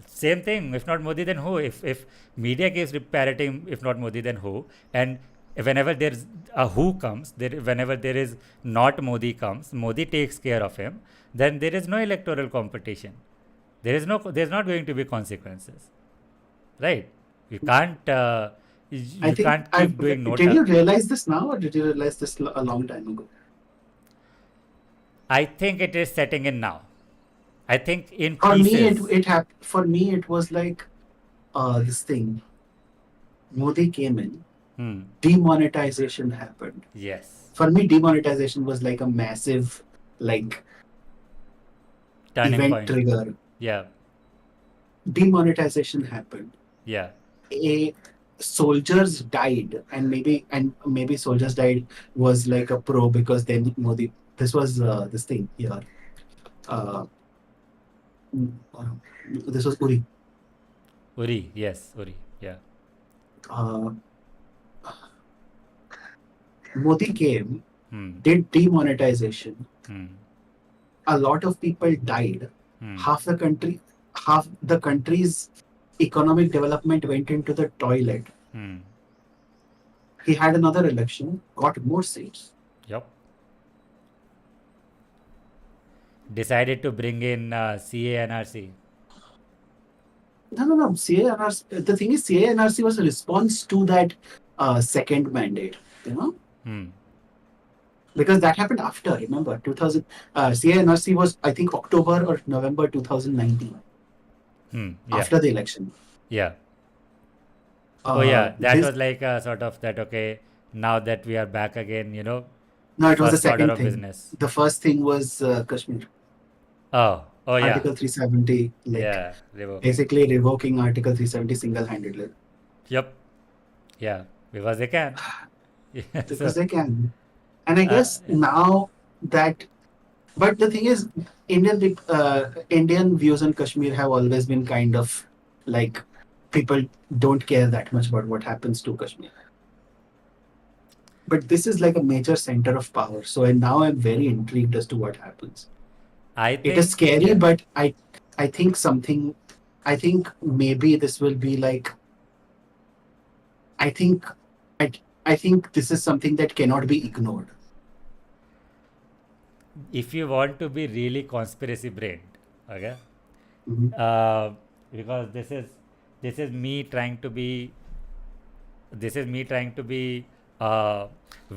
same thing. If not Modi, then who? If media keeps parroting, if not Modi, then who? And whenever there's a who comes, whenever there is not Modi comes, Modi takes care of him. Then there is no electoral competition. There's not going to be consequences, right? You can't. You can't keep doing did nota. you realize this now, or did you realize this a long time ago? I think it is setting in now. I think in For me, pieces. for me, it was like this thing. Modi came in, demonetization happened. Yes. For me, demonetization was like a massive, like, Turning event point. trigger. Yeah. Demonetization happened. Yeah. Soldiers died, and maybe soldiers died was like a pro, because then Modi. This was this thing here. Uh, this was Uri. Uri. Yes. Uri. Yeah. Modi came, Hmm. did demonetization. Hmm. A lot of people died. Hmm. Half the country's economic development went into the toilet. Hmm. He had another election, got more seats. Yep. Decided to bring in CA/NRC. No. CA/NRC. The thing is, CA/NRC was a response to that second mandate. You know, Hmm. because that happened after. Remember, 2000. CA/NRC was, I think, October or November 2019, Yeah. after the election. Yeah. Oh yeah, that This was like a sort of that. Okay, now that we are back again, no, it was the first order second of thing. business. The first thing was Kashmir. Oh yeah, Article 370, like yeah, revoking. basically revoking Article 370 single-handedly. Yep. Yeah, because they can. Yeah, Because so, they can. And I guess now that, but the thing is, Indian views on Kashmir have always been kind of like, people don't care that much about what happens to Kashmir. But this is like a major center of power. So now I'm very intrigued as to what happens. I It is think scary, yeah. but I think maybe this will be like, I think I think this is something that cannot be ignored. If you want to be really conspiracy brained, okay, Mhm. because this is me trying to be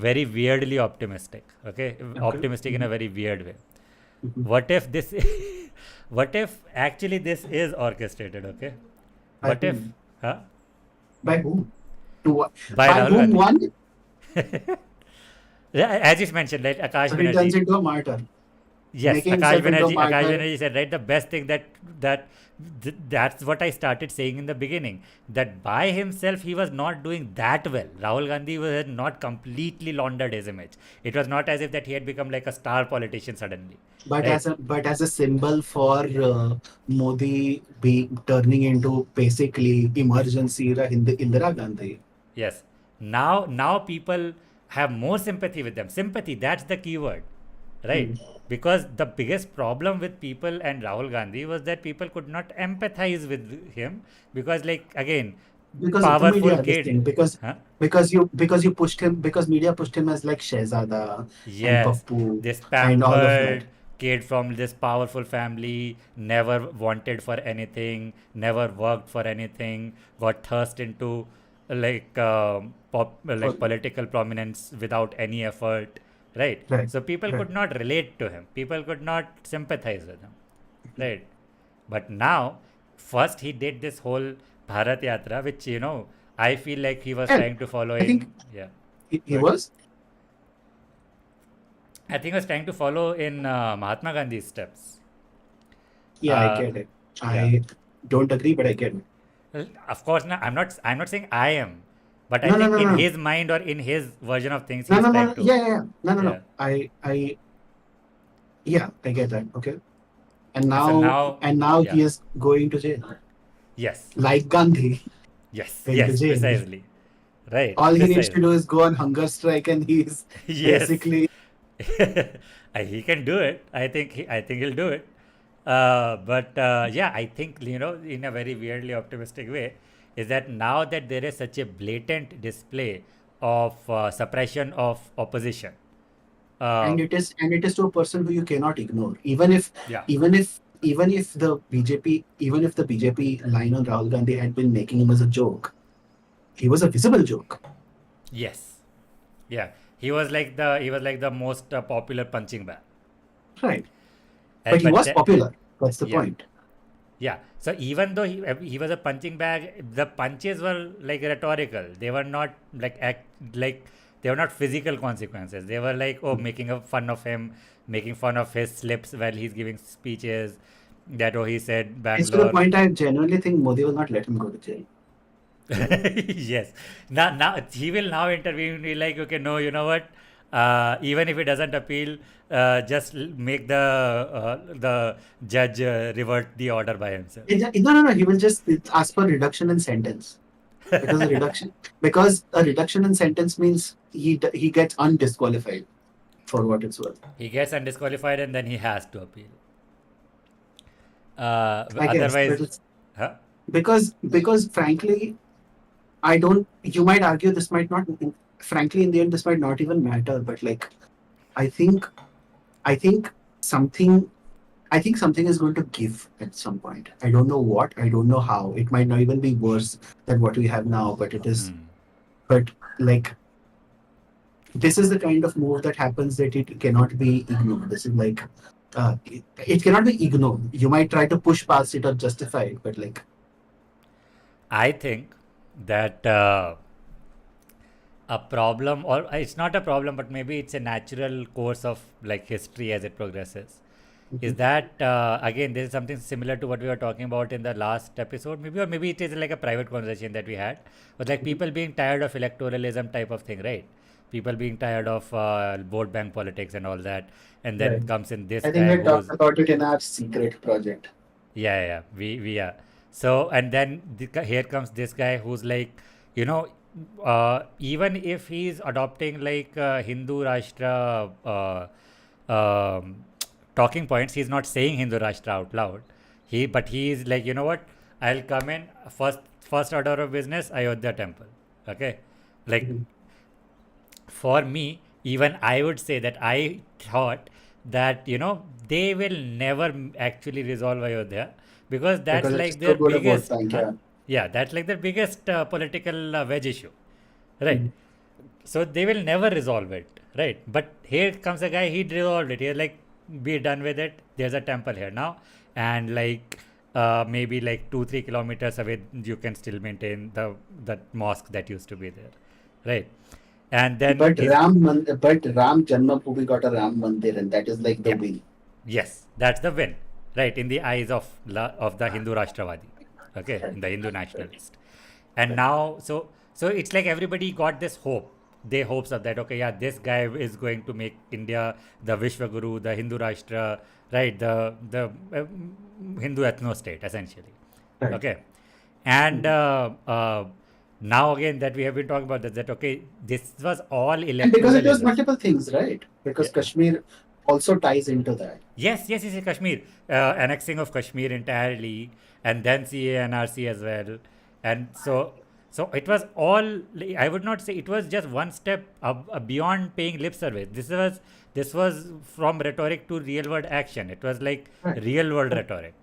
very weirdly optimistic, okay, optimistic in a very weird way. Mhm. What if this what if actually this is orchestrated, okay? By What if whom? huh? By whom? To what? By By Rahul whom Gandhi. one? Yeah, as you mentioned, right? Akash So he turns Banerjee. into a martyr, Yes, making himself into a Akash martyr. Banerjee said, right, the best thing that's what I started saying in the beginning, that by himself he was not doing that well. Rahul Gandhi was not completely laundered his image. It was not as if that he had become like a star politician suddenly, But right? as a symbol for Modi being turning into basically emergency era Indira Gandhi. Yes. Now people have more sympathy with them. Sympathy, that's the key word, right? Hmm. Because the biggest problem with people and Rahul Gandhi was that people could not empathize with him because, like, again, Because of the powerful media, this kid. thing. Huh? Because you pushed him, because media pushed him as like Shehzada and Yes, Pappu this and all of that. pampered kid from this powerful family, never wanted for anything, never worked for anything, got thrust into like Pol- political prominence without any effort, right? Right. So people Right. could not relate to him. People could not sympathize with him, right? But now, first he did this whole Bharat Yatra, which I feel like he was And trying to follow I think in. Yeah. he But was. I think I was trying to follow in Mahatma Gandhi's steps. Yeah, I Uh, get it. yeah. I don't agree, but I get it. Well, of course, no, I'm not. I'm not saying I am, but I No, no, think no, in no. his mind or in his version of things, No, he's no, no, trying no. to. Yeah. No. Yeah. Yeah, I get that. Okay. And So now now, he yeah, is going to jail. Yes. like Gandhi, Yes. into Yes. jail. Precisely. Right. All he needs to Precisely. do is go on hunger strike, and he's Yes. basically He can do it. I think he'll do it. But yeah, I think in a very weirdly optimistic way, is that now that there is such a blatant display of suppression of opposition. Uh, and it is to a person who you cannot ignore. Even if yeah. even if the BJP line on Rahul Gandhi had been making him as a joke, he was a visible joke, Yes. Yeah. He was like the most popular punching bag. right? But And he but was popular. That's the yeah. point. Yeah. So even though he was a punching bag, the punches were like rhetorical. They were not like they were not physical consequences. They were like, oh, making a fun of him, making fun of his slips while he's giving speeches. That, oh, he said It's to the Bangalore. point I genuinely think Modi will not let him go to jail. Yes. Now he will now intervene. Be like, okay, no, you know what? Even if he doesn't appeal, just make the judge revert the order by himself. No. He will just ask for reduction in sentence, because a reduction in sentence means he gets undisqualified, for what it's worth. He gets undisqualified and then he has to appeal. I guess, but Otherwise, it's huh? because frankly, I don't. You might argue this might not. Frankly, in the end, this might not even matter. But like, I think, I think something. I think something is going to give at some point. I don't know what. I don't know how. It might not even be worse than what we have now. But it is. But like, this is the kind of move that happens that it cannot be ignored. This is like. It cannot be ignored. You might try to push past it or justify it, but like, I think that a problem, or it's not a problem, but maybe it's a natural course of like history as it progresses. Is that again, this is something similar to what we were talking about in the last episode, maybe, or maybe it is like a private conversation that we had, but like people being tired of electoralism type of thing, right? People being tired of vote bank politics and all that, and then right. comes in this I think guy we talked who's about it in our secret project. yeah, we are. So and then here comes this guy who's like, even if he's adopting like Hindu Rashtra talking points, he's not saying Hindu Rashtra out loud. But he is like, you know what? I'll come in first order of business, Ayodhya temple. Okay, like for me, even I would say that I thought that they will never actually resolve Ayodhya, because that's Because like it's so their good a vote biggest bank, yeah. yeah, that's like the biggest political wedge issue, right? Mhm. So they will never resolve it, right? But here comes a guy, he resolved it. He's like, be done with it. There's a temple here now, and like maybe like 2-3 kilometers away, you can still maintain the mosque that used to be there, right? And then But Ram Janmabhoomi got a Ram Mandir, and that is like the yeah, win. yes, that's the win, right? In the eyes of the Hindu Rashtravadi, okay, in the Hindu nationalist, and now so it's like everybody got this hope. They hopes of that. Okay, yeah, this guy is going to make India the Vishwa Guru, the Hindu Rashtra, right? The Hindu ethno state essentially. Right. Okay, and now again that we have been talking about that okay, this was all And because it was electoralism. multiple things, right? Because Yeah. Kashmir also ties into that. Yes, Kashmir, annexing of Kashmir entirely, and then CA NRC as well, and so it was all. I would not say it was just one step beyond paying lip service. This was from rhetoric to real world action. It was like Right. real world rhetoric,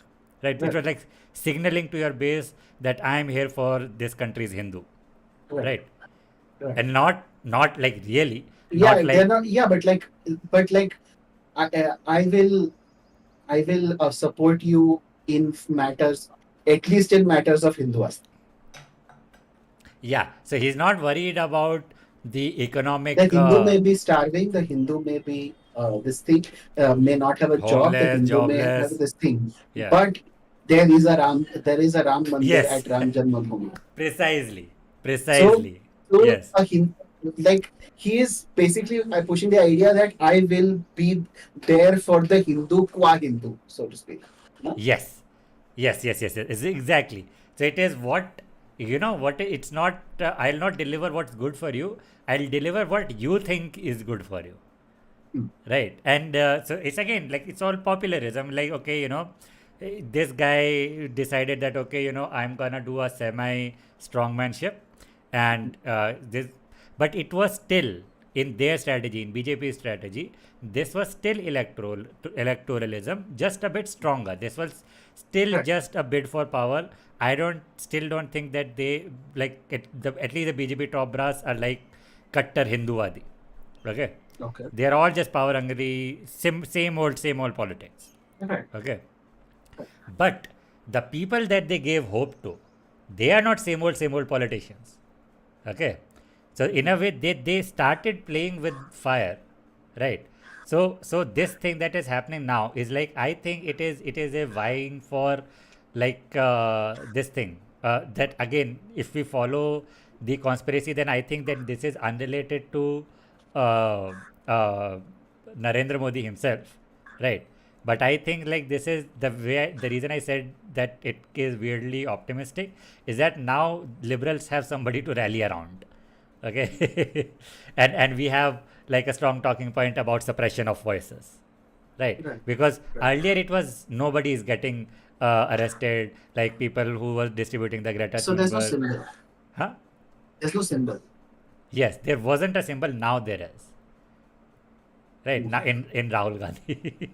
right? It Right. was like signaling to your base that I am here for this country's Hindu, right? Right. And not like really, Yeah, not they're like not. Yeah, but like, I will support you in matters, at least in matters of Hinduism. yeah. So he's not worried about the The economic Hindu may be starving. The Hindu may be this thing, may not have a job. The homeless, Hindu may have jobless. this thing. Yeah. But there is a Ram Mandir Yes. at Ram Janmabhoomi. Precisely. So, Precisely. so Yes. like he is basically pushing the idea that I will be there for the Hindu qua Hindu, so to speak. No? Yes. Yes. Exactly. So it is what, it's not, I'll not deliver what's good for you. I'll deliver what you think is good for you. Right. And so it's again, like, it's all popularism. Like, okay, this guy decided that, okay, I'm going to do a semi strongmanship. And but it was still in their strategy, in BJP's strategy, this was still electoralism, just a bit stronger. This was still just a bid for power. I still don't think that they, like, at least the BJP top brass are like Kattar Hinduvadi. Okay. Okay. They're all just power hungry, same old politics. Right. Okay. But the people that they gave hope to, they are not same old politicians. Okay. So in a way, they started playing with fire, right? So this thing that is happening now is like, I think it is a vying for, like, this thing that, again, if we follow the conspiracy, then I think that this is unrelated to Narendra Modi himself, right? But I think, like, this is the reason I said that it is weirdly optimistic is that now liberals have somebody to rally around. Okay. and we have, like, a strong talking point about suppression of voices, right? Because earlier it was nobody is getting arrested, like people who were distributing the Greta So there's no Thunberg. symbol. Huh? There's no symbol. Yes, there wasn't a symbol. Now there is. Right now in Rahul Gandhi.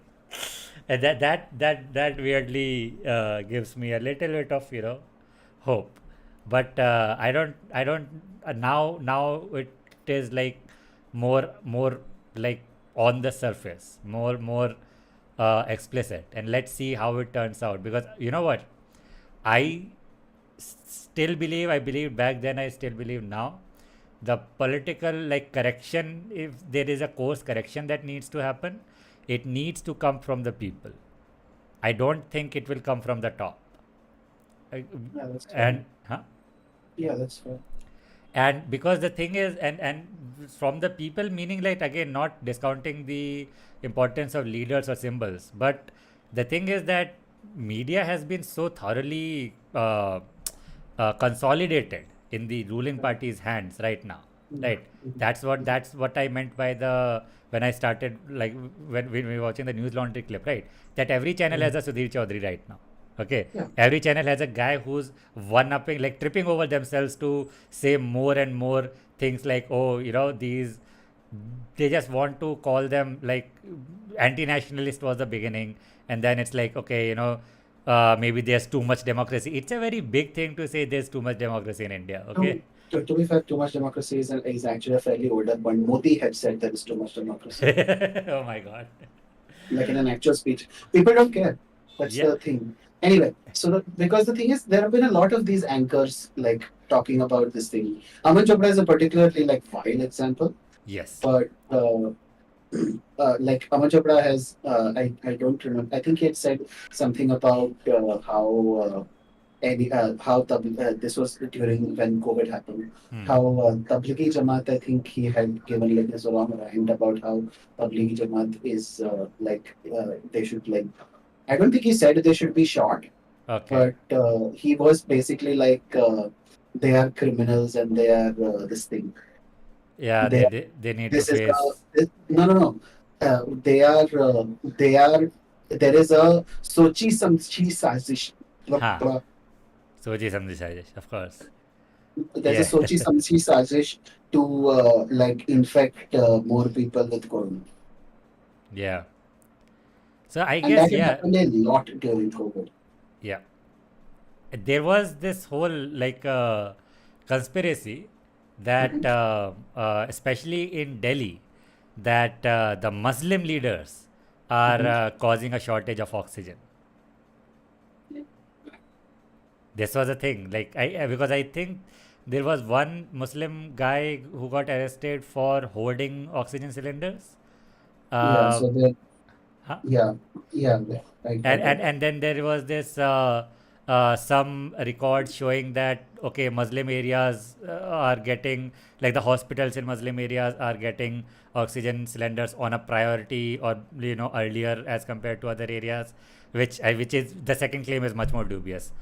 And that weirdly gives me a little bit of hope. But I don't now it is like more like on the surface, more explicit, and let's see how it turns out. Because you know what, I believe back then, I still believe now, the political, like, correction, if there is a course correction that needs to happen, it needs to come from the people. I don't think it will come from the top. Yeah, that's fair. And Yeah, that's fair. and because the thing is, and from the people, meaning, like, again, not discounting the importance of leaders or symbols, but the thing is that media has been so thoroughly consolidated in the ruling party's hands right now, right? That's what I meant by when I started, like, when we were watching the news laundry clip, right? That every channel has a Sudhir Chaudhary right now. Okay. Yeah. Every channel has a guy who's one-upping, like, tripping over themselves to say more and more things, like, oh, they just want to call them, like, anti-nationalist was the beginning, and then it's like, okay, maybe there's too much democracy. It's a very big thing to say there's too much democracy in India. Okay. To be fair, too much democracy is actually a fairly older point. Modi had said there is too much democracy, Oh my God. like in an actual speech. People don't care. That's Yeah. the thing. Anyway, so because the thing is, there have been a lot of these anchors, like, talking about this thing. Aman Chopra is a particularly, like, vile example, Yes. but like, Aman Chopra has, I don't remember. I think he had said something about this was during when COVID happened. How Tablighi Jamaat, I think he had given, like, this long rant about how Tablighi Jamaat is they should, like, I don't think he said they should be shot, Okay. but he was basically like they are criminals and they are this thing. Yeah, They they need to this is face. no. They are there is a Sochi Samchi Sazish. Ha. Soji samjhi sajish, of course. There's a Yeah. Sochi Samchi Sazish to like, infect more people with corona. Yeah. So I And guess, that had yeah, happened a lot during COVID. yeah. There was this whole, like, conspiracy that, especially in Delhi, that the Muslim leaders are causing a shortage of oxygen. This was a thing, like, because I think there was one Muslim guy who got arrested for hoarding oxygen cylinders. Yeah, so they Huh? yeah, I got that. And then there was this some records showing that, okay, Muslim areas are getting, like, the hospitals in Muslim areas are getting oxygen cylinders on a priority, or earlier as compared to other areas, which is the second claim is much more dubious.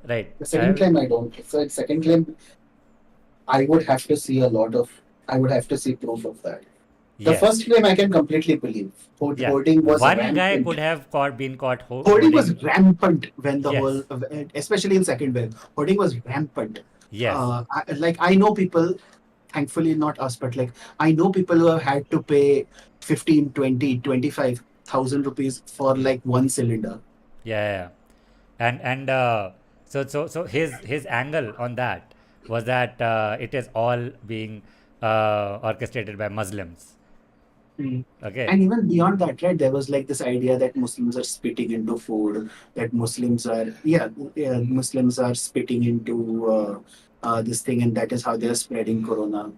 Right. The second claim I don't. So second claim, I would have to see a lot of. I would have to see proof of that. The Yes. first claim I can completely believe. Yeah. Hoarding was One guy rampant. could have been caught Hoarding was holding. rampant when the whole, Yes. especially in second wave. Hoarding was rampant. Yes. I know people, thankfully not us, but like I know people who have had to pay 15, 20, 25,000 rupees for like one cylinder. Yeah. Yeah. And so his angle on that was that it is all being orchestrated by Muslims. Mm. Okay. And even beyond that, right, there was like this idea that Muslims are spitting into food, that Muslims are spitting into this thing, and that is how they are spreading corona.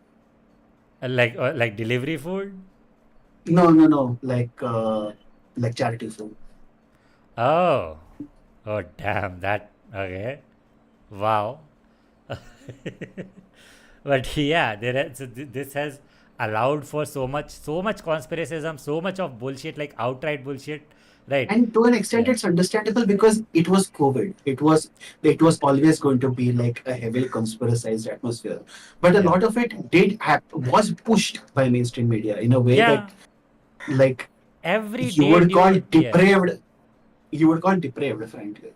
Like delivery food. No, no, no, like charity food. Oh. Oh damn that. Okay. Wow. But yeah, this has allowed for so much conspiracism, so much of bullshit, like outright bullshit, right? And to an extent, Yeah, it's understandable because it was COVID. It was always going to be like a heavily conspiracized atmosphere. But a yeah, lot of it was pushed by mainstream media in a way that yeah. like Every you day would call dude, yeah. depraved. You would call depraved, frankly.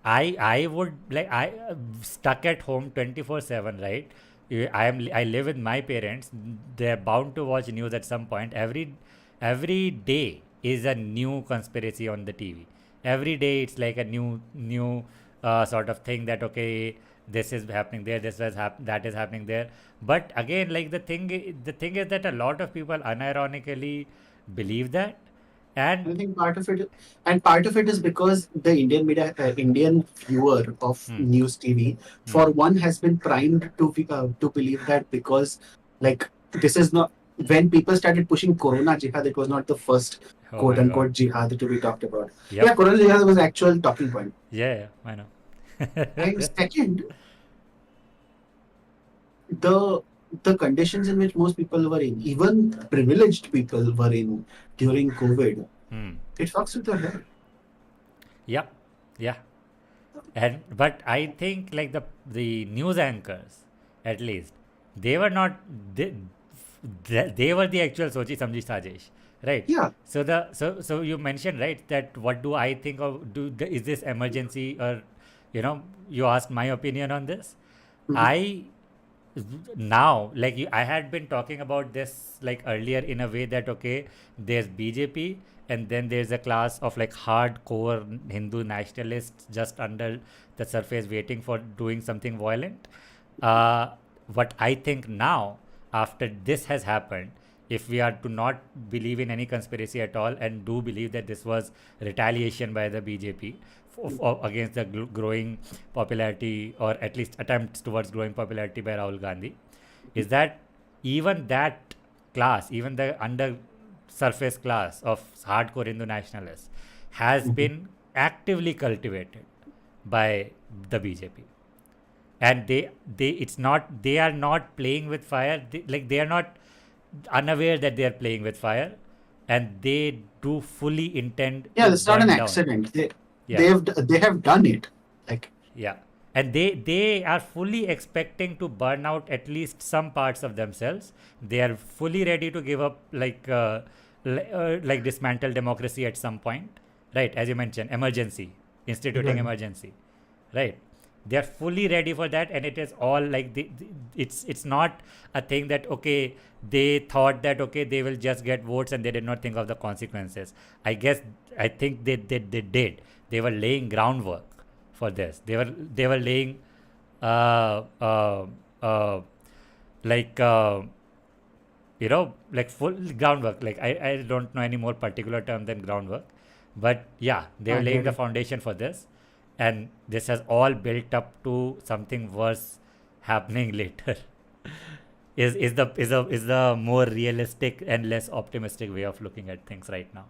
I would like I stuck at home 24/7, right? I live with my parents. They're bound to watch news at some point. Every day is a new conspiracy on the TV. Every day it's like a new sort of thing that okay, this is happening there, that is happening there. But again, like the thing is that a lot of people unironically believe that, I and think part of it is because the Indian media, Indian viewer of hmm, news TV, hmm. for one, has been primed to believe that because, like, this is not when people started pushing Corona jihad, it was not the first Oh quote my god. unquote jihad to be talked about. Yeah, Yep. Corona jihad was actual talking point. Yeah, yeah, I And know. second, the the conditions in which most people were in, even privileged people were in during COVID, Hmm. it fucks with your head. Yep. Yeah. And but I think like the news anchors, at least, they were not they were the actual Sochi Samji Sajesh, right? Yeah. So you mentioned, right, that what do I think of is this emergency, or you asked my opinion on this. Mhm. I now like I had been talking about this like earlier in a way that okay, there's BJP, and then there's a class of like hardcore Hindu nationalists just under the surface waiting for doing something violent. What I think now, after this has happened, if we are to not believe in any conspiracy at all and do believe that this was retaliation by the BJP against the growing popularity, or at least attempts towards growing popularity by Rahul Gandhi, is that even that class, even the under surface class of hardcore Hindu nationalists, has Mhm. been actively cultivated by the BJP. And they are not playing with fire. They are not unaware that they are playing with fire, and they do fully intend Yeah, to it's not an burn down. accident. Yeah, They have done it. Like yeah. And they are fully expecting to burn out at least some parts of themselves. They are fully ready to give up, like dismantle democracy at some point, right? As you mentioned, emergency, instituting right. emergency, right? They are fully ready for that, and it is all like it's not a thing that okay, they thought that okay, they will just get votes and they did not think of the consequences. I think they did. They were laying groundwork for this. They were laying uh, uh, uh, like like full groundwork. Like I don't know any more particular term than groundwork, but yeah, they were I laying get the it. foundation for this, and this has all built up to something worse happening later. Is the more realistic and less optimistic way of looking at things right now.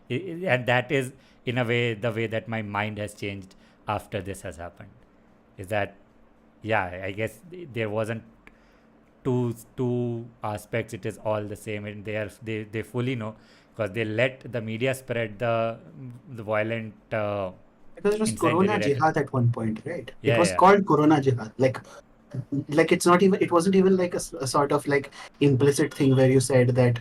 And that is in a way the way that my mind has changed after this has happened, is that yeah, I guess there wasn't two aspects. It is all the same, and they fully know, because they let the media spread the violent Because it was Insanely Corona related. Jihad at one point, right? It Yeah, was yeah. called Corona Jihad. Like it's not even. It wasn't even like a sort of like implicit thing where you said that,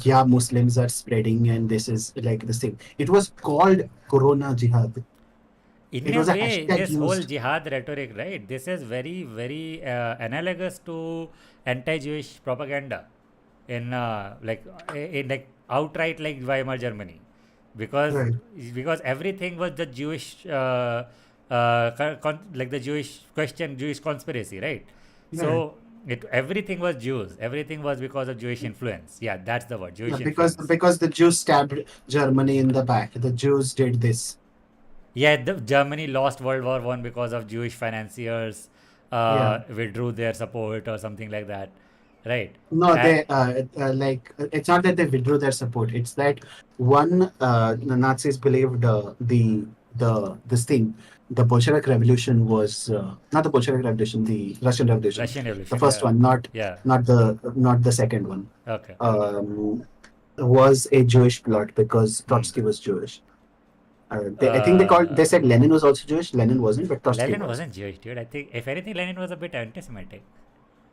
yeah, Muslims are spreading and this is like this thing. It was called Corona Jihad. In It a was a way, hashtag this whole used. jihad rhetoric, right? This is very, very analogous to anti-Jewish propaganda in like outright like Weimar Germany, because Right. everything was the Jewish like the Jewish question, Jewish conspiracy, right? Right. So everything was Jews. Everything was because of Jewish influence. Yeah, that's the word, Yeah, Jewish because influence. the Jews stabbed Germany in the back. The Jews did this. Yeah, Germany lost World War One because of Jewish financiers Yeah. withdrew their support or something like that, right? No, Uh, they it's not that they withdrew their support. It's that one, the Nazis believed the this thing, the Bolshevik Revolution was not the Bolshevik Revolution, the Russian Revolution, Russian the Revolution, first yeah, one, yeah, not the second one, okay. was a Jewish plot because Hmm. Trotsky was Jewish. I think they Uh, said Lenin was also Jewish. Lenin wasn't, but Trotsky Lenin was. wasn't Jewish, dude. I think if anything, Lenin was a bit anti-Semitic.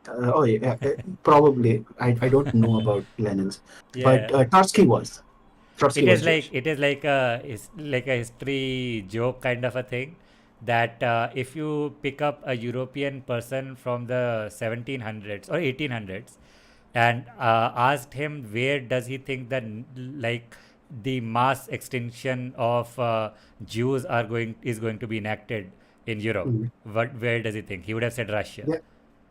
Oh yeah, probably. I don't know about Lenin's, but Yeah, Trotsky was. Trotsky it was is like Jewish. a history joke kind of a thing, that if you pick up a European person from the 1700s or 1800s and asked him where does he think that like the mass extinction of Jews is going to be enacted in Europe, Mm. where does he think? He would have said Russia. Yeah,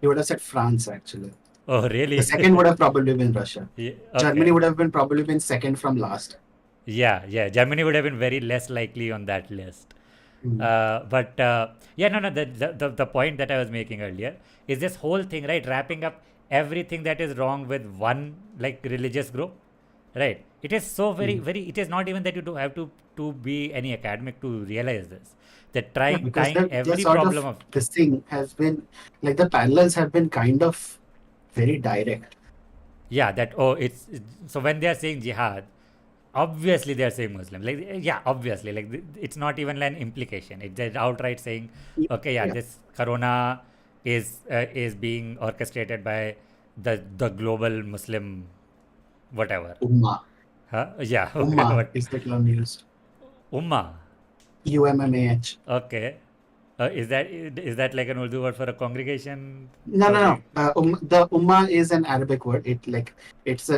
he would have said France actually. Oh, The really? second would have probably been Russia. Yeah, Germany okay. would have been probably been second from last. Yeah, yeah. Germany would have been very less likely on that list. Mm. But yeah, no, no. The point that I was making earlier is this whole thing, right? Wrapping up everything that is wrong with one like religious group, right? It is so very, Mm. very. It is not even that you do have to be any academic to realize this. That Yeah, trying because tying they're every sort problem of of this thing has been like the parallels have been kind of very direct. yeah, that oh, so when they are saying jihad, obviously they are saying Muslim. Like yeah, obviously, like it's not even an implication. It's just outright saying, okay, yeah, Yeah, this corona is being orchestrated by the global Muslim whatever. Ummah. Huh? Yeah. Okay. Ummah What is the term used. Ummah? Ummah. Okay. Is that like an Urdu word for a congregation No, or no, no. like The ummah is an Arabic word. It is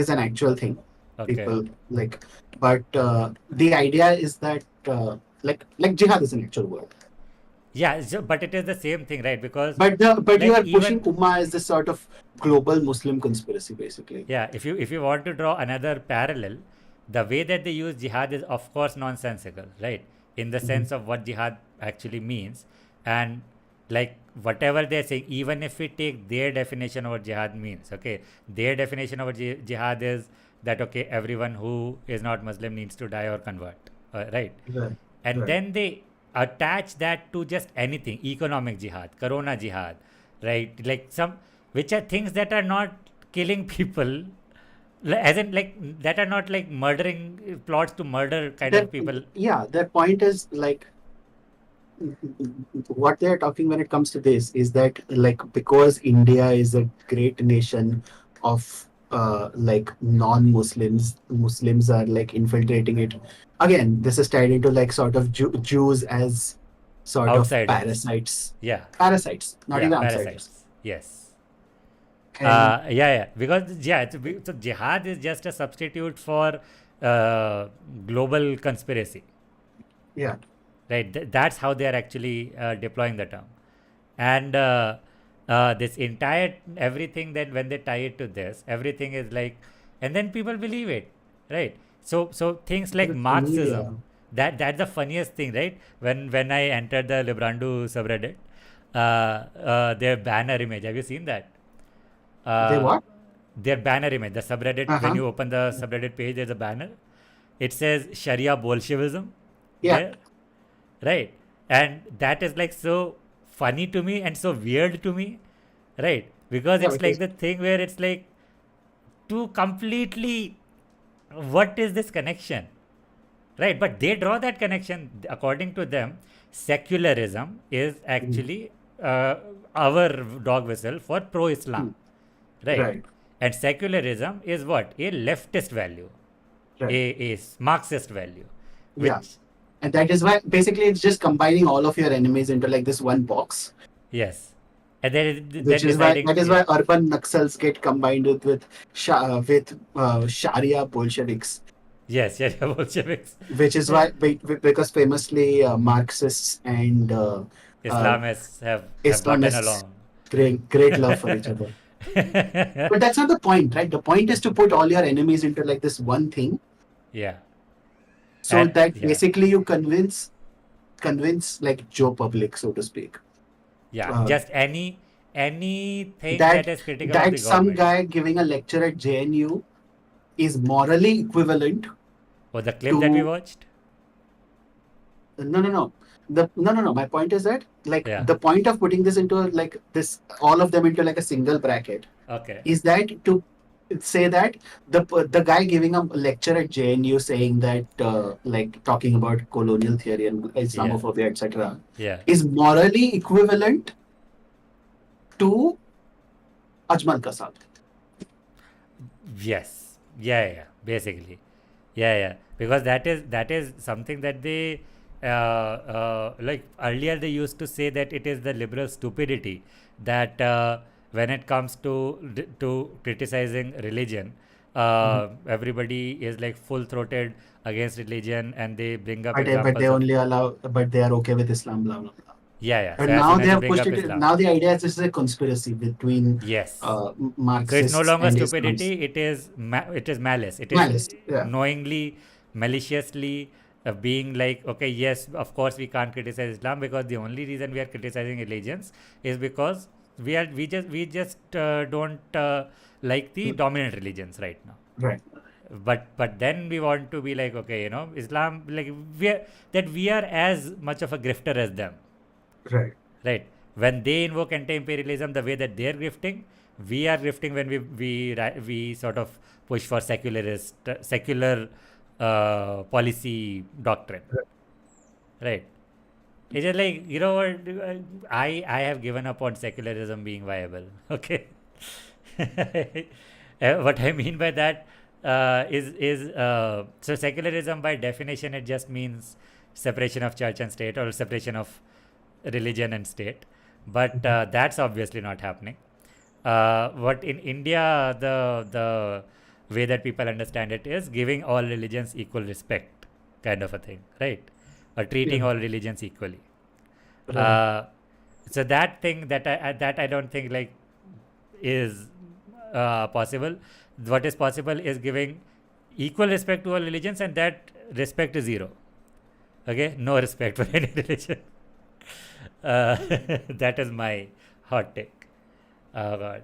an actual thing. okay? People like, but the idea is that like jihad is an actual word. Yeah, but it is the same thing, right? Because But you like are pushing even ummah as this sort of global Muslim conspiracy, basically. yeah, if you want to draw another parallel, the way that they use jihad is of course nonsensical, right? In the Mhm. sense of what jihad actually means, and like whatever they're saying, even if we take their definition of what jihad means, okay, their definition of what jihad is that okay, everyone who is not Muslim needs to die or convert, right? Right, And right. then they attach that to just anything, economic jihad, corona jihad, right? Like some which are things that are not killing people, as in like that are not like murdering plots to murder kind That of people. yeah, their point is like what they're talking when it comes to this is that like because India is a great nation of like non-Muslims, Muslims are like infiltrating it. Again, this is tied into like sort of Jews as sort of Outsiders. Yeah, parasites, not yeah, even outsiders. parasites, yes. And Yeah, because yeah, so jihad is just a substitute for uh, global conspiracy, yeah, right? That's how they are actually deploying the term. And this entire everything that when they tie it to this, everything is like, and then people believe it, right? So things like because it's the Marxism, media. that's the funniest thing, right? When I entered the Librandu subreddit, their banner image, have you seen that? They uh, what? their banner image, the subreddit, when Uh-huh. you open the subreddit page, there's a banner. It says Sharia Bolshevism Yeah, there, right? And that is like so funny to me and so weird to me, right? Because yeah, it's like because the thing where it's like two completely, what is this connection? Right, but they draw that connection. According to them, secularism is actually our dog whistle for pro-Islam, right? Right. And secularism is what? A leftist value, Right. a Marxist value, Yeah. which, And that is why basically it's just combining all of your enemies into like this one box, yes. And then which is why deciding, yeah, urban Naxals get combined with Sharia Bolsheviks, yes, yeah, yeah, Bolsheviks, which is why because famously Marxists and Islamists have gotten Islamists along. great love for each other. But that's not the point, right? The point is to put all your enemies into like this one thing, Yeah, so and that yeah, basically you convince like Joe Public, so to speak, yeah, uh, just anything that that is critical of the some government. guy giving a lecture at JNU is morally equivalent Or the clip that we to watched. no. No. My point is that like Yeah. the point of putting this into like this all of them into like a single bracket Okay. is that to say that the guy giving a lecture at JNU saying that like talking about colonial theory and Islamophobia, etc., Yeah. is morally equivalent to Ajmal Kasab. Yes. Yeah. Basically. Yeah. Because that is something that they like earlier they used to say that it is the liberal stupidity that when it comes to criticizing religion, everybody is like full throated against religion and they bring up But they examples of only allow, but they are okay with Islam, blah blah blah. yeah. But So as now soon they as you have bring pushed up it. Islam, Now the idea is this is a conspiracy between yes. So it's no Marxists longer and stupidity. Islams. It is malice. It is Malice, yeah. knowingly, maliciously being like, okay, yes, of course we can't criticize Islam because the only reason we are criticizing religions is because we just don't like the dominant religions right now. Right. But then we want to be like, okay, Islam, like we are as much of a grifter as them. Right. Right. When they invoke anti-imperialism the way that they're grifting, we are grifting when we sort of push for secular policy doctrine. Right. It's just like, what, I have given up on secularism being viable. Okay. What I mean by that is so secularism by definition it just means separation of church and state or separation of religion and state, but that's obviously not happening. What in India the way that people understand it is giving all religions equal respect, kind of a thing, right? Or treating Yeah. all religions equally. Right. So that thing that I don't think like is possible. What is possible is giving equal respect to all religions, and that respect is zero. Okay, no respect for any religion. That is my hot take. Oh God.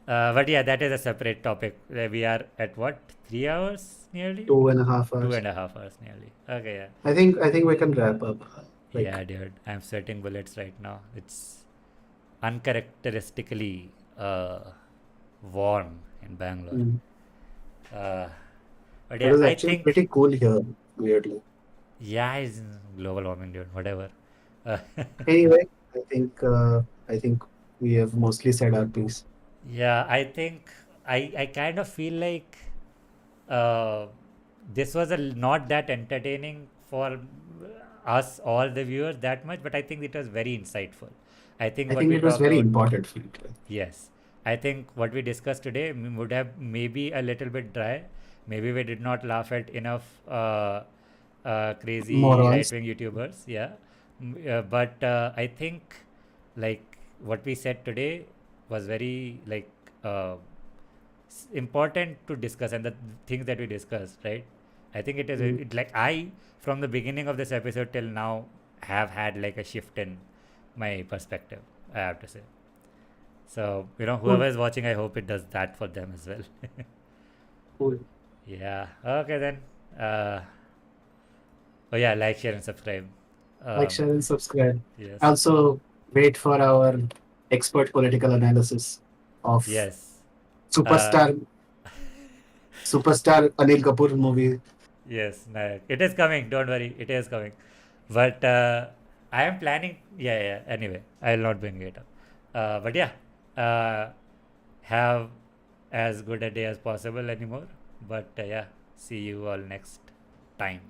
But yeah, that is a separate topic. We are at what, 3 hours nearly? 2.5 hours. 2.5 hours nearly. Okay, yeah. I think we can wrap up. Like, Yeah, dude. I'm sweating bullets right now. It's uncharacteristically warm in Bangalore. mm. But It yeah, was I actually think pretty cool here, weirdly. yeah, it's global warming, dude. Whatever. Uh, Anyway, I think we have mostly said our piece. yeah, I think I kind of feel like uh, this was not that entertaining for us, all the viewers, that much, but I think it was very insightful. I think I what think we it was talked very about, important for you. yes, I think what we discussed today would have maybe a little bit dry. Maybe we did not laugh at enough crazy Morons. right-wing YouTubers. Yeah, but I think like what we said today was very like important to discuss, and the things that we discussed, right? I think it is like I from the beginning of this episode till now have had like a shift in my perspective, I have to say. So whoever is watching, I hope it does that for them as well. Cool. Yeah. Okay then. Oh yeah, like, share, and subscribe. Like, share, and subscribe. Yes. Also, wait for our expert political analysis of Yes. superstar Anil Kapoor movie Yes, Nayak. It is coming. Don't worry. It is coming. But I am planning. Yeah, yeah. Anyway, I will not bring it up. But yeah, have as good a day as possible anymore. But yeah, see you all next time.